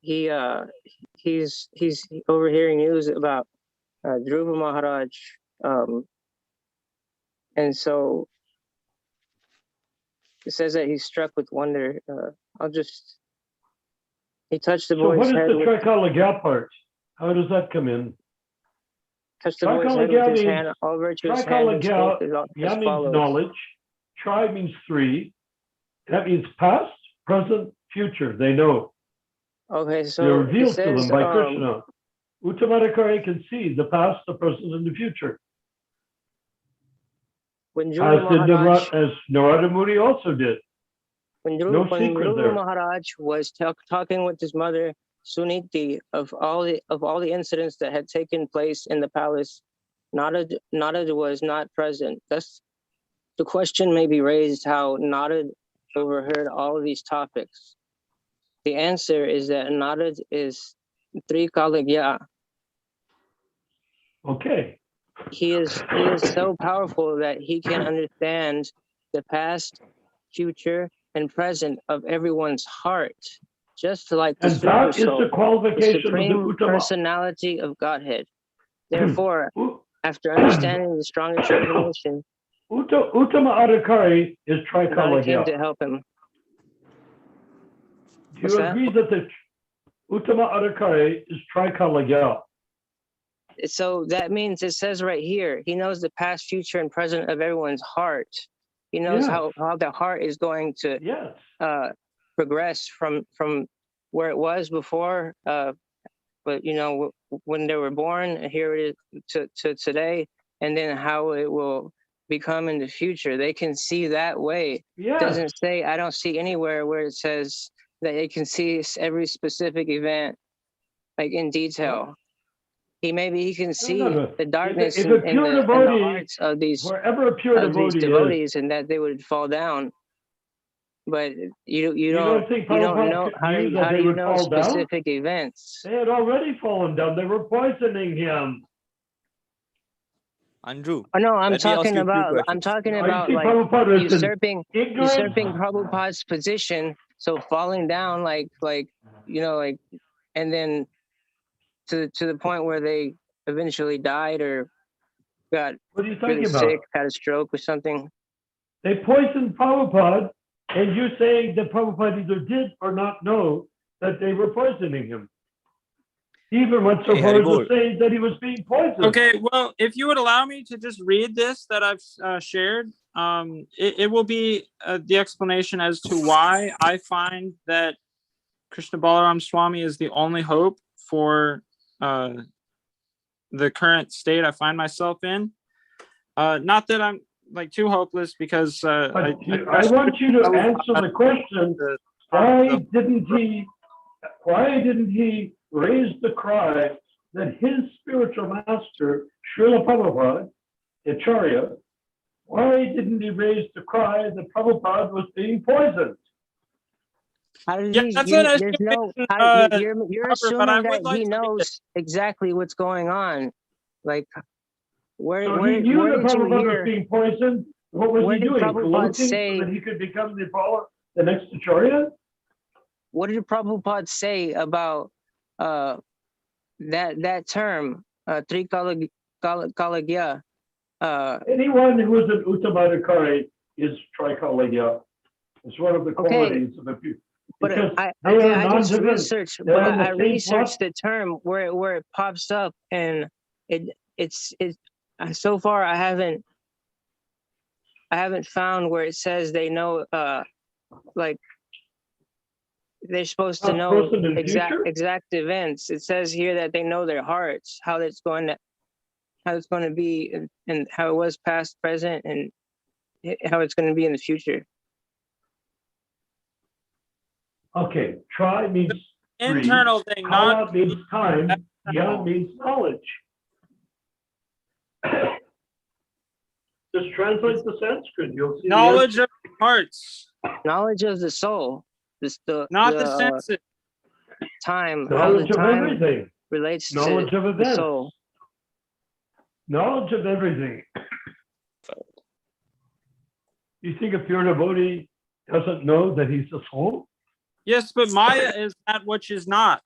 he's overhearing news about Dhruva Maharaj, and so it says that he's struck with wonder. He touched the boy's head. So what is the Trikalagya part? How does that come in? Touched the boy's head with his hand over to his hand and spoke as means follows. knowledge. Tri means three. That means past, present, future. They know. Okay, so they're revealed to them by Krishna. Uttamadhikari can see the past, the present, and the future. As Narada Muni also did. When Dhruva Maharaj was talking with his mother Suniti of all the incidents that had taken place in the palace, Narad was not present. Thus, the question may be raised how Narad overheard all of these topics. The answer is that Narad is Trikalagya. Okay. He is so powerful that he can understand the past, future, and present of everyone's heart, just like the Super Soul, the Supreme Personality of Godhead. Therefore, after understanding the strong determination, Uttama Adhikari is Trikalagya. came to help him. Do you agree that the Uttama Adhikari is Trikalagya? So that means it says right here, he knows the past, future, and present of everyone's heart. He knows how the heart is going to progress from where it was before, but when they were born, here it is to today, and then how it will become in the future. They can see that way. It doesn't say, I don't see anywhere where it says that they can see every specific event like in detail. maybe he can see no. the darkness If in, a in pure the devotee, hearts of these wherever a pure devotee is, devotees, and that they would fall down. But you don't think you don't Prabhupada know knew that how they do you would know fall down? specific events? They had already fallen down. They were poisoning him. Andrew, Oh no, I'm let me ask talking you a few about questions. I see like Prabhupada as an usurping ignorant. Prabhupada's position. So falling down like and then to the point where they eventually died or got What are you really talking about? sick, had a stroke or something. They poisoned Prabhupada, and you're saying that Prabhupada either did or not know that they were poisoning him. He even went so Hey, far as to Haribol. say that he was being poisoned. Okay, well, if you would allow me to just read this that I've shared, it will be the explanation as to why I find that Krishna Balaram Swami is the only hope for the current state I find myself in. Not that I'm like too hopeless, because I want you to answer the question: why didn't he raise the cry that his spiritual master, Srila Prabhupada, Acharya, why didn't he raise the cry that Prabhupada was being poisoned? How did Yeah, he? that's You're, an there's no. exclamation, How, you're Robert, but I assuming that would like he to read it. knows exactly what's going on. Like, where So he knew where that did you Prabhupada was hear? being poisoned. What was Where he did doing? Prabhupada Gloating say? so that he could become the next Acharya? What did Prabhupada say about that term, Trikalagya? Anyone who is an Uttamadhikari is Trikaligya. It's one of the Okay. qualities of a people. But Because I they are just non-divine. researched, They're but on the I same researched plot. the term where it pops up, and it's so far I haven't found where it says they know like they're supposed to know exact events. It says here that they know their hearts, how it's going to be, and how it was past, present, and how it's going to be in the future. Okay, try means Internal three. thing, Kala not means time. external. Gyan means knowledge. Just translate the Sanskrit. You'll see knowledge of hearts, Knowledge of the soul. not the senses. Time. knowledge how the of time everything. relates Knowledge to of the events. soul. Knowledge of everything. You think a pure devotee doesn't know that he's a soul? Yes, but Maya is that which is not.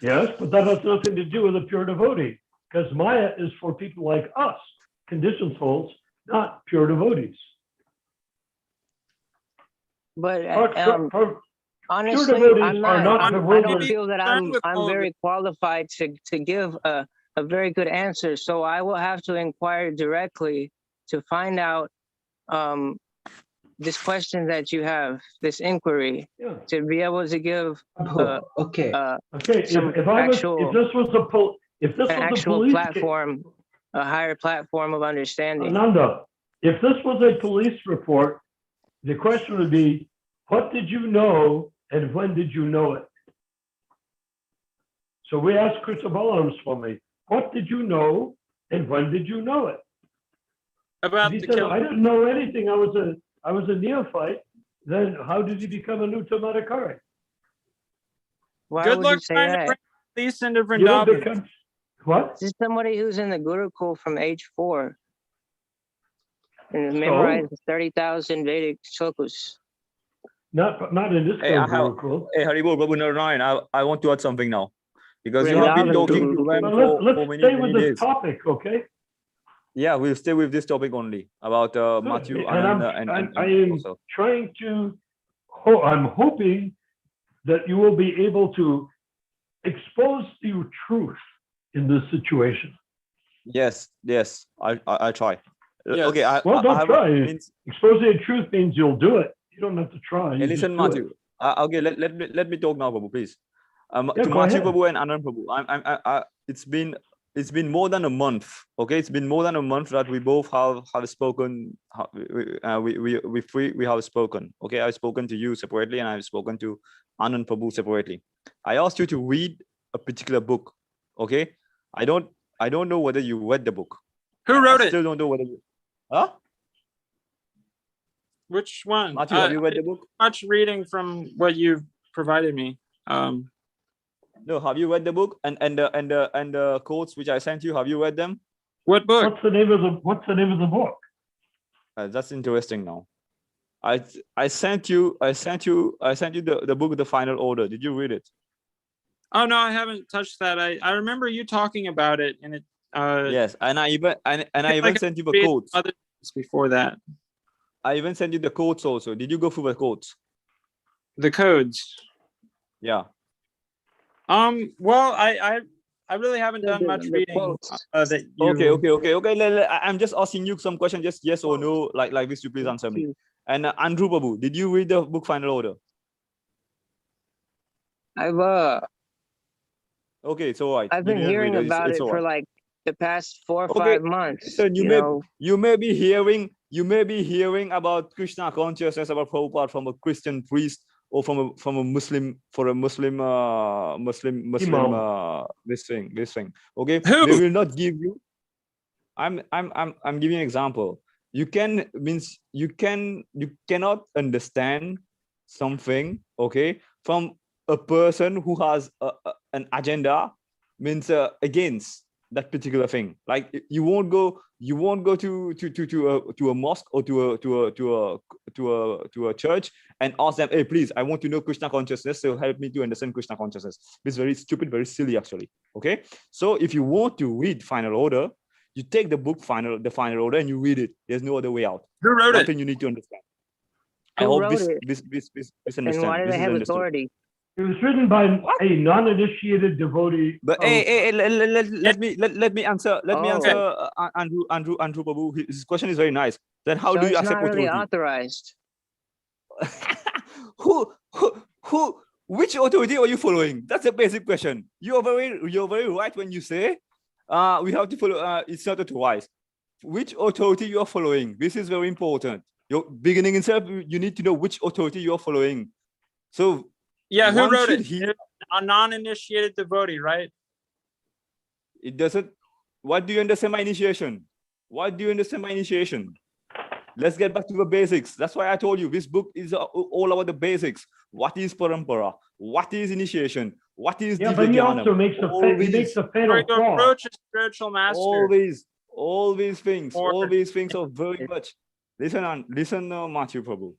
Yes, but that has nothing to do with a pure devotee, because Maya is for people like us, conditioned souls, not pure devotees. But Honestly, honestly, I'm are not. not I don't bewildered. feel that I'm very qualified to give a very good answer. So I will have to inquire directly to find out this question that you have, this inquiry, to be able to give okay. if this was an actual police platform, a higher platform of understanding. Ananda, if this was a police report, the question would be, what did you know and when did you know it? So we asked Krishna Balaram Swami, what did you know and when did you know it? About he the said, kill. I didn't know anything. I was a neophyte. Then how did he become an Uttamadhikari? Why Good would luck you say trying that? to bring police into You don't Vrindavan. become what? This is somebody who's in the Gurukul from age 4 and memorized 30,000 Vedic shlokas. Not in this Hey, Gurukul. hey, Haribol Prabhu Narayan, I want to add something now. Because you Vrindavan have been talking Guru. to him Well, let's for stay with this days. topic, okay? Yeah, we'll stay with this topic only about Matthew And and I am also. trying to, I'm hoping that you will be able to expose the truth in this situation. Yes, I try. Yes. Okay, Well, don't try. Means, Exposing the truth means you'll do it. You don't have to try. hey, You listen, just do Matthew. Okay, let me talk now, Prabhu, please. Yeah, To go Matthew ahead. Prabhu and Anand Prabhu, it's been more than a month. Okay, it's been more than a month that we both have spoken. We have spoken. Okay, I've spoken to you separately, and I've spoken to Anand Prabhu separately. I asked you to read a particular book. Okay, I don't know whether you read the book. Who wrote I it? still don't know whether you. Huh? Which one? Matthew, have you read the book? Much reading from what you've provided me. No, have you read the book and the quotes which I sent you? Have you read them? What book? What's the name of the book? That's interesting. Now, I sent you the book, The Final Order. Did you read it? Oh no, I haven't touched that. I remember you talking about it, and it. Yes, and I even sent you the read quotes. other things before that. I even sent you the quotes also. Did you go through the quotes? The codes. Yeah. Well, I really haven't done much reading. That you... Okay. I'm just asking you some questions, just yes or no, like this. You please answer me. And Andrew Babu, did you read the book Final Order? I've been hearing about it for like the past 4 or 5 months. Listen, you may be hearing about Krishna consciousness, about Prabhupada from a Christian priest or from a Muslim this thing. Okay, Who? they will not give you. I'm giving an example. You cannot understand something, okay, from a person who has an agenda, means against that particular thing. Like you won't go to a mosque or to a church and ask them, hey, please, I want to know Krishna consciousness, so help me to understand Krishna consciousness. It's very stupid, very silly actually. Okay, so if you want to read Final Order, you take the book the Final Order and you read it. There's no other way out. Who wrote One it? thing you need to understand. Who I hope wrote it? this understand. And why do this they is have understood. authority? It was written by a non-initiated devotee. But let me answer. Andrew Babu. His question is very nice. Then how So do you it's accept not really authority? authorized. Which authority are you following? That's a basic question. You're very right when you say we have to follow. It's not authorized. Which authority you are following? This is very important. You're beginning itself. You need to know which authority you are following. So yeah, who wrote it? It a non-initiated devotee, right? It doesn't. What do you understand by initiation? Let's get back to the basics. That's why I told you this book is all about the basics. What is parampara? What is initiation? What is but he also makes a fatal flaw. Approach a spiritual master. All these things are very much. Listen, Matthew Prabhu.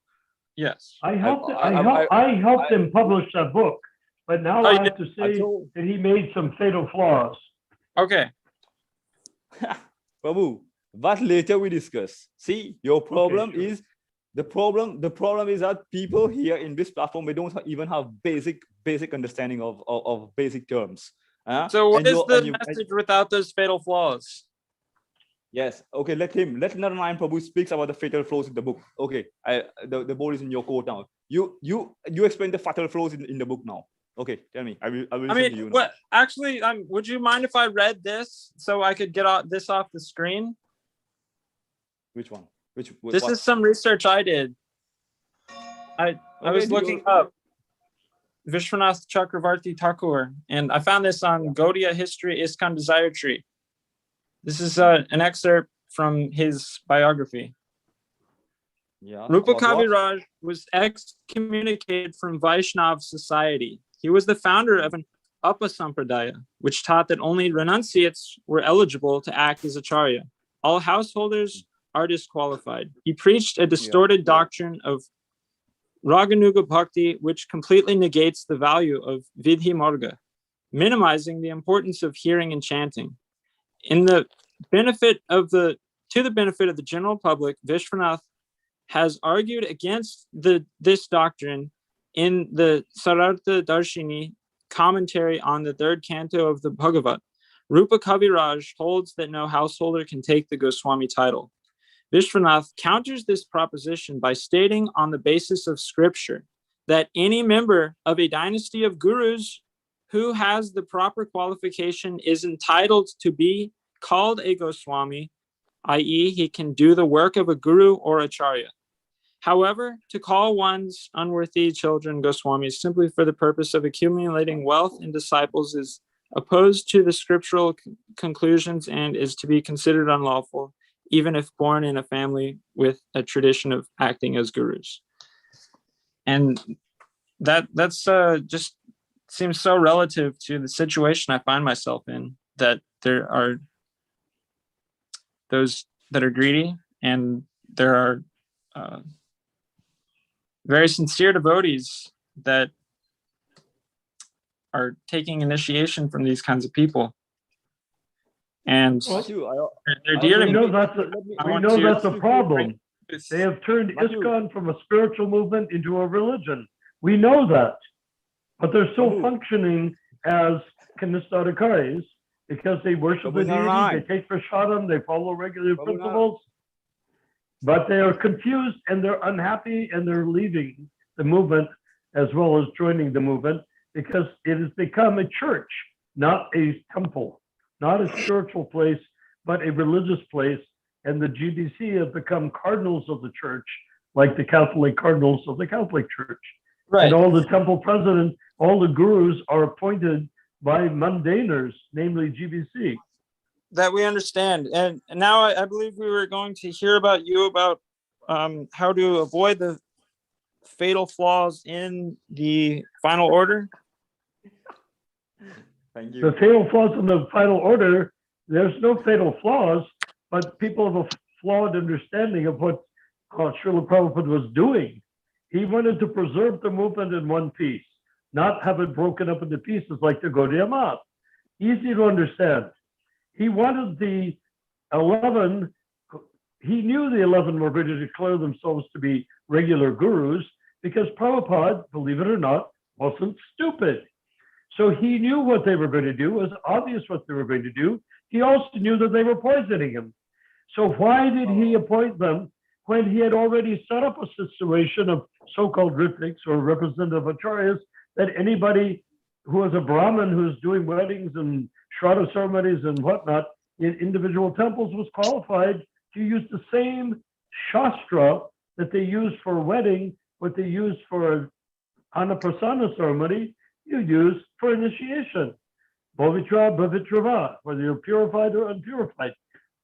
Yes. I helped him publish that book, but now I have to say that he made some fatal flaws. Okay. Prabhu, but later we discuss. See, your problem is the problem is that people here in this platform, they don't even have basic understanding of basic terms. So what is the message without those fatal flaws? Yes. Okay. Let Narayan Prabhu speaks about the fatal flaws in the book. Okay. The ball is in your court now. You explain the fatal flaws in the book now. Okay. Tell me. I will listen to you now. What actually? Would you mind if I read this so I could get this off the screen? Which one? This is some research I did. I was looking up Vishwanath Chakravarti Thakur, and I found this on Gaudiya History ISKCON Desire Tree. This is an excerpt from his biography. Yeah. Rupa Kaviraj was excommunicated from Vaishnav society. He was the founder of an Upasampradaya, which taught that only renunciates were eligible to act as acharya. All householders are disqualified. He preached a distorted doctrine of Raganuga Bhakti, which completely negates the value of Vidhi Marga, minimizing the importance of hearing and chanting. To the benefit of the general public, Vishwanath has argued against this doctrine in the Sarartha Darshini commentary on the third canto of the Bhagavat. Rupa Kaviraj holds that no householder can take the Goswami title. Vishwanath counters this proposition by stating on the basis of scripture that any member of a dynasty of gurus who has the proper qualification is entitled to be called a Goswami, i.e., he can do the work of a guru or acharya. However, to call one's unworthy children Goswamis simply for the purpose of accumulating wealth and disciples is opposed to the scriptural conclusions and is to be considered unlawful, even if born in a family with a tradition of acting as gurus. And that's just seems so relative to the situation I find myself in, that there are those that are greedy, and there are very sincere devotees that are taking initiation from these kinds of people. And Matthew, they're I dear to We me. know that's a problem. This- They have turned Matthew. ISKCON from a spiritual movement into a religion. We know that. But they're still Prabhu. functioning as Kanistadakaris because they worship the Prabhu, not deity, right. they take prasadam, they follow regular Prabhu, not- principles. But they are confused and they're unhappy and they're leaving the movement as well as joining the movement because it has become a church, not a temple, not a spiritual place, but a religious place. And the GBC have become cardinals of the church, like the Catholic cardinals of the Catholic Church. Right. And all the temple presidents, all the gurus are appointed by mundaners, namely GBC. That we understand. And now I believe we were going to hear about you about how to avoid the fatal flaws in the final order. Thank The you. fatal flaws in the final order, there's no fatal flaws, but people have a flawed understanding of what Srila Prabhupada was doing. He wanted to preserve the movement in one piece, not have it broken up into pieces like the Gaudiya Math. Easy to understand. He wanted the 11, he knew the 11 were going to declare themselves to be regular gurus because Prabhupada, believe it or not, wasn't stupid. So he knew what they were going to do. It was obvious what they were going to do. He also knew that they were poisoning him. So why did he appoint them when he had already set up a situation of so-called rithviks or representative acharyas that anybody who was a Brahmin who's doing weddings and Shraddha ceremonies and whatnot in individual temples was qualified to use the same shastra that they use for a wedding, what they use for an Annaprasana ceremony, you use for initiation. Bhavitra, Bhavitrava, whether you're purified or unpurified.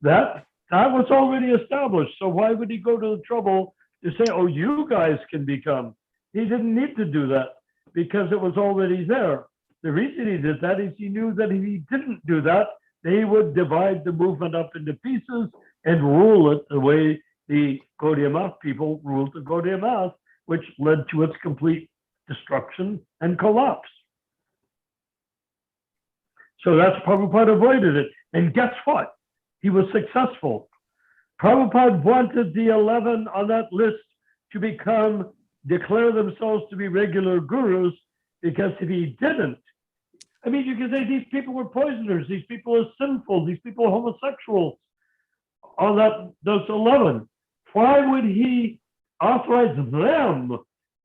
That was already established. So why would he go to the trouble to say, oh, you guys can become? He didn't need to do that because it was already there. The reason he did that is he knew that if he didn't do that, they would divide the movement up into pieces and rule it the way the Gaudiya Math people ruled the Gaudiya Math, which led to its complete destruction and collapse. So that's Prabhupada avoided it. And guess what? He was successful. Prabhupada wanted the 11 on that list to declare themselves to be regular gurus, because if he didn't, I mean, you can say these people were poisoners, these people are sinful, these people are homosexuals, on those 11. Why would he authorize them?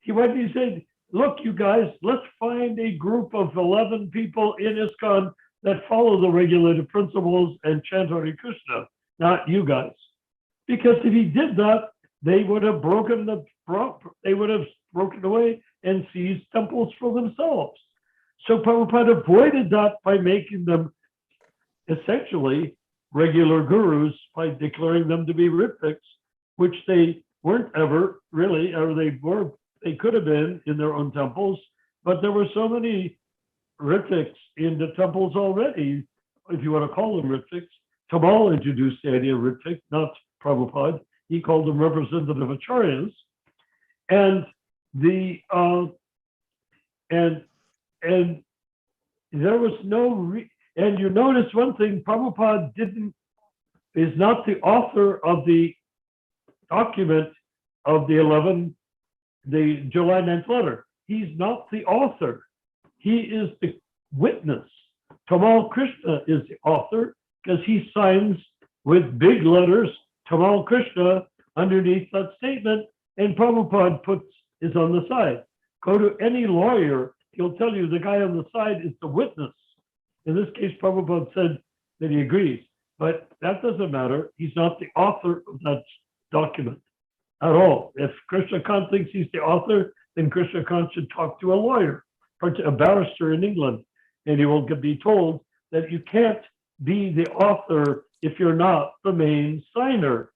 Why did he say, look, you guys, let's find a group of 11 people in ISKCON that follow the regulated principles and chant Hare Krishna, not you guys. Because if he did that, they would have broken away and seized temples for themselves. So Prabhupada avoided that by making them essentially regular gurus by declaring them to be rithviks, which they weren't ever really, or they could have been in their own temples, but there were so many rithviks in the temples already, if you want to call them rithviks. Tamal introduced the idea of rithvik, not Prabhupada. He called them representative acharyas. And and there was no, and you notice one thing, Prabhupada is not the author of the document of the 11, the July 9th letter. He's not the author. He is the witness. Tamal Krishna is the author because he signs with big letters, Tamal Krishna, underneath that statement, and Prabhupada is on the side. Go to any lawyer, he'll tell you the guy on the side is the witness. In this case, Prabhupada said that he agrees, but that doesn't matter. He's not the author of that document at all. If Krishna Kant thinks he's the author, then Krishna Kant should talk to a lawyer, or to a barrister in England. and he will be told that you can't be the author if you're not the main signer.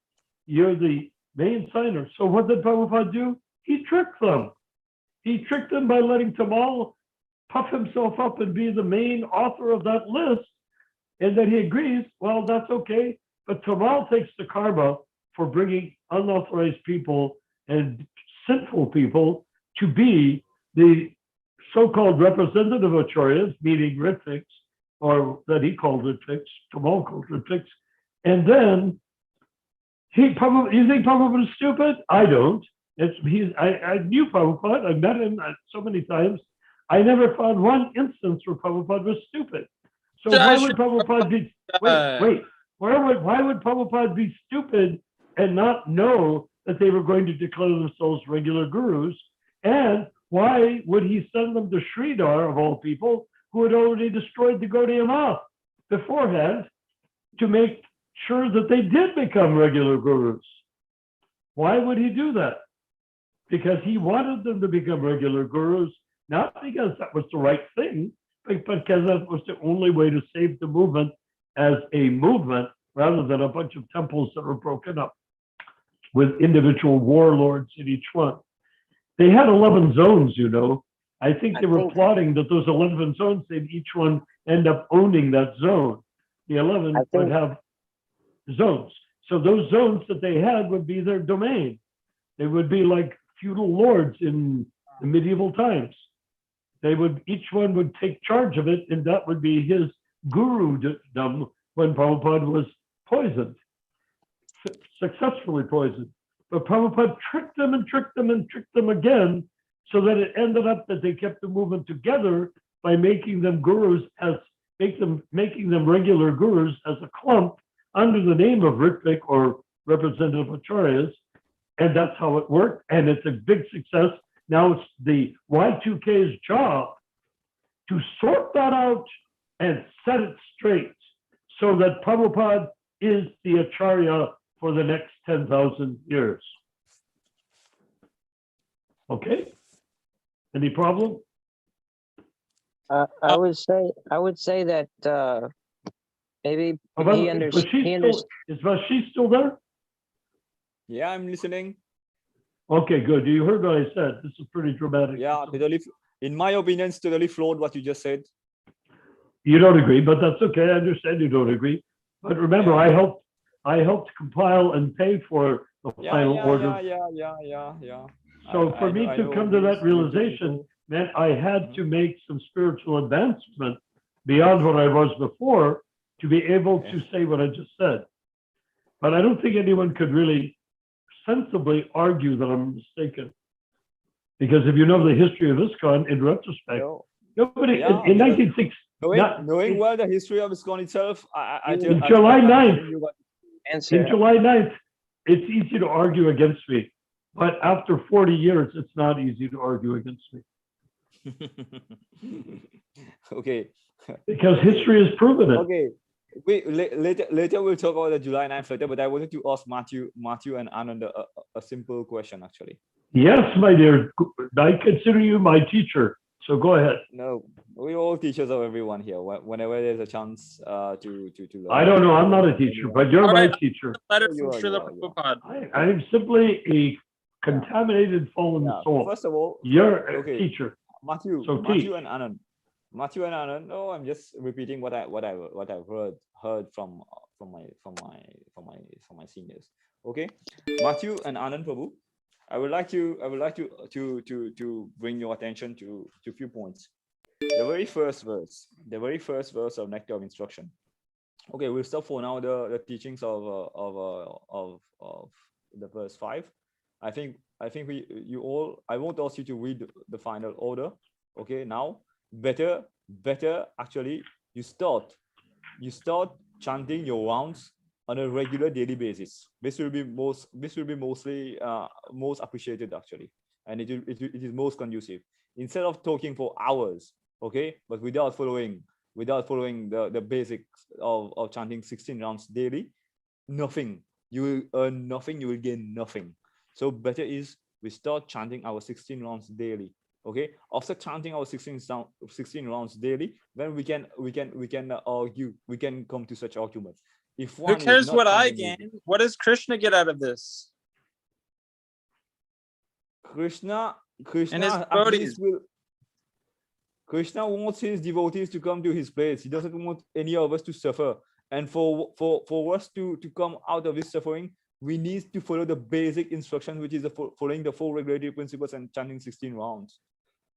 You're the main signer. So what did Prabhupada do? He tricked them. He tricked them by letting Tamal puff himself up and be the main author of that list. And then he agrees, well, that's okay. But Tamal takes the karma for bringing unauthorized people and sinful people to be the so-called representative acharyas, meaning Ritviks, or that he called Ritviks, Tamal called Ritviks. And then you think Prabhupada is stupid? I don't. I knew Prabhupada. I met him so many times. I never found one instance where Prabhupada was stupid. So why would Prabhupada be why would Prabhupada be stupid and not know that they were going to declare themselves regular gurus? And why would he send them to Sridhar, of all people, who had already destroyed the Gaudiya Math beforehand, to make sure that they did become regular gurus? Why would he do that? Because he wanted them to become regular gurus, not because that was the right thing, but because that was the only way to save the movement as a movement, rather than a bunch of temples that were broken up with individual warlords in each one. They had 11 zones, you know. I think they were plotting that those 11 zones, they'd each one end up owning that zone. The 11 would have zones. So those zones that they had would be their domain. They would be like feudal lords in the medieval times. They would, each one would take charge of it, and that would be his gurudom when Prabhupada was poisoned, successfully poisoned. But Prabhupada tricked them and tricked them and tricked them again, so that it ended up that they kept the movement together by making them gurus making them regular gurus as a clump under the name of Ritvik or representative acharyas. And that's how it worked. And it's a big success. Now it's the Y2K's job to sort that out and set it straight so that Prabhupada is the acharya for the next 10,000 years. Okay? Any problem? I would say that maybe he understands. Is Vashi still there? Yeah, I'm listening. Okay, good. You heard what I said. This is pretty dramatic. Yeah, totally. In my opinion, it's totally flawed what you just said. You don't agree, but that's okay. I understand you don't agree. But remember, Yeah. I helped compile and pay for the final order. Yeah. So for me to come to that realization meant I had to make some spiritual advancement beyond what I was before to be able to say what I just said. But I don't think anyone could really sensibly argue that I'm mistaken. Because if you know the history of ISKCON in retrospect, nobody in 1960. Knowing well the history of ISKCON itself, In July 9th, it's easy to argue against me. But after 40 years, it's not easy to argue against me. Okay. Because history has proven it. Okay. Later we'll talk about the July 9th letter, but I wanted to ask Matthew and Anand a simple question actually. Yes, my dear. I consider you my teacher. So go ahead. No, we're all teachers of everyone here. Whenever there's a chance to learn. I don't know. I'm not a teacher, but you're my teacher. Letter from Srila Prabhupada. I'm simply a contaminated fallen soul. First of all, you're a teacher. Matthew and Anand. No, I'm just repeating what I've heard from my seniors. Okay, Matthew and Anand Prabhu, I would like to bring your attention to a few points. The very first verse of Nectar of Instruction. Okay, we'll stop for now the teachings of the verse 5. I think I won't ask you to read the final order. Okay, now better actually you start chanting your rounds on a regular daily basis. This will be mostly most appreciated actually, and it is most conducive. Instead of talking for hours, okay, but without following the basics of chanting 16 rounds daily, nothing. You will earn nothing. You will gain nothing. So better is we start chanting our 16 rounds daily. Okay, after chanting our 16 rounds daily, then we can argue, we can come to such arguments. If Who one is cares not what I chanting daily, gain? What does Krishna get out of this? Krishna And his at least devotees. will. Krishna wants his devotees to come to his place. He doesn't want any of us to suffer. And for us to come out of this suffering, we need to follow the basic instruction, which is following the 4 regulatory principles and chanting 16 rounds.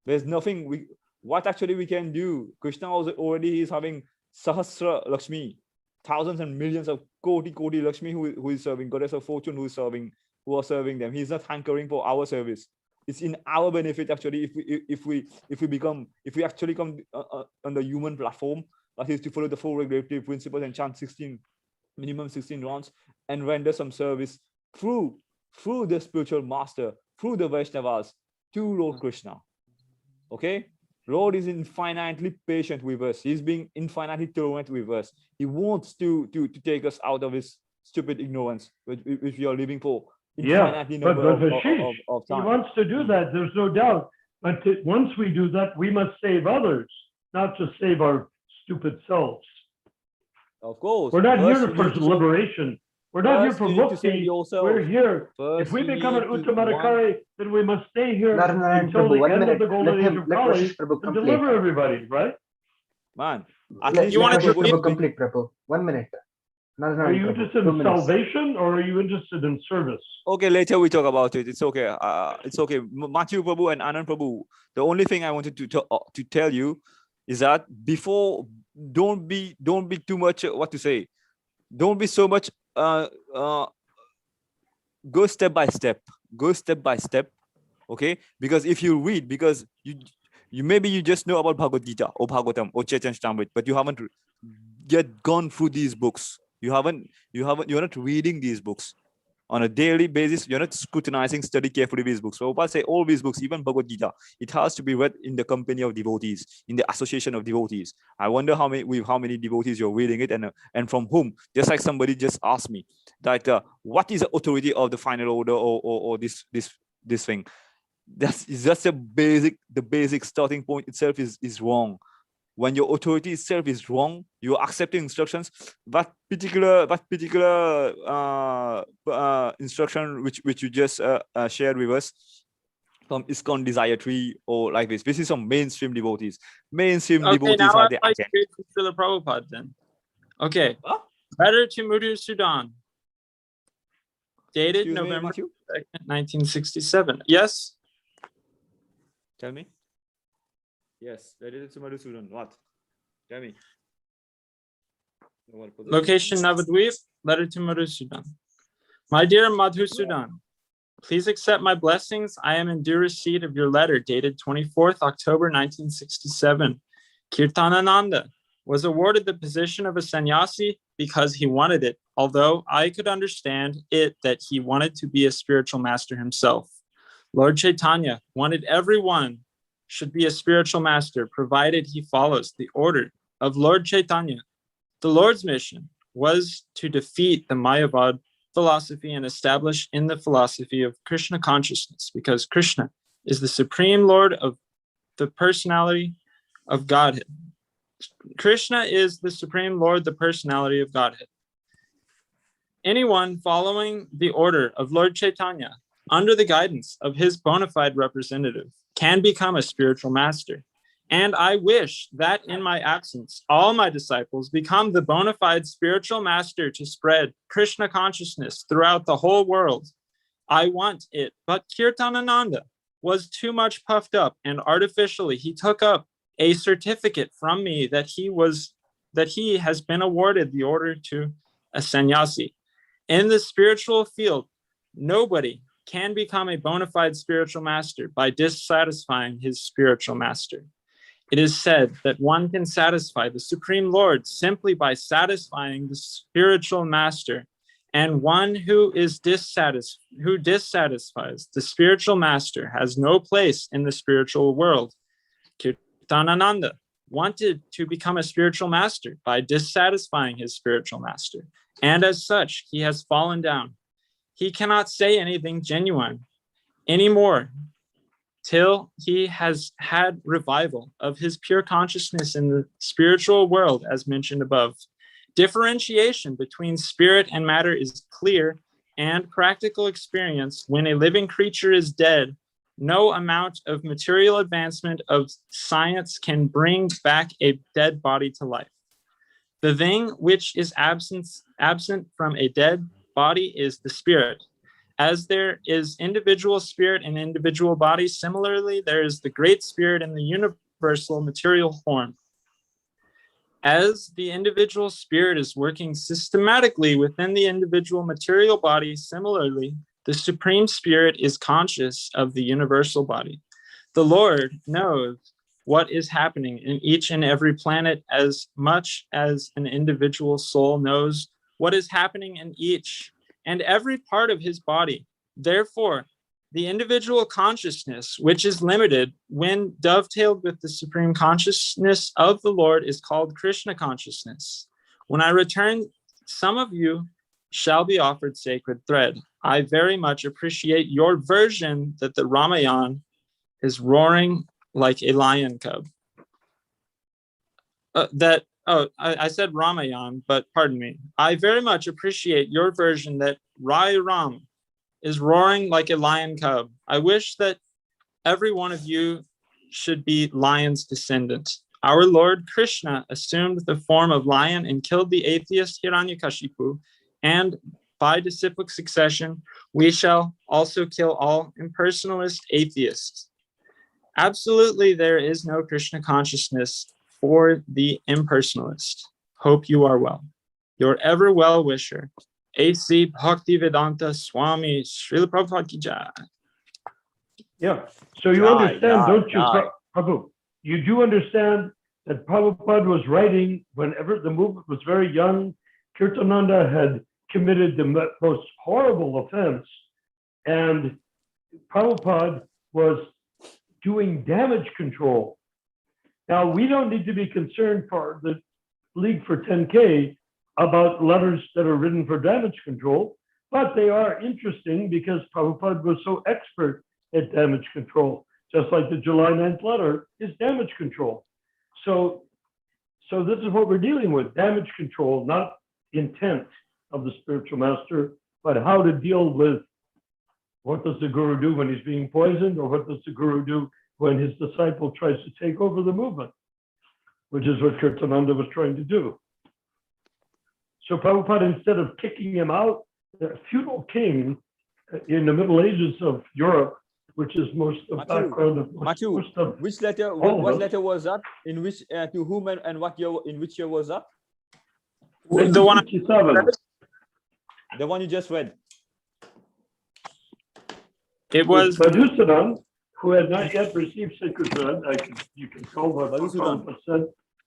There's nothing what actually we can do. Krishna already is having Sahasra Lakshmi, thousands and millions of Koti Lakshmi who is serving, goddess of fortune who are serving them. He's not hankering for our service. It's in our benefit actually if we actually come on the human platform, that is to follow the 4 regulatory principles and chant minimum 16 rounds and render some service through the spiritual master, through the Vaishnavas to Lord Krishna. Okay, Lord is infinitely patient with us. He's being infinitely tolerant with us. He wants to take us out of his stupid ignorance which we are living for infinitely number of he time. wants to do that, there's no doubt. But once we do that, we must save others, not just save our stupid selves. Of course. We're not here for liberation. We're not here for mukti. We're here. If we become an Uttamadakari, then we must stay here until the end of the golden age of Kali and deliver everybody, right? Man, you want to complete, Prabhu. 1 minute. Are you interested in salvation or are you interested in service? Okay, later we talk about it. It's okay. It's okay. Matthew Prabhu and Anand Prabhu. The only thing I wanted to tell you is that before, don't be too much. What to say? Don't be so much. Go step by step. Go step by step. Okay, because if you read, because you maybe you just know about Bhagavad Gita or Bhagavatam or Chaitanya Charitamrita, but you haven't yet gone through these books. You're not reading these books on a daily basis. You're not scrutinizing, study carefully these books. So if I say all these books, even Bhagavad Gita, it has to be read in the company of devotees, in the association of devotees. I wonder how many devotees you're reading it and from whom. Just like somebody just asked me that what is the authority of the final order or this thing. That's just the basic starting point itself is wrong. When your authority itself is wrong, you're accepting instructions. That particular instruction which you just shared with us from ISKCON Desire Tree or like this. This is some mainstream devotees. Mainstream devotees now are I'd the like to read from Srila Prabhupada then. Okay. Huh? Letter to Madhu Sudan. Dated November 2nd, 1967. Yes? Tell me. Yes, that is to Madhusudan. What? Tell me. Location Navadvip, letter to Madhusudan. My dear Madhusudan, please accept my blessings. I am in due receipt of your letter dated 24th October 1967. Kirtanananda was awarded the position of a sannyasi because he wanted it, although I could understand it that he wanted to be a spiritual master himself. Lord Chaitanya wanted everyone should be a spiritual master, provided he follows the order of Lord Chaitanya. The Lord's mission was to defeat the Mayavad philosophy and establish in the philosophy of Krishna consciousness, because Krishna is the supreme Lord of the personality of Godhead. Krishna is the supreme Lord, the personality of Godhead. Anyone following the order of Lord Chaitanya under the guidance of his bona fide representative can become a spiritual master. And I wish that in my absence, all my disciples become the bona fide spiritual master to spread Krishna consciousness throughout the whole world. I want it, but Kirtanananda was too much puffed up, and artificially he took up a certificate from me that he has been awarded the order to a sannyasi. In the spiritual field, nobody can become a bona fide spiritual master by dissatisfying his spiritual master. It is said that one can satisfy the Supreme Lord simply by satisfying the spiritual master, and one who dissatisfies the spiritual master has no place in the spiritual world. Kirtanananda wanted to become a spiritual master by dissatisfying his spiritual master, and as such, he has fallen down. He cannot say anything genuine anymore till he has had revival of his pure consciousness in the spiritual world, as mentioned above. Differentiation between spirit and matter is clear, and practical experience when a living creature is dead, no amount of material advancement of science can bring back a dead body to life. The thing which is absent from a dead body is the spirit. As there is individual spirit and individual body, similarly, there is the great spirit in the universal material form. As the individual spirit is working systematically within the individual material body, similarly, the Supreme Spirit is conscious of the universal body. The Lord knows what is happening in each and every planet as much as an individual soul knows what is happening in each and every part of his body. Therefore, the individual consciousness, which is limited when dovetailed with the supreme consciousness of the Lord, is called Krishna consciousness. When I return, some of you shall be offered sacred thread. I very much appreciate your version that the Ramayana is roaring like a lion cub. I said Ramayana, but pardon me. I very much appreciate your version that Rai Ram is roaring like a lion cub. I wish that every one of you should be lion's descendant. Our Lord Krishna assumed the form of lion and killed the atheist Hiranyakashipu, and by disciplic succession, we shall also kill all impersonalist atheists. Absolutely, there is no Krishna consciousness for the impersonalist. Hope you are well. Your ever well-wisher, A.C. Bhaktivedanta Swami Srila Prabhupada Ki Jai. Yeah. So you understand, don't you, Prabhu? You do understand that Prabhupada was writing whenever the movement was very young. Kirtananda had committed the most horrible offense, and Prabhupada was doing damage control. Now, we don't need to be concerned for the League for 10K about letters that are written for damage control, but they are interesting because Prabhupada was so expert at damage control, just like the July 9th letter is damage control. So this is what we're dealing with, damage control, not intent of the spiritual master, but how to deal with what does the guru do when he's being poisoned, or what does the guru do when his disciple tries to take over the movement, which is what Kirtananda was trying to do. So Prabhupada, instead of kicking him out, the feudal king in the Middle Ages of Europe, which is most of background of Matthew, most of which letter? all What of us. letter was that? In which to whom and what year? In which year was that? The one, 1967. The one you just read. it was Madhusudan, who had not yet received sacred thread, you can tell what Madhusudan. Prabhupada said,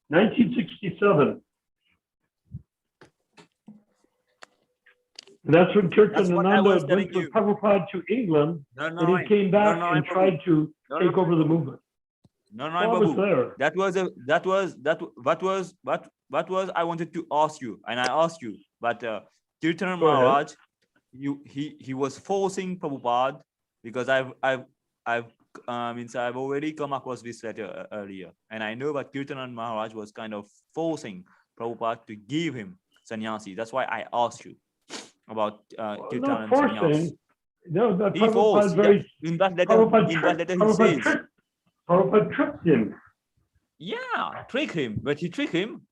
1967. And that's when Kirtananda went with Prabhupada to England, and he came back and tried to take over the movement. No, was there. What was I wanted to ask you, and I asked you, but Kirtan Go ahead. Maharaj, he was forcing Prabhupada, because I've already come across this letter earlier, and I know that Kirtan Maharaj was kind of forcing Prabhupada to give him sannyasi. That's why I asked you about Kirtan Not and sannyas. forcing. No, but He forced. In that letter, he says. Prabhupada tricked him. Yeah, trick him. But he tricked him.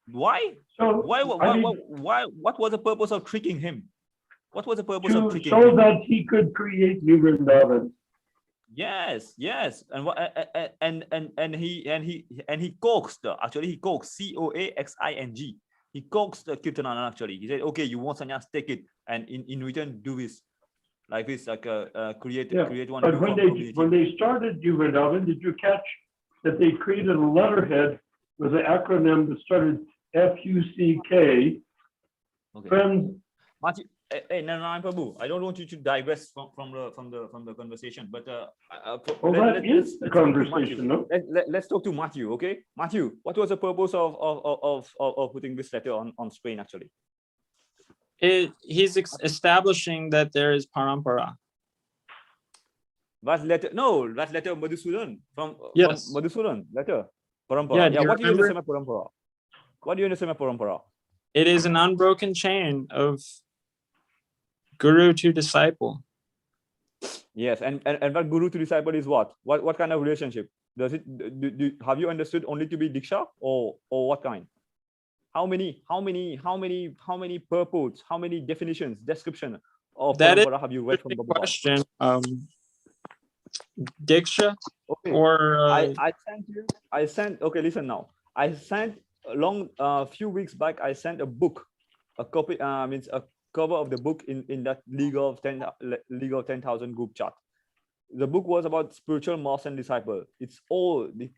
Why? So, Why? What was the purpose of tricking him? What was the purpose of tricking so him? that he could create New Vrindavan. Yes, and what? And he coaxed. Actually, he coaxed. COAXING. He coaxed Kirtananda. Actually, he said, "Okay, you want sannyas, take it, and in return, do this, like this, like create one." But when they started New Vrindavan, did you catch that they created a letterhead with an acronym that started FUCK? Okay. Friends. Matthew, no, Prabhu, I don't want you to digress from the conversation, but That is the conversation, no? Let's talk to Matthew, okay? Matthew, what was the purpose of putting this letter on screen, actually? he's establishing that there is parampara. What letter? No, that letter Madhusudan from Yes. Madhusudan letter. Parampara. Yeah, Yeah. do you What do you remember? understand by parampara? What do you understand by parampara? It is an unbroken chain of guru to disciple. Yes, and what guru to disciple is what? What kind of relationship? Does it have you understood only to be diksha or what kind? How many purports, how many definitions, description of That is parampara have you read from a Prabhupada? question. Diksha Okay. or I sent okay, listen now. I sent few weeks back, I sent a book, a copy means a cover of the book in that League of 10,000 group chat. The book was about spiritual master and disciple. It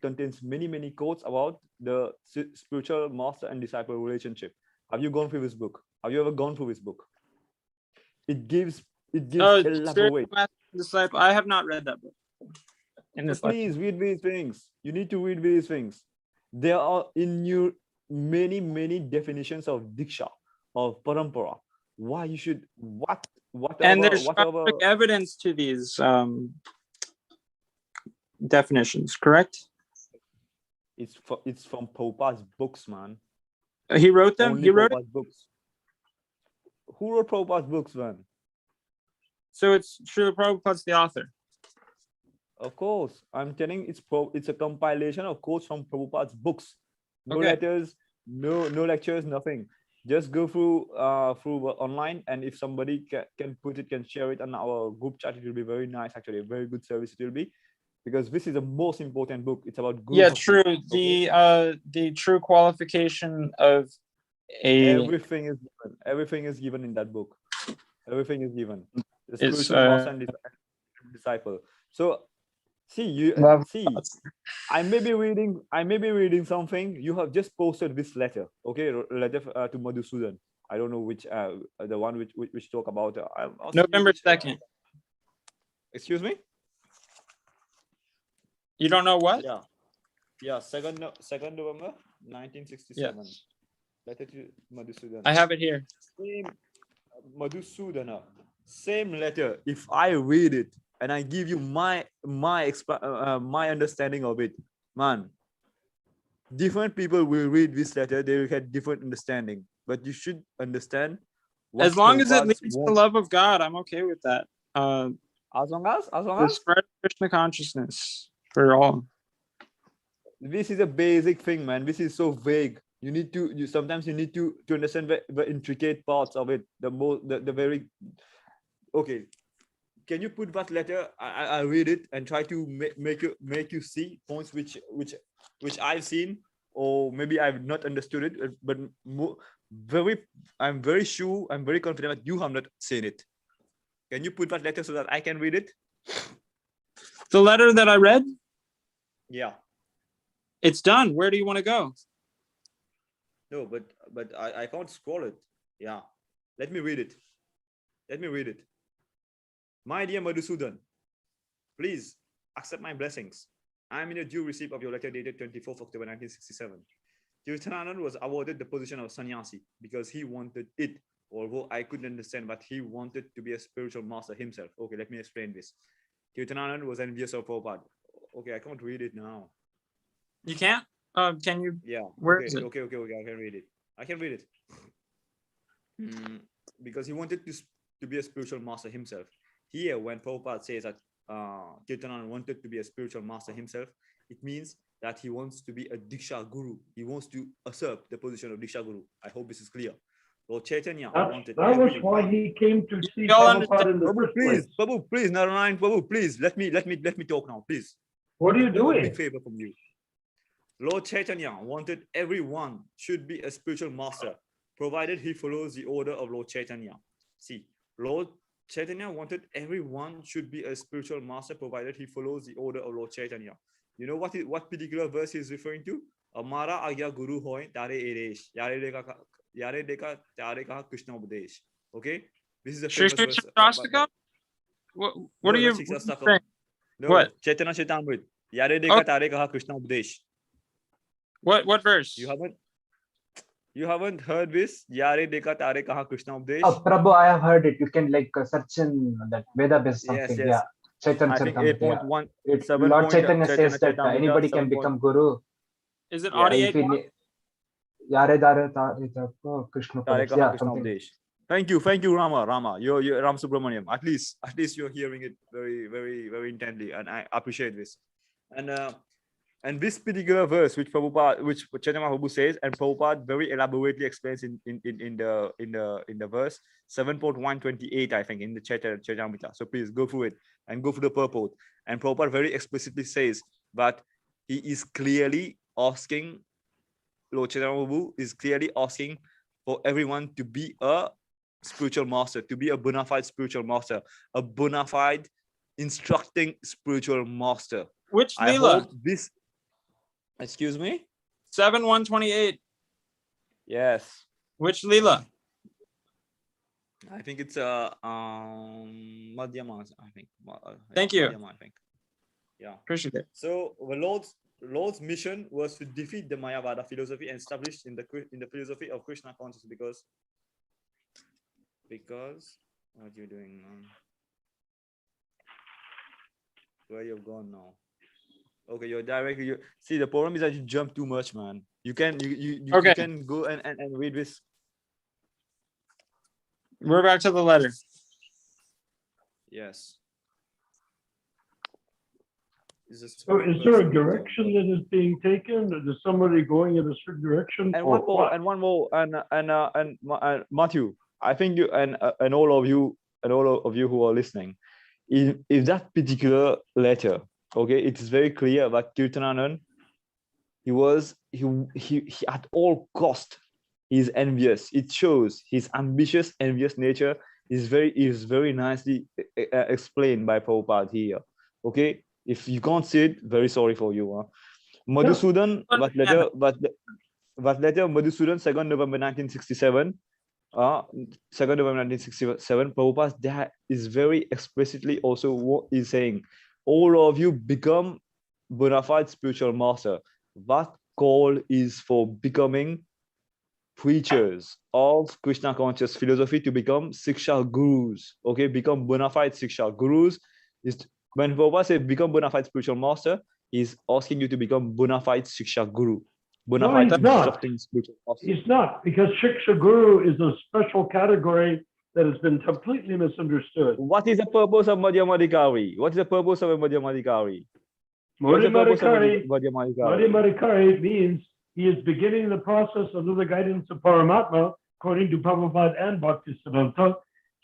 contains many quotes about the spiritual master and disciple relationship. Have you gone through this book? Have you ever gone through this book? It gives elaborate. Disciple. I have not read that book. Please read these things. You need to read these things. There are many definitions of diksha, of parampara. Why you should whatever. And there's evidence to these definitions, correct? It's from Prabhupada's books, man. He wrote them. Only he wrote Prabhupada's books. Who wrote Prabhupada's books, man? So it's Srila Prabhupada's the author. Of course, I'm telling it's a compilation of quotes from Prabhupada's books. No Okay. letters, no lectures, nothing. Just go through online, and if somebody can share it on our group chat, it will be very nice. Actually, a very good service it will be, because this is the most important book. It's about guru. Yeah, bhakti, true. okay? The true qualification of everything is given in that book. Everything is given. The spiritual master and disciple. So see, I may be reading something. You have just posted this letter, okay? Letter to Madhusudan. I don't know which the one which talk about November 2nd. Excuse me? You don't know what? Yeah, 2nd November 1967. Yes. Letter to Madhusudan. I have it here. Same Madhusudana. Same letter. If I read it and I give you my understanding of it, man, different people will read this letter. They will have different understanding. But you should understand. As long as it leads to the love of God, I'm okay with that. As long as the spread of Krishna consciousness for all. This is a basic thing, man. This is so vague. Sometimes you need to understand the intricate parts of it. The very okay. Can you put that letter? I read it and try to make you see points which I've seen, or maybe I've not understood it. But I'm very sure, I'm very confident that you have not seen it. Can you put that letter so that I can read it? The letter that I read? Yeah. It's done. Where do you want to go? No, but I can't scroll it. Yeah. Let me read it. My dear Madhusudan, please accept my blessings. I am in a due receipt of your letter dated 24th October 1967. Kirtananand was awarded the position of sannyasi because he wanted it, although I couldn't understand, but he wanted to be a spiritual master himself. Okay, let me explain this. Kirtananand was envious of Prabhupada. Okay, I can't read it now. You can't? Can you? Yeah. Where okay, is it? Okay, I can read it. Because he wanted to be a spiritual master himself. Here, when Prabhupada says that Kirtananand wanted to be a spiritual master himself, it means that he wants to be a Diksha Guru. He wants to usurp the position of Diksha Guru. I hope this is clear. Lord Chaitanya wanted. That was why he came to see Prabhupada in the first place. Prabhu, please, Narayan, Prabhu, please, let me talk now, please. What are you doing? A big favor from you. Lord Chaitanya wanted everyone should be a spiritual master, provided he follows the order of Lord Chaitanya. See, Lord Chaitanya wanted everyone should be a spiritual master, provided he follows the order of Lord Chaitanya. You know what particular verse he is referring to? Amara agya guru hoy tare eresh. Yare deka tare kaha Krishna upadesh. Okay? This is a famous verse. What are you saying? No, what? Chaitanya Chaitamrit. Yare deka tare kaha Krishna upadesh. What verse? You haven't heard this? Yare deka tare kaha Krishna upadesh. Oh, Prabhu, I have heard it. You can search in that Veda base something. Yes. Yeah. Chaitanya I think Charitamrita. 8.1, Lord Chaitanya says that Charitamrita, anybody can 7. become guru. Is it Yeah. audio? If he Yare Dare Krishna Tare Upadesh. Kaha Yeah, Krishna something. Upadesh. Thank you, Rama. You're Ram Subramaniam. At least you're hearing it very, very, very intently, and I appreciate this. And this particular verse, which Chaitanya Mahaprabhu says, and Prabhupada very elaborately explains in the verse 7.128, I think, in the Charitamrita. So please go through it and go through the purport. And Prabhupada very explicitly says that he is clearly asking, Lord Chaitanya Mahaprabhu is clearly asking for everyone to be a spiritual master, to be a bona fide spiritual master, a bona fide instructing spiritual master. Which I Leela? hope this. Excuse me? 7.128. Yes. Which Leela? I think it's Madhyama, I think. Thank you. Madhyama, I think. Yeah. Appreciate it. So the Lord's mission was to defeat the Mayavada philosophy and establish in the philosophy of Krishna consciousness because what you're doing now? Where you've gone now? Okay, you're directly. See, the problem is that you jump too much, man. You can Okay. you can go and read this. We're back to the letter. Yes. So is there a direction that is being taken? Is somebody going in a certain direction? And or one more, Matthew, I think you and all of you who are listening, if that particular letter, okay, it is very clear that Kirtananand, he at all cost, he's envious. It shows his ambitious, envious nature is very nicely explained by Prabhupada here. Okay, if you can't see it, very sorry for you. Madhusudan, that letter, Madhusudan, 2nd November 1967. 2nd November 1967, Prabhupada that is very explicitly also what he's saying. All of you become bona fide spiritual master. That call is for becoming preachers of Krishna conscious philosophy to become Siksha gurus. Okay, become bona fide Siksha gurus. When Prabhupada says become bona fide spiritual master, he's asking you to become bona fide Siksha guru. Bona fide instructing spiritual master. He's not, because Shiksha Guru is a special category that has been completely misunderstood. What is the purpose of Madhyamadikari? What is the purpose of a Madhyamadikari? Madhyamadikari means he is beginning the process under the guidance of Paramatma, according to Prabhupada and Bhaktisiddhanta,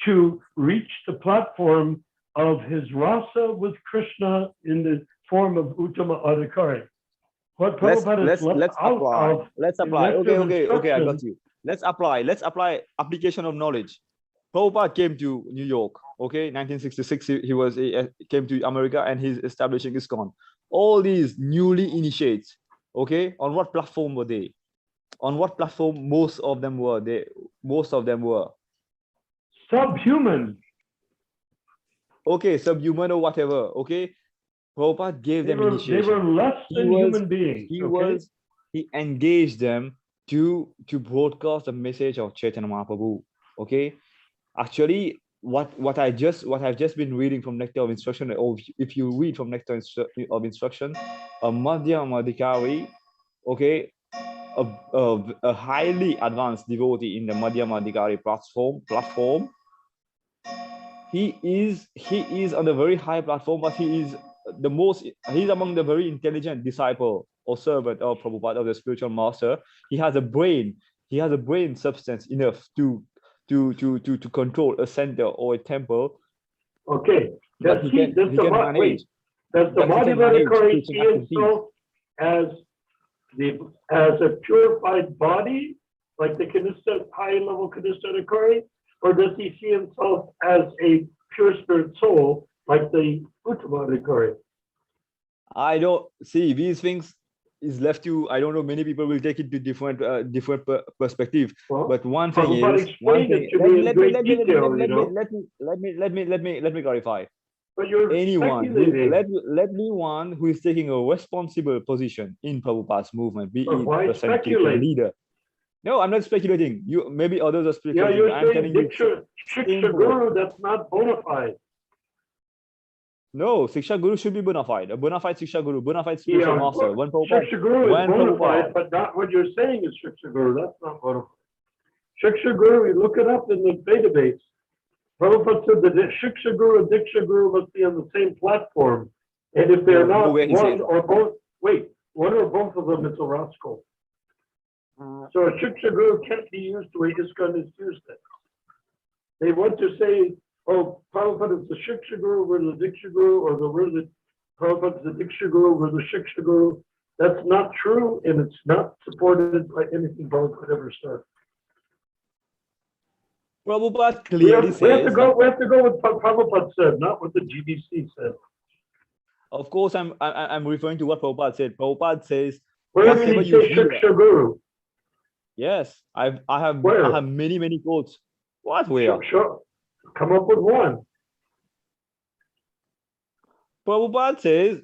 to reach the platform of his rasa with Krishna in the form of Uttama Adhikari. What Prabhupada let's apply. Okay, I got you. Let's apply application of knowledge. Prabhupada came to New York, okay, 1966. He came to America and he's establishing ISKCON. All these newly initiates, okay, on what platform were they? On what platform most of them were? Subhuman. Okay, subhuman or whatever, okay. Prabhupada gave them initiation. They were less than human beings. He engaged them to broadcast the message of Chaitanya Mahaprabhu. Okay, actually, what I've just been reading from Nectar of Instruction, or if you read from Nectar of Instruction, a Madhyamadikari, okay, a highly advanced devotee in the Madhyamadikari platform. He is on a very high platform, but he's among the very intelligent disciple or servant of Prabhupada, of the spiritual master. He has a brain substance enough to control a center or a temple. Okay. Does the Madhyamadikari see himself as a purified body, like the high level Kanistadikari, or does he see himself as a pure spirit soul, like the Uttamadikari? I don't see these things is left to, I don't know, many people will take it to different perspective. Well, but one thing is, let me clarify. But you're anyone who is taking a responsible position in Prabhupada's movement, be it the leader. No, I'm not speculating. Maybe others are speculating. Yeah, you're saying Shiksha Guru, that's not bona fide. No, Siksha Guru should be bona fide. A bona fide Siksha Guru, bona fide spiritual Yeah, master. When Prabhupada, Shiksha Guru is when bona fide, Prabhupada, but not what you're saying is Shiksha Guru. That's not bona fide. Shiksha Guru, you look it up in the database. Prabhupada said that the Shiksha Guru and Diksha Guru must be on the same platform. And if they're not nowhere he one says. or both, one or both of them is a rascal. So a Shiksha Guru can't be used the way ISKCON is used it. They want to say, oh, Prabhupada is the Shiksha Guru, we're the Diksha Guru, or we're the Prabhupada is the Diksha Guru, we're the Shiksha Guru. That's not true, and it's not supported by anything Prabhupada ever said. Prabhupada We clearly have to says. go with what Prabhupada said, not what the GBC said. Of course, I'm referring to what Prabhupada said. Prabhupada says, Where whatever did he you say hear. Shiksha Guru? Yes, I have Where? many quotes. What where? Sure. Come up with one. Prabhupada says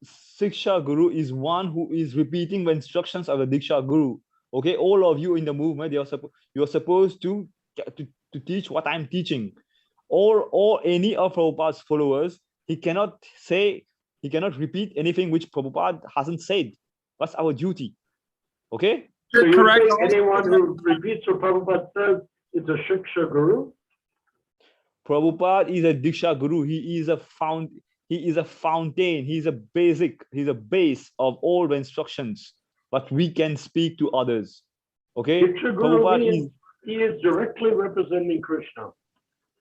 Siksha Guru is one who is repeating the instructions of the Diksha Guru. Okay, all of you in the movement, you're supposed to teach what I'm teaching. Or any of Prabhupada's followers, he cannot repeat anything which Prabhupada hasn't said. That's our duty. Okay? So you're correct. saying anyone who repeats what Prabhupada says is a Shiksha Guru? Prabhupada is a Diksha Guru. He is a fountain. He's a base of all the instructions. But we can speak to others. Okay? Shiksha Guru means he is directly representing Krishna.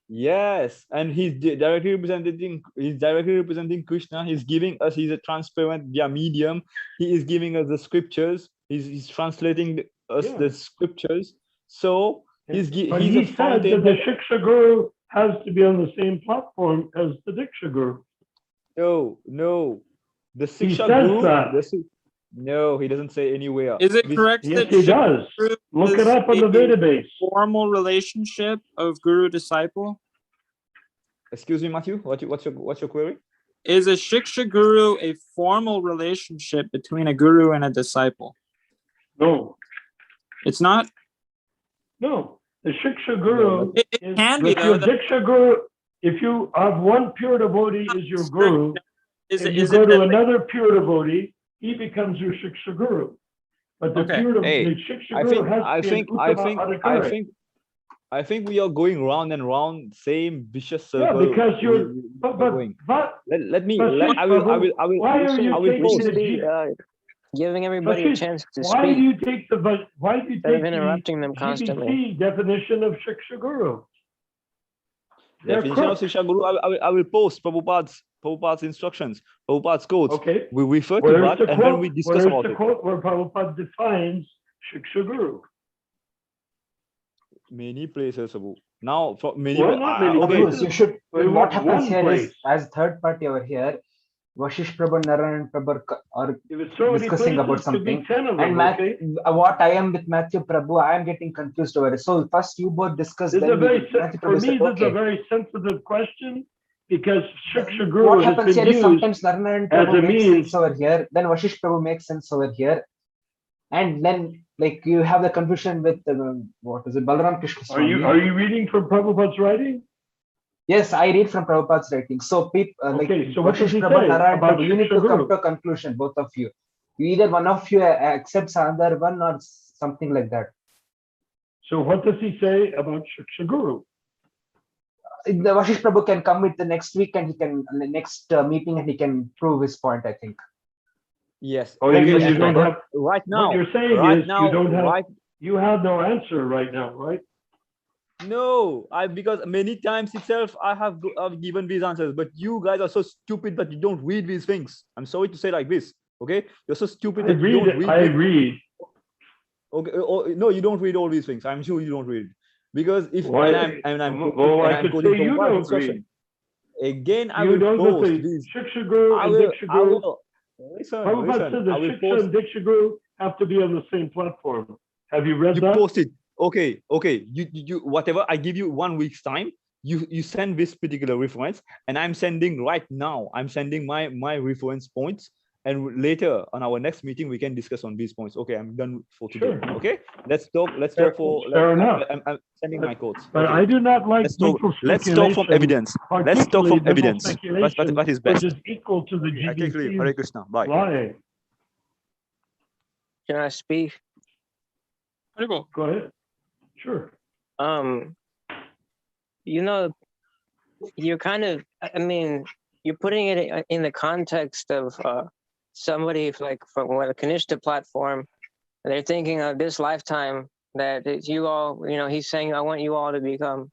Yes, and he's directly representing Krishna. He's giving us, he's a transparent via medium. He is giving us the scriptures. He's translating us the scriptures. So But he's he a said fountain. that the Shiksha Guru has to be on the same platform as the Diksha Guru. No. The He Siksha says Guru. that. No, he doesn't say anywhere. Is it correct Yes, that he Shiksha does. Guru Look it is up on the a database. formal relationship of guru disciple? Excuse me, Matthew. What's your query? Is a Shiksha Guru a formal relationship between a guru and a disciple? No. It's not? No. The Shiksha Guru It is, can be, if your though. Diksha Guru, if you have one pure devotee is your Guru, and you Is go it to that another pure devotee, he becomes your Shiksha Guru. But the Okay. pure Hey, the Shiksha Guru has to be an Uttama Adhikari. I think we are going round and round, same vicious Yeah, circle. because you're, we're going. but Let me. Vashish I will. Prabhu, why are you I will We taking post. should the be giving everybody a Vashish, chance to why do speak you take instead of the interrupting them constantly. GBC definition of Shiksha Guru? They're Definition of crooks. Siksha Guru. I will post Prabhupada's instructions, Prabhupada's quotes. Okay. We refer to Where's that, the and then quote? we discuss Where's about the it. quote where Prabhupada defines Shiksha Guru? Many places, Abu. Now, for many. Well, not many okay. places. You should. We What want happens one here place. is, as third party over here, Vashish Prabhu, Narayan Prabhu are If it's so many discussing about places, could be something. 10 of And them, okay? what I am with Matthew Prabhu, I am getting confused over it. So first you both discuss. This is Then a very, Matthew for Prabhu me, said, this is a okay. very sensitive question because Shiksha Guru What has happens been here is used sometimes Narayan as Prabhu a makes means. sense over here. Then Vashish Prabhu makes sense over here. And then like you have the confusion with what is it, Balaram Krishna Swami. Are you reading from Prabhupada's writing? Yes, I read from Prabhupada's writing. So people Okay, so what does Vashish he Prabhu, say Narayan about Prabhu, you need Shiksha to come Guru? to a conclusion, both of you. Either one of you accepts another one or something like that. So what does he say about Shiksha Guru? The Vashish Prabhu can come with the next week and he can the next meeting and he can prove his point, I think. Yes. Oh, you Okay, mean you and don't have, right now. what you're saying Right is now. you don't have, Right. you have no answer right now, right? No, because many times itself I've given these answers, but you guys are so stupid that you don't read these things. I'm sorry to say like this. Okay, you're so stupid that you don't read. I read. Okay, no, you don't read all these things. I'm sure you don't read because if Why? I'm Say you don't read. Again, I You will don't post say these. Shiksha Guru I and will. Diksha I Guru. will. Listen. Prabhupada said that I will Shiksha post. and Diksha Guru have to be on the same platform. Have you read You that? post it. Okay. You whatever. I give you 1 week's time. You send this particular reference, and I'm sending right now. I'm sending my reference points, and later on our next meeting we can discuss on these points. Okay, I'm done for today. Sure. Okay, let's talk for Fair enough. I'm sending my quotes. But Okay. I do not like legal Let's talk from speculation, evidence. Let's talk particularly from legal evidence. speculation, What is which best? is equal to the Okay, I take leave. GBC's Hare Krishna. Bye. lying. Can I speak? Go ahead. Sure. You know, you're kind of, I mean, you're putting it in the context of somebody like from a Kanishta platform. They're thinking of this lifetime that it's you all, you know, he's saying, I want you all to become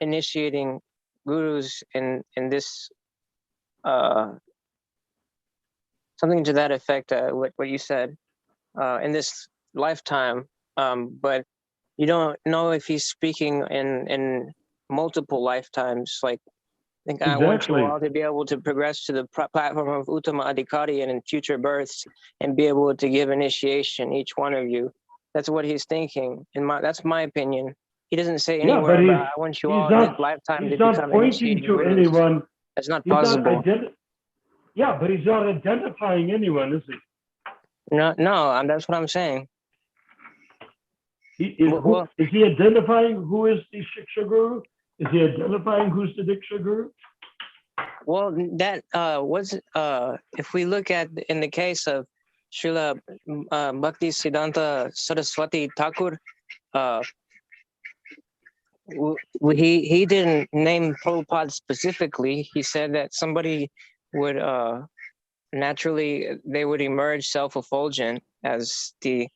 initiating gurus in this, something to that effect, what you said, in this lifetime. But you don't know if he's speaking in multiple lifetimes. Like, I think I want you Exactly. all to be able to progress to the platform of Uttama Adhikari and in future births and be able to give initiation, each one of you. That's what he's thinking. That's my opinion. He doesn't say Yeah, anywhere but about, I want you all in this lifetime to he's not become pointing initiating to gurus. anyone. That's not He's not possible. Yeah, but he's not identifying anyone, is he? No, that's what I'm saying. Is he identifying who is the Shiksha Guru? Is he identifying who's the Diksha Guru? Well, that was if we look at in the case of Srila Bhakti Siddhanta Saraswati Thakur, he didn't name Prabhupada specifically. He said that somebody would naturally, they would emerge self-effulgent as the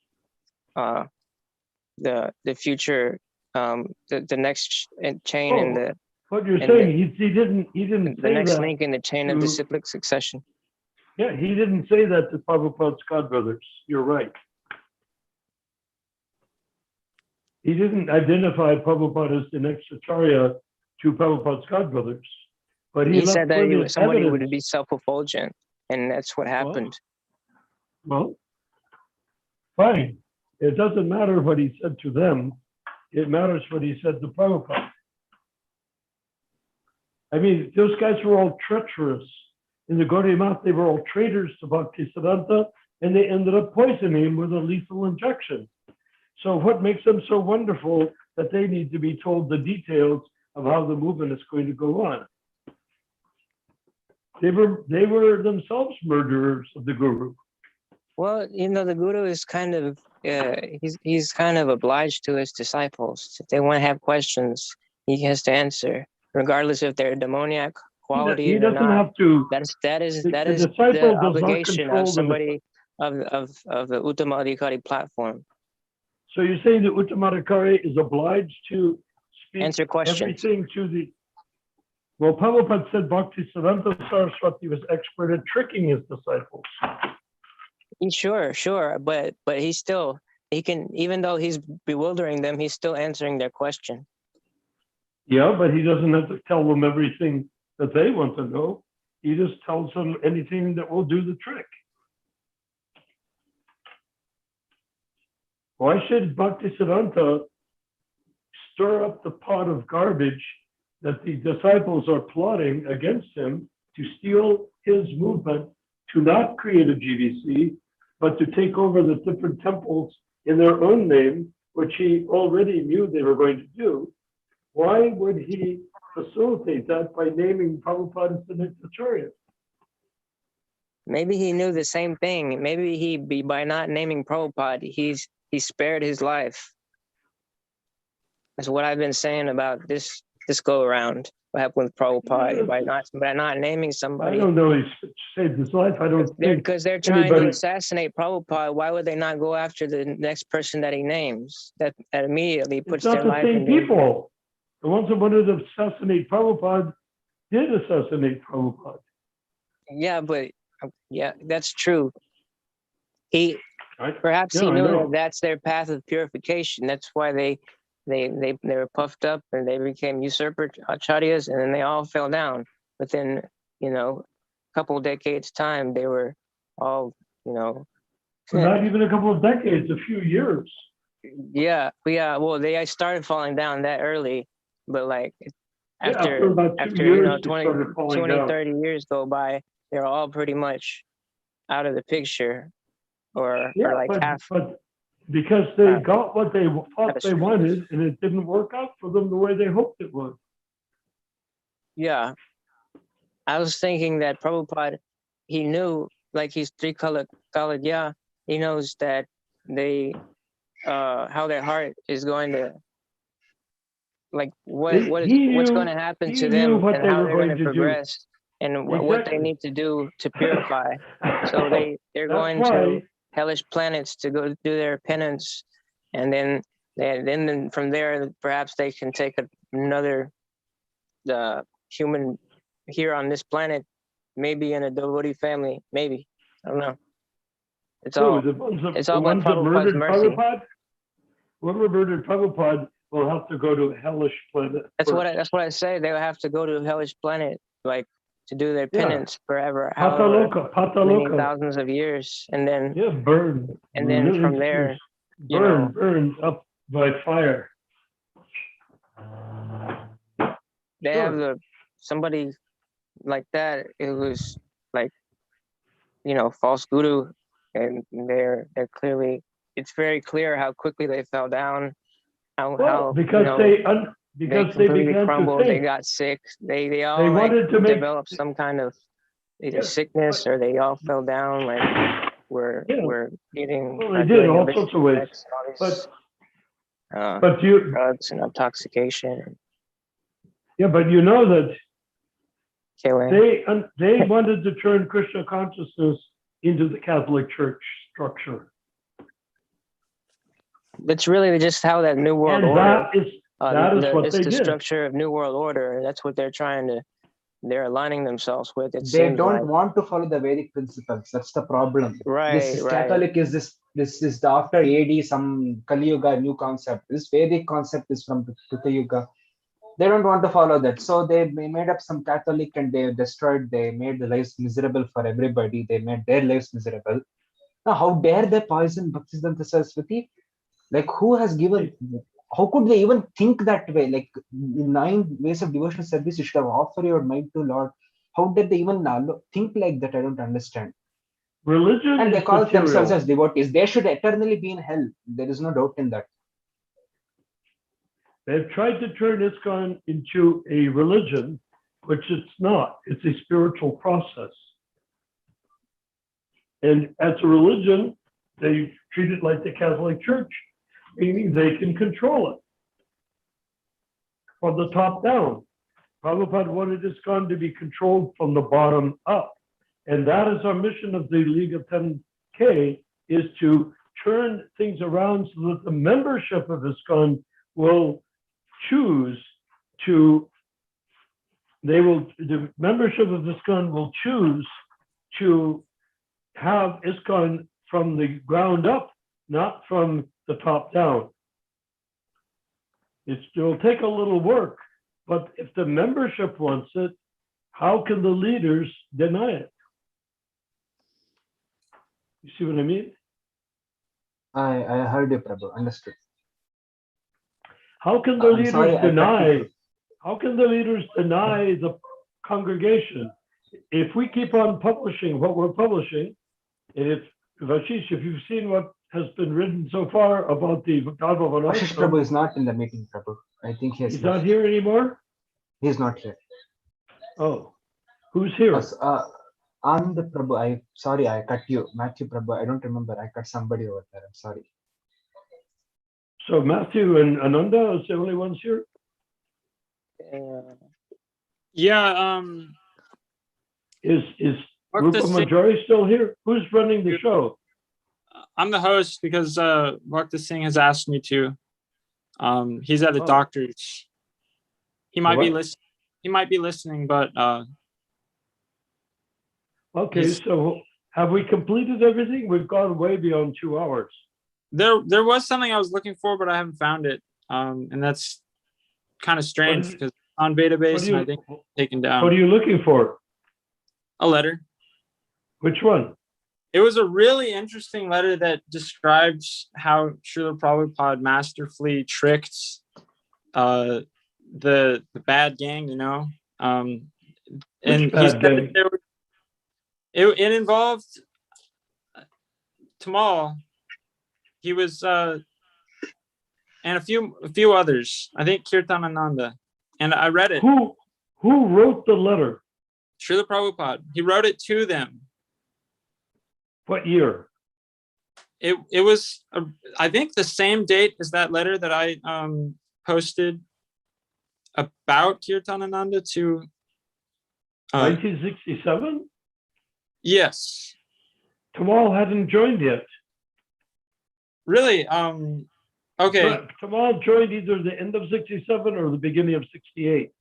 future, the next chain in the. What you're saying, he didn't the say next that link in the chain of disciplic succession. Yeah, he didn't say that to Prabhupada's godbrothers. You're right. He didn't identify Prabhupada as the next Acharya to Prabhupada's godbrothers. But he said that somebody evidence. would be self-effulgent, and that's what happened. Well, fine. It doesn't matter what he said to them. It matters what he said to Prabhupada. I mean, those guys were all treacherous. In the Gaudiya Math, they were all traitors to Bhaktisiddhanta, and they ended up poisoning him with a lethal injection. So what makes them so wonderful that they need to be told the details of how the movement is going to go on? They were themselves murderers of the Guru. Well, the Guru is kind of, he's kind of obliged to his disciples. If they want to have questions, he has to answer, regardless if they're demoniac quality or not. He doesn't have to. That is the obligation of somebody of the Uttama Adhikari platform. So you're saying that Uttama Adhikari is obliged to speak answer questions. Everything to the. Well, Prabhupada said Bhaktisiddhanta Saraswati was expert at tricking his disciples. Sure, but he can, even though he's bewildering them, he's still answering their question. Yeah, but he doesn't have to tell them everything that they want to know. He just tells them anything that will do the trick. Why should Bhaktisiddhanta stir up the pot of garbage that the disciples are plotting against him to steal his movement, to not create a GVC, but to take over the different temples in their own name, which he already knew they were going to do? Why would he facilitate that by naming Prabhupada as the next Acharya? Maybe he knew the same thing. Maybe by not naming Prabhupada, he spared his life. That's what I've been saying about this go around. What happened with Prabhupada by not naming somebody? I don't know. He saved his life. I don't think because they're trying to assassinate Prabhupada. Why would they not go after the next person that he names? That immediately puts their life in danger. It's not the same people. The ones that wanted to assassinate Prabhupada did assassinate Prabhupada. Yeah, that's true. Perhaps he knew that that's their path of purification. That's why they were puffed up and they became usurper acharyas, and then they all fell down. Within a couple of decades time, they were all not even a couple of decades, a few years. Yeah. Well, they started falling down that early, but like after 20, 30 years go by, they're all pretty much out of the picture, or like but, half. But because they half got what they thought they stream. wanted, and it didn't work out for them the way they hoped it would. Yeah, I was thinking that Prabhupada, he knew, like he's three-colored, yeah, he knows that they, how their heart is going to, like what's going to happen to them, and how they're going to progress, and what they need to do to purify. So they're going to hellish planets to go do their penance, and then from there perhaps they can take another human here on this planet, maybe in a devotee family, maybe, I don't know. It's all by Prabhupada's mercy. Whoever murdered Prabhupada will have to go to a hellish planet. That's what I say. They will have to go to a hellish planet, like to do their penance forever, many thousands of years, and then burn, and then from there, burn up by fire. They have somebody like that. It was like, false guru, and they're clearly. It's very clear how quickly they fell down. Because they completely began crumbled. to think. They got sick. They all wanted to develop some kind of either sickness, or they all fell down. Like we're getting they did all sorts of ways. But drugs and intoxication. Yeah, but you know that killing. They wanted to turn Krishna consciousness into the Catholic Church structure. That's really just how that New World Order. That is what it's they the did. structure of New World Order. That's what they're they're aligning themselves with. They don't want to follow the Vedic principles. That's the problem. This Catholic is this is after AD, some Kali Yuga new concept. This Vedic concept is from Krita Yuga. They don't want to follow that. So they made up some Catholic, and they made the lives miserable for everybody. They made their lives miserable. Now, how dare they poison Bhaktisiddhanta Saraswati? Like, who has given, how could they even think that way? Like, 9 ways of devotional service, you should have offered your mind to Lord. How did they even think like that? I don't understand. Religion and they is call material. themselves as devotees. They should eternally be in hell. There is no doubt in that. They've tried to turn ISKCON into a religion, which it's not. It's a spiritual process. And as a religion, they treat it like the Catholic Church, meaning they can control it from the top down. Prabhupada wanted ISKCON to be controlled from the bottom up. And that is our mission of the League of 10K, is to turn things around so that the membership of ISKCON will choose to, the membership of ISKCON will choose to have ISKCON from the ground up, not from the top down. It will take a little work, but if the membership wants it, how can the leaders deny it? You see what I mean? I heard you, Prabhu. Understood. How can the leaders deny? How can the leaders deny the congregation? If we keep on publishing what we're publishing, and if Vashish, if you've seen what has been written so far about the Bhagavad Vashish Prabhu is not in the meeting, Prabhu. I think he's not here anymore. He's not here. Oh, who's here? I'm the Prabhu. Sorry, I cut you, Matthew Prabhu. I don't remember. I cut somebody over there. I'm sorry. So Matthew and Ananda are the only ones here? Yeah. Is Rupa Majori still here? Who's running the show? I'm the host because Bhakta Singh has asked me to. He's at a doctor's. He might be listening. He might be listening, but okay. So have we completed everything? We've gone way beyond 2 hours. There was something I was looking for, but I haven't found it. And that's kind of strange because on database, and I think it's taken down. What are you looking for? A letter. Which one? It was a really interesting letter that describes how Srila Prabhupada masterfully tricked the bad gang, you know. And he said that It involved Tamal. He was and a few others. I think Kirtanananda. And I read it. Who wrote the letter? Srila Prabhupada. He wrote it to them. What year? It was I think the same date as that letter that I posted about Kirtanananda to 1967? Yes. Tamal hadn't joined yet. Really? Okay. Tamal joined either the end of 67 or the beginning of 68.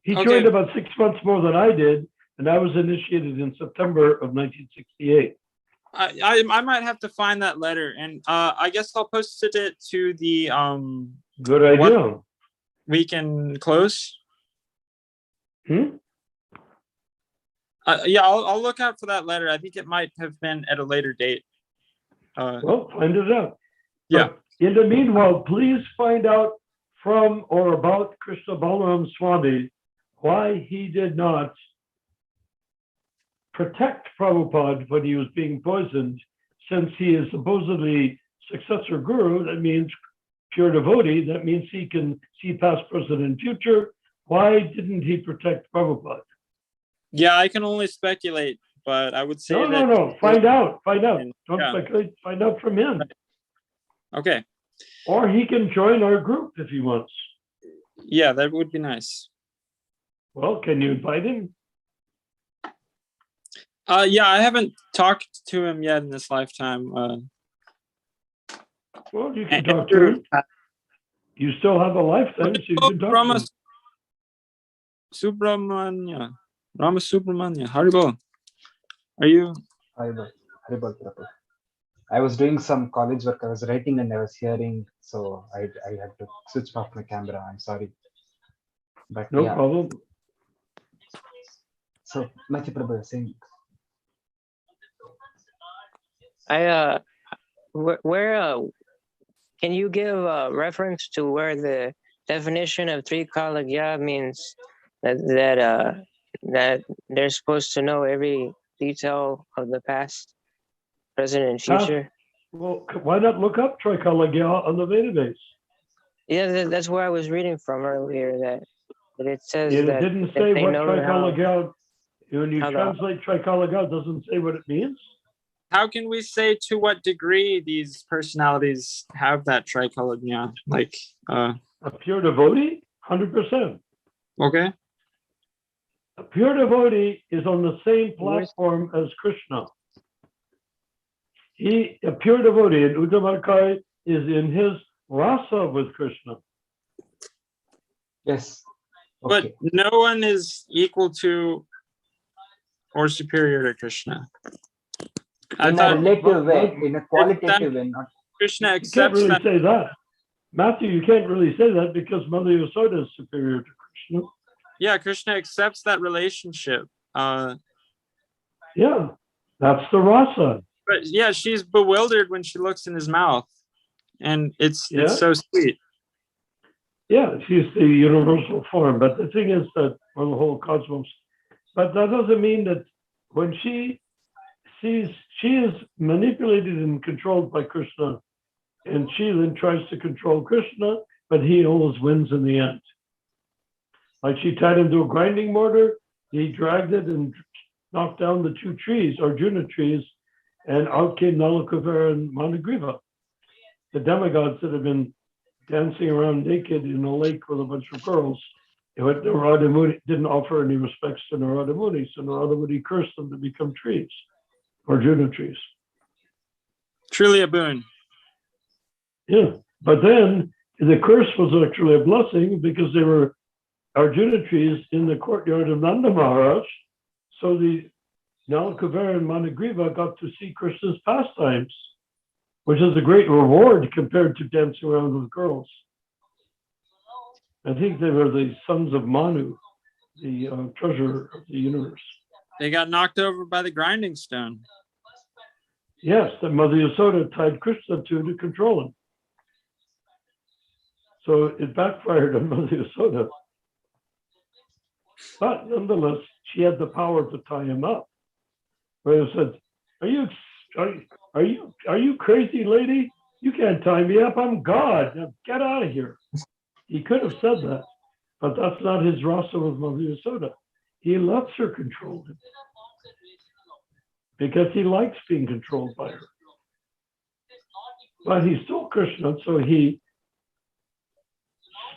He joined about 6 months more than I did, and I was initiated in September of 1968. I might have to find that letter, and I guess I'll post it to the Good idea. We can close. Yeah, I'll look out for that letter. I think it might have been at a later date. Well, find it out. Yeah. But in the meanwhile, please find out from or about Krishna Balaram Swami why he did not protect Prabhupada when he was being poisoned, since he is supposedly successor guru. That means pure devotee. That means he can see past, present, and future. Why didn't he protect Prabhupada? Yeah, I can only speculate, but I would say No. Find out. Don't speculate. Find out from him. Okay. Or he can join our group if he wants. Yeah, that would be nice. Well, can you invite him? Yeah, I haven't talked to him yet in this lifetime. Well, you can talk to him. You still have a lifetime, so you can talk to him. Subramanya. Rama Subramanya. Haribol. Are you? Haribol, Prabhu. I was doing some college work. I was writing and I was hearing, so I had to switch off my camera. I'm sorry. But no problem. So, Matthew Prabhu is saying. Where can you give a reference to where the definition of Trikalagya means that they're supposed to know every detail of the past, present, and future? Well, why not look up Trikalagya on the database? Yeah, that's where I was reading from earlier, that it says it that didn't say what know Trikalagya. When you translate Trikalagya, it doesn't say what it means. How can we say to what degree these personalities have that Trikalagya? Like a pure devotee, 100%. Okay. A pure devotee is on the same platform as Krishna. A pure devotee in Uddhavakai is in his rasa with Krishna. Yes. Okay. But no one is equal to or superior to Krishna. In a relative way, in a qualitative way, not. Krishna accepts. You can't really say that. Matthew, you can't really say that because Mother Yasoda is superior to Krishna. Yeah, Krishna accepts that relationship. Yeah, that's the rasa. But yeah, she's bewildered when she looks in his mouth, and it's so sweet. Yeah, she's the universal form. But the thing is that, or the whole cosmos. But that doesn't mean that when she sees, she is manipulated and controlled by Krishna, and she then tries to control Krishna, but he always wins in the end. Like she tied him to a grinding mortar, he dragged it and knocked down the two trees, Arjuna trees, and out came Nalakuvara and Managriva, the demigods that have been dancing around naked in a lake with a bunch of girls. Narada Muni didn't offer any respects to Narada Muni, so Narada Muni cursed them to become trees, Arjuna trees. Truly a boon. Yeah, but then the curse was actually a blessing because they were Arjuna trees in the courtyard of Nanda Maharaj. So the Nalakuvara and Managriva got to see Krishna's pastimes, which is a great reward compared to dancing around with girls. I think they were the sons of Manu, the treasurer of the universe. They got knocked over by the grinding stone. Yes, that Mother Yasoda tied Krishna to control him. So it backfired on Mother Yasoda. But nonetheless, she had the power to tie him up. Where it said, are you crazy, lady? You can't tie me up. I'm God. Now get out of here. He could have said that, but that's not his rasa with Mother Yasoda. He lets her control him because he likes being controlled by her. But he's still Krishna, so he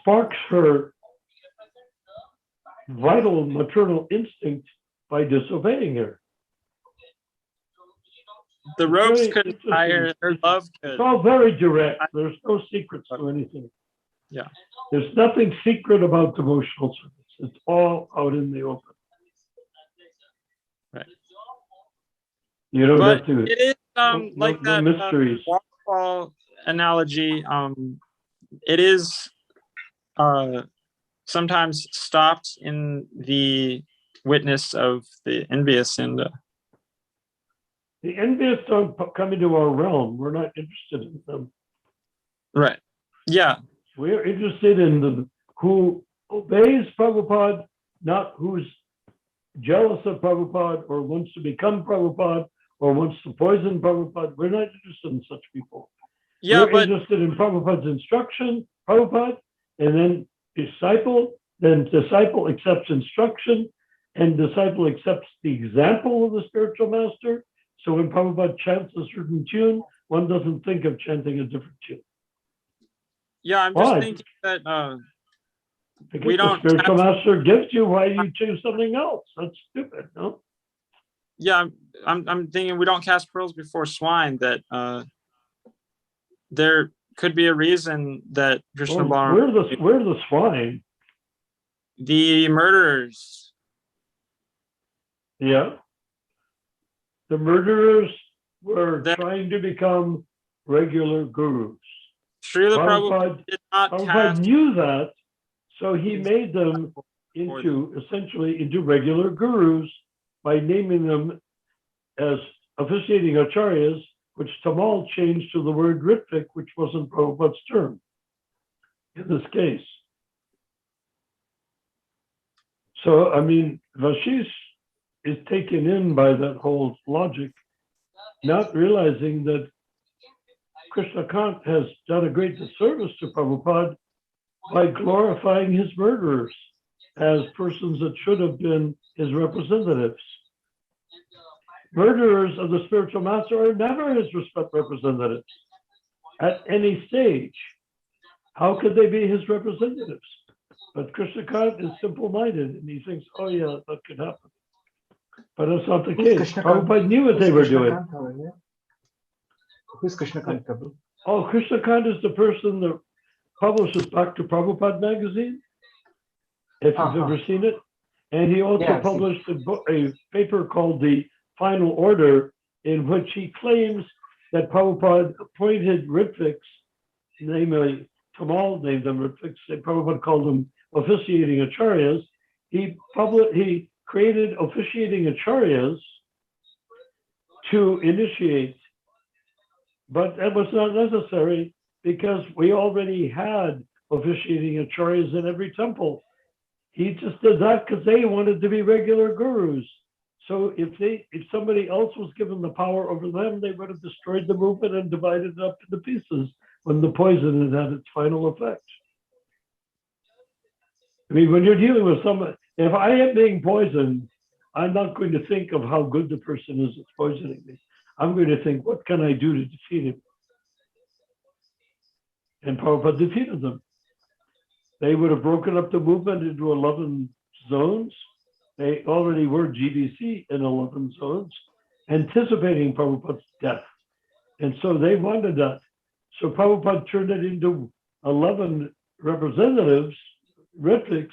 sparks her vital maternal instinct by disobeying her. The ropes couldn't tie her, her love could. It's all very direct. There's no secrets to anything. Yeah. There's nothing secret about devotional service. It's all out in the open. Right. You don't But have to. it is like no that mysteries. waterfall analogy. It is sometimes stopped in the witness of the envious and. The envious don't come into our realm. We're not interested in them. Right. Yeah. We're interested in the who obeys Prabhupada, not who's jealous of Prabhupada or wants to become Prabhupada or wants to poison Prabhupada. We're not interested in such people. Yeah, We're but interested in Prabhupada's instruction, Prabhupada, and then disciple accepts instruction, and disciple accepts the example of the spiritual master. So when Prabhupada chants a certain tune, one doesn't think of chanting a different tune. yeah, I'm Why? just thinking that Because we the don't spiritual have- master gives you, why do you choose something else? That's stupid, no? yeah, I'm thinking we don't cast pearls before swine. That there could be a reason that Krishna Well, Balaram, we're the swine. the murderers. Yeah. The murderers were That- trying to become regular gurus. Srila Prabhupada Prabhupada, did not Prabhupada cast. knew that, so he made them essentially into regular gurus by naming them as officiating acharyas, which Tamal changed to the word Ritvik, which wasn't Prabhupada's term in this case. So, I mean, Vashish is taken in by that whole logic, not realizing that Krishna Kant has done a great disservice to Prabhupada by glorifying his murderers as persons that should have been his representatives. Murderers of the spiritual master are never his representatives at any stage. How could they be his representatives? But Krishna Kant is simple-minded and he thinks, oh yeah, that could happen. But that's not the case. Prabhupada knew what they were doing. Who's Krishna Kant Prabhu? Oh, Krishna Kant is the person that publishes Back to Prabhupada magazine, if you've ever seen it. And he also published a paper called The Final Order, in which he claims that Prabhupada appointed Ritviks, namely Tamal named them Ritviks, Prabhupada called them officiating acharyas. He created officiating acharyas to initiate, but that was not necessary because we already had officiating acharyas in every temple. He just did that because they wanted to be regular gurus. So if somebody else was given the power over them, they would have destroyed the movement and divided it up into pieces when the poison had its final effect. I mean, when you're dealing with someone, if I am being poisoned, I'm not going to think of how good the person is that's poisoning me. I'm going to think, what can I do to defeat him? And Prabhupada defeated them. They would have broken up the movement into 11 zones. They already were GBC in 11 zones, anticipating Prabhupada's death. And so they wanted that. So Prabhupada turned it into 11 representatives, Ritviks,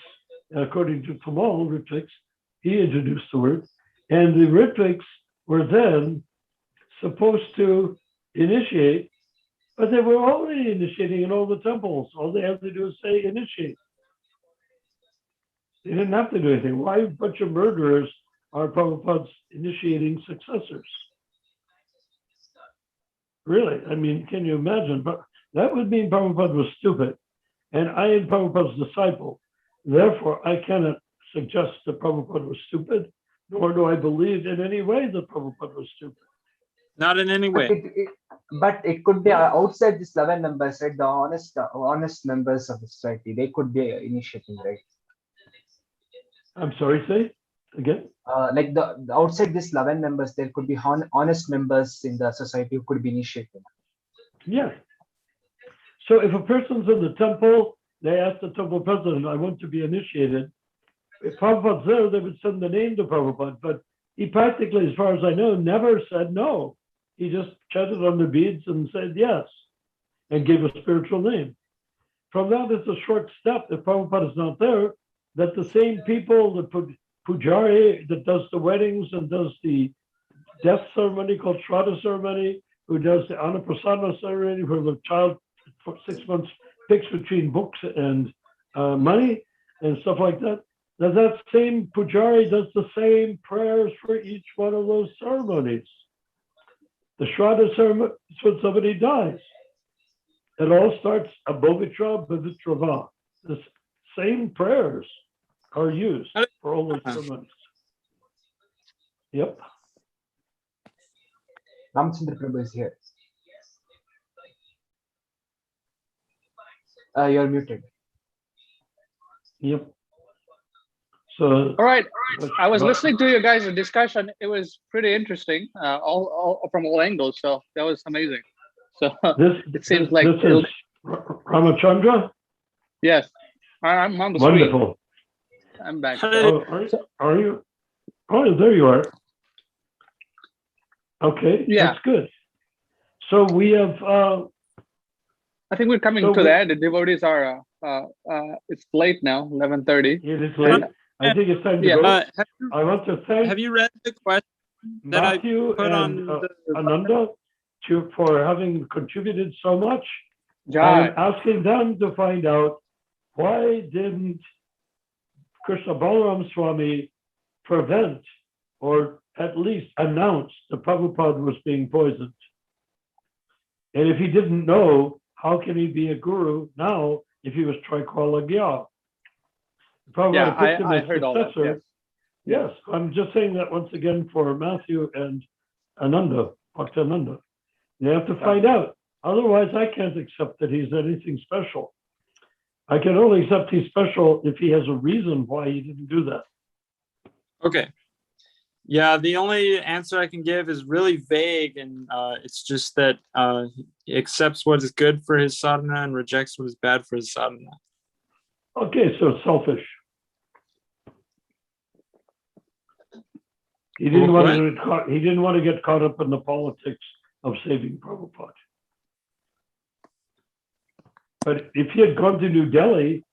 according to Tamal Ritviks. He introduced the word. And the Ritviks were then supposed to initiate, but they were already initiating in all the temples. All they had to do is say initiate. They didn't have to do anything. Why a bunch of murderers are Prabhupada's initiating successors? Really? I mean, can you imagine? But that would mean Prabhupada was stupid. And I am Prabhupada's disciple. Therefore, I cannot suggest that Prabhupada was stupid, nor do I believe in any way that Prabhupada was stupid. Not in any But way. but it could be outside these 11 members, right? The honest members of the society, they could be initiating, right? I'm sorry, say again? Like the outside these 11 members, there could be honest members in the society who could be initiating. Yeah. So if a person's in the temple, they ask the temple president, I want to be initiated. If Prabhupada's there, they would send the name to Prabhupada. But he practically, as far as I know, never said no. He just chanted on the beads and said yes, and gave a spiritual name. From that, it's a short step. If Prabhupada is not there, that the same people, the pujari that does the weddings and does the death ceremony called Shraddha ceremony, who does the Anaprasana ceremony where the child for 6 months picks between books and money and stuff like that, that same pujari does the same prayers for each one of those ceremonies. The Shraddha ceremony is when somebody dies. It all starts Abhovitra Bhavitrava. The same prayers are used for all those ceremonies. Yep. Ramchandra Prabhu is here. You're muted. Yep. So. All right. I was listening to you guys' discussion. It was pretty interesting, all from all angles. So that was amazing. So it seems like this is Ramachandra. Yes, I'm on the Wonderful. screen. I'm back. Oh, are you? Oh, there you are. Okay, yeah, that's good. So we have. I think we're coming to the end. The devotees are. It's late now, 11:30. It is late. I think it's time to go. I want to thank. Have you read the question that Matthew I put and on Ananda for having contributed so much? Yeah. I'm asking them to find out why didn't Krishna Balaram Swami prevent or at least announce that Prabhupada was being poisoned? And if he didn't know, how can he be a guru now if he was Triqualagya? Yeah, I heard all that. Yes. Yes, I'm just saying that once again for Matthew and Ananda, Bhaktananda. They have to find out. Otherwise, I can't accept that he's anything special. I can only accept he's special if he has a reason why he didn't do that. Okay. Yeah, the only answer I can give is really vague, and it's just that he accepts what is good for his sadhana and rejects what is bad for his sadhana. Okay, so selfish. He didn't want to get caught. He didn't want to get caught up in the politics of saving Prabhupada. But if he had gone to New Delhi,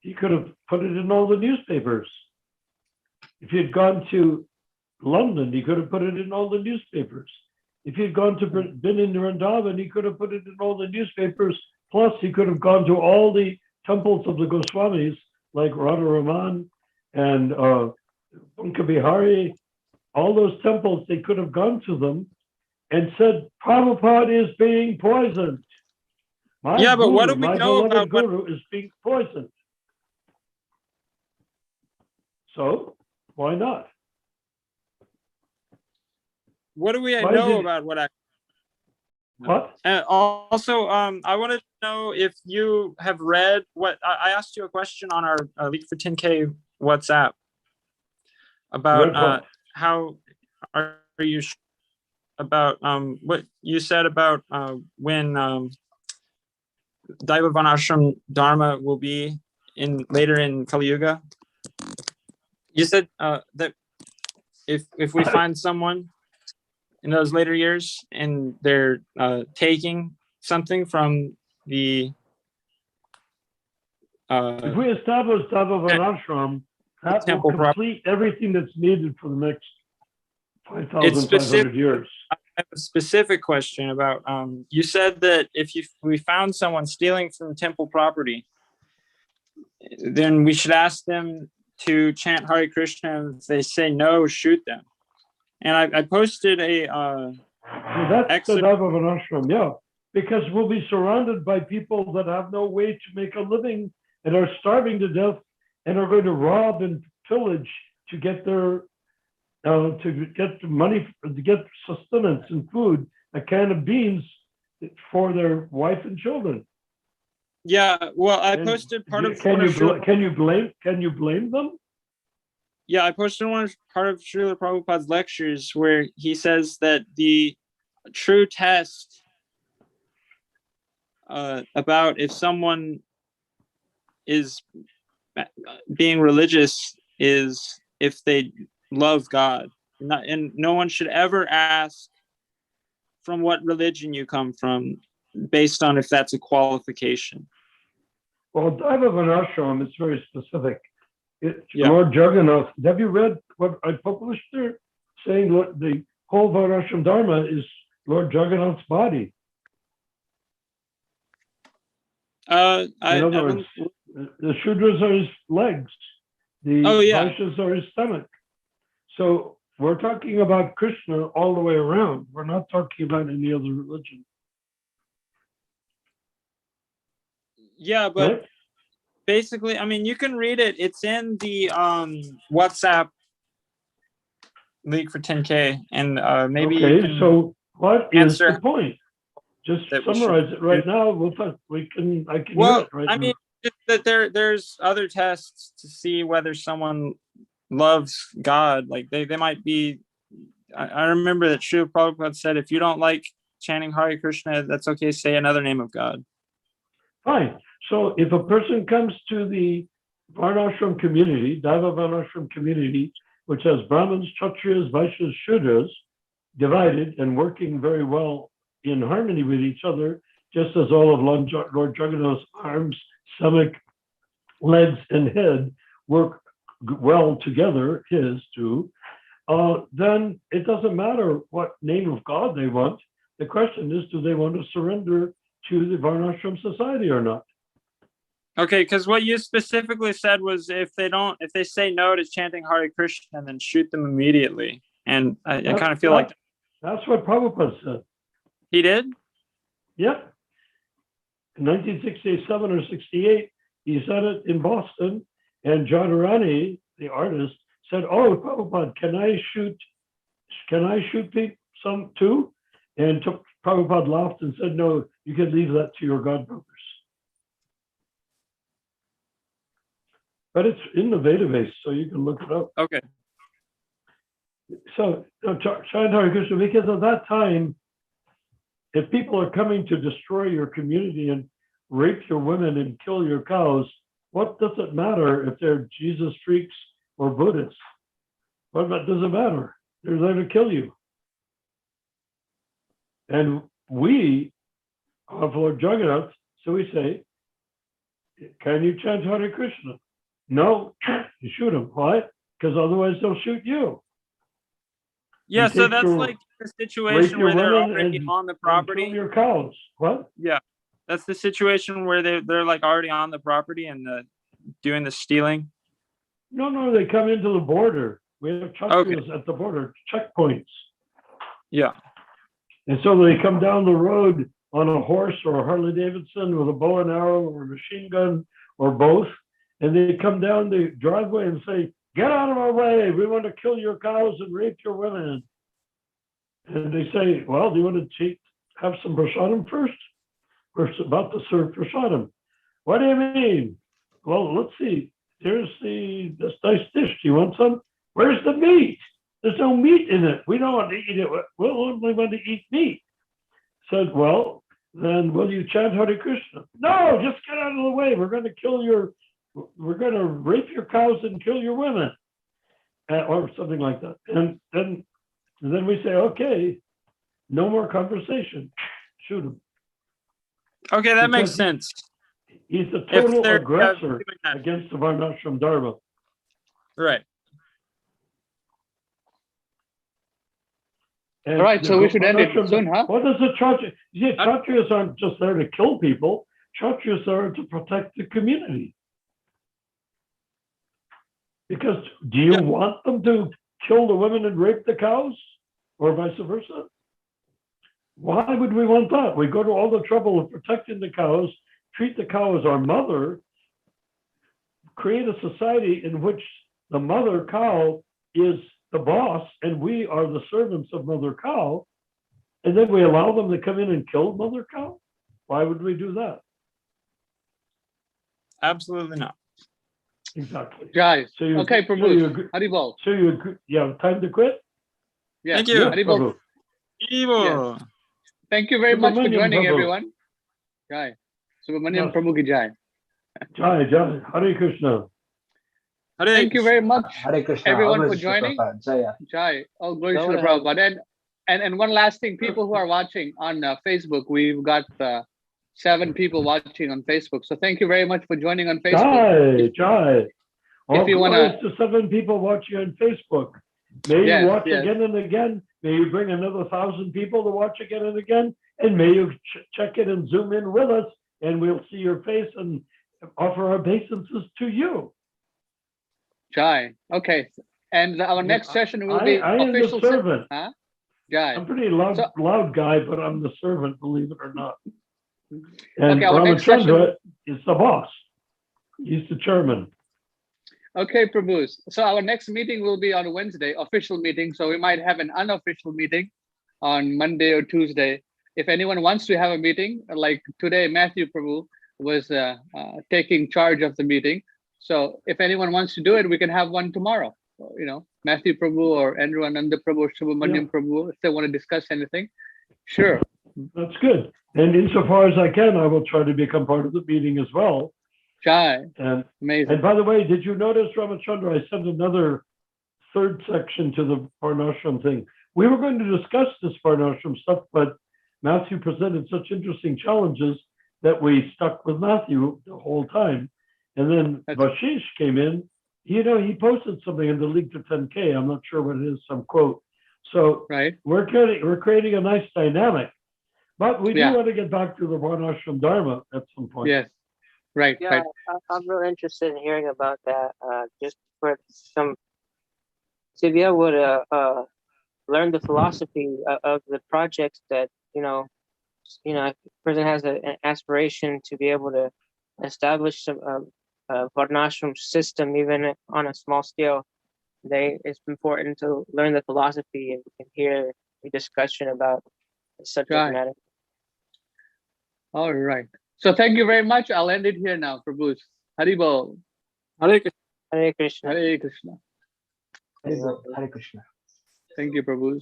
he could have put it in all the newspapers. If he had gone to London, he could have put it in all the newspapers. If he had gone to been in Vrindavan, he could have put it in all the newspapers. Plus, he could have gone to all the temples of the Goswamis, like Radharaman and Hare. All those temples, they could have gone to them and said, Prabhupada is being poisoned. My but guru, what do we know about guru is being poisoned. So, why not? What do we know about what I... What? Also, I wanted to know if you have read what... I asked you a question on our Leak for 10K WhatsApp about how are you about what you said about when Daiva Varnashram Dharma will be later in Kali Yuga. You said that if we find someone in those later years and they're taking something from the if we establish Daiva Varnashram, that will complete everything that's needed for the next 5,500 years. I have a specific question about, you said that if we found someone stealing from temple property, then we should ask them to chant Hare Krishna, and if they say no, shoot them. And I posted a that's the Daiva Varnashram, yeah, because we'll be surrounded by people that have no way to make a living and are starving to death and are going to rob and pillage to get their to get the money, to get sustenance and food, a can of beans for their wife and children. Yeah, well, I And posted part of can you blame them? Yeah, I posted part of Srila Prabhupada's lectures where he says that the true test about if someone is being religious is if they love God. And no one should ever ask from what religion you come from based on if that's a qualification. Well, Daiva Varnashram is very specific. Lord Jagannath, have you read what I published there? Saying the whole Varnashram Dharma is Lord Jagannath's body. In other words, the Shudras are his legs, the Vaishyas are his stomach. So we're talking about Krishna all the way around. We're not talking about any other religion. Yeah, but basically, I mean, you can read it. It's in the WhatsApp link for 10K, and maybe you can so what is the point? Just that summarize it right now. I can hear it right now. I mean, just that there's other tests to see whether someone loves God. Like they might be. I remember that Srila Prabhupada said, if you don't like chanting Hare Krishna, that's okay. Say another name of God. Fine. So if a person comes to the Varnashram community, Daiva Varnashram community, which has Brahmins, Kshatriyas, Vaishyas, Shudras, divided and working very well in harmony with each other, just as all of Lord Jagannath's arms, stomach, legs, and head work well together, his too, then it doesn't matter what name of God they want. The question is, do they want to surrender to the Varnashram society or not? Okay, because what you specifically said was if they say no to chanting Hare Krishna, then shoot them immediately. And I kind of feel like that's what Prabhupada said. He did? Yeah. In 1967 or 68, he said it in Boston, and Jadharani, the artist, said, "Oh, Prabhupada, can I shoot people some too?" And Prabhupada laughed and said, "No, you can leave that to your godbrothers." But it's in the database, so you can look it up. Okay. So, chant Hare Krishna, because at that time, if people are coming to destroy your community and rape your women and kill your cows, what does it matter if they're Jesus freaks or Buddhists? What does it matter? They're there to kill you. And we have Lord Jagannath, so we say, can you chant Hare Krishna? No, you shoot them. Why? Because otherwise they'll shoot you. Yeah, so that's like the situation where they're already on the property. Your cows. What? Yeah, that's the situation where they're like already on the property and doing the stealing. No, they come into the border. We have Kshatriyas at the border, checkpoints. Yeah. And so they come down the road on a horse or a Harley Davidson with a bow and arrow or a machine gun or both. And they come down the driveway and say, "Get out of our way. We want to kill your cows and rape your women." And they say, "Well, do you want to have some prasadam first? We're about to serve prasadam." "What do you mean?" "Well, let's see. Here's this nice dish. Do you want some?" "Where's the meat? There's no meat in it. We don't want to eat it. We'll only want to eat meat." Said, "Well, then will you chant Hare Krishna?" "No, just get out of the way. We're going to rape your cows and kill your women," or something like that. And then we say, "Okay, no more conversation. Shoot him." Okay, that makes sense. He's a total aggressor against the Varnashram Dharma. Right. All right, so we should end it soon, huh? What is a Kshatriya? Yeah, Kshatriyas aren't just there to kill people. Kshatriyas are to protect the community. Because do you want them to kill the women and rape the cows, or vice versa? Why would we want that? We go to all the trouble of protecting the cows, treat the cow as our mother, create a society in which the mother cow is the boss and we are the servants of mother cow, and then we allow them to come in and kill mother cow? Why would we do that? Absolutely not. Exactly. Guys, So you, okay, so Prabhu. you agree, Haribol. so you agree, yeah, time to quit? Yeah. Thank you. Yes, Haribol. Prabhu. Evil. Thank you very much for Subramaniam joining, Prabhu. everyone. Jai. Subramaniam Yes. Prabhu ki jai. Jai, Jai, Hare Krishna. Hare Thank you very much, Hare Krishna. everyone, Always for joining. Prabhupada. Jaya. Jai. Oh, glory to Go the ahead. Prabhupada. And one last thing, people who are watching on Facebook, we've got 7 people watching on Facebook. So thank you very much for joining on Facebook. Jai, Jai. All you wanna- glories to 7 people watching on Facebook. May Yes, you watch yes. again and again. May you bring another 1,000 people to watch again and again. And may you check in and zoom in with us, and we'll see your face and offer our obeisances to you. Jai. Okay. And our next session will be I am the official. servant. Huh? Jai. I'm pretty loud, So- loud guy, but I'm the servant, believe it or not. And Okay, our next Ramachandra is the boss. He's the chairman. Okay, Prabhus. So our next meeting will be on Wednesday, official meeting. So we might have an unofficial meeting on Monday or Tuesday. If anyone wants to have a meeting, like today, Matthew Prabhu was taking charge of the meeting. So if anyone wants to do it, we can have one tomorrow. So, Matthew Prabhu or Andrew Ananda Prabhu, Subramaniam Prabhu, if they want to discuss anything, sure. That's good. And insofar as I can, I will try to become part of the meeting as well. Jai. And Amazing. And by the way, did you notice, Ramachandra, I sent another third section to the Varnashram thing. We were going to discuss this Varnashram stuff, but Matthew presented such interesting challenges that we stuck with Matthew the whole time. And then Vashish came in. He posted something in the League to 10K. I'm not sure what it is, some quote. So we're creating a nice dynamic. But we do want to get back to the Varnashram Dharma at some point. Yes. Right. Yeah, Right. I'm real interested in hearing about that. Just for to be able to learn the philosophy of the projects that a person has an aspiration to be able to establish some Varnashram system, even on a small scale. It's important to learn the philosophy and hear a discussion about the subject matter. All right. So thank you very much. I'll end it here now, Prabhu. Haribol. Hare Krishna. Hare Krishna. Hare Krishna. Thank you, Prabhu.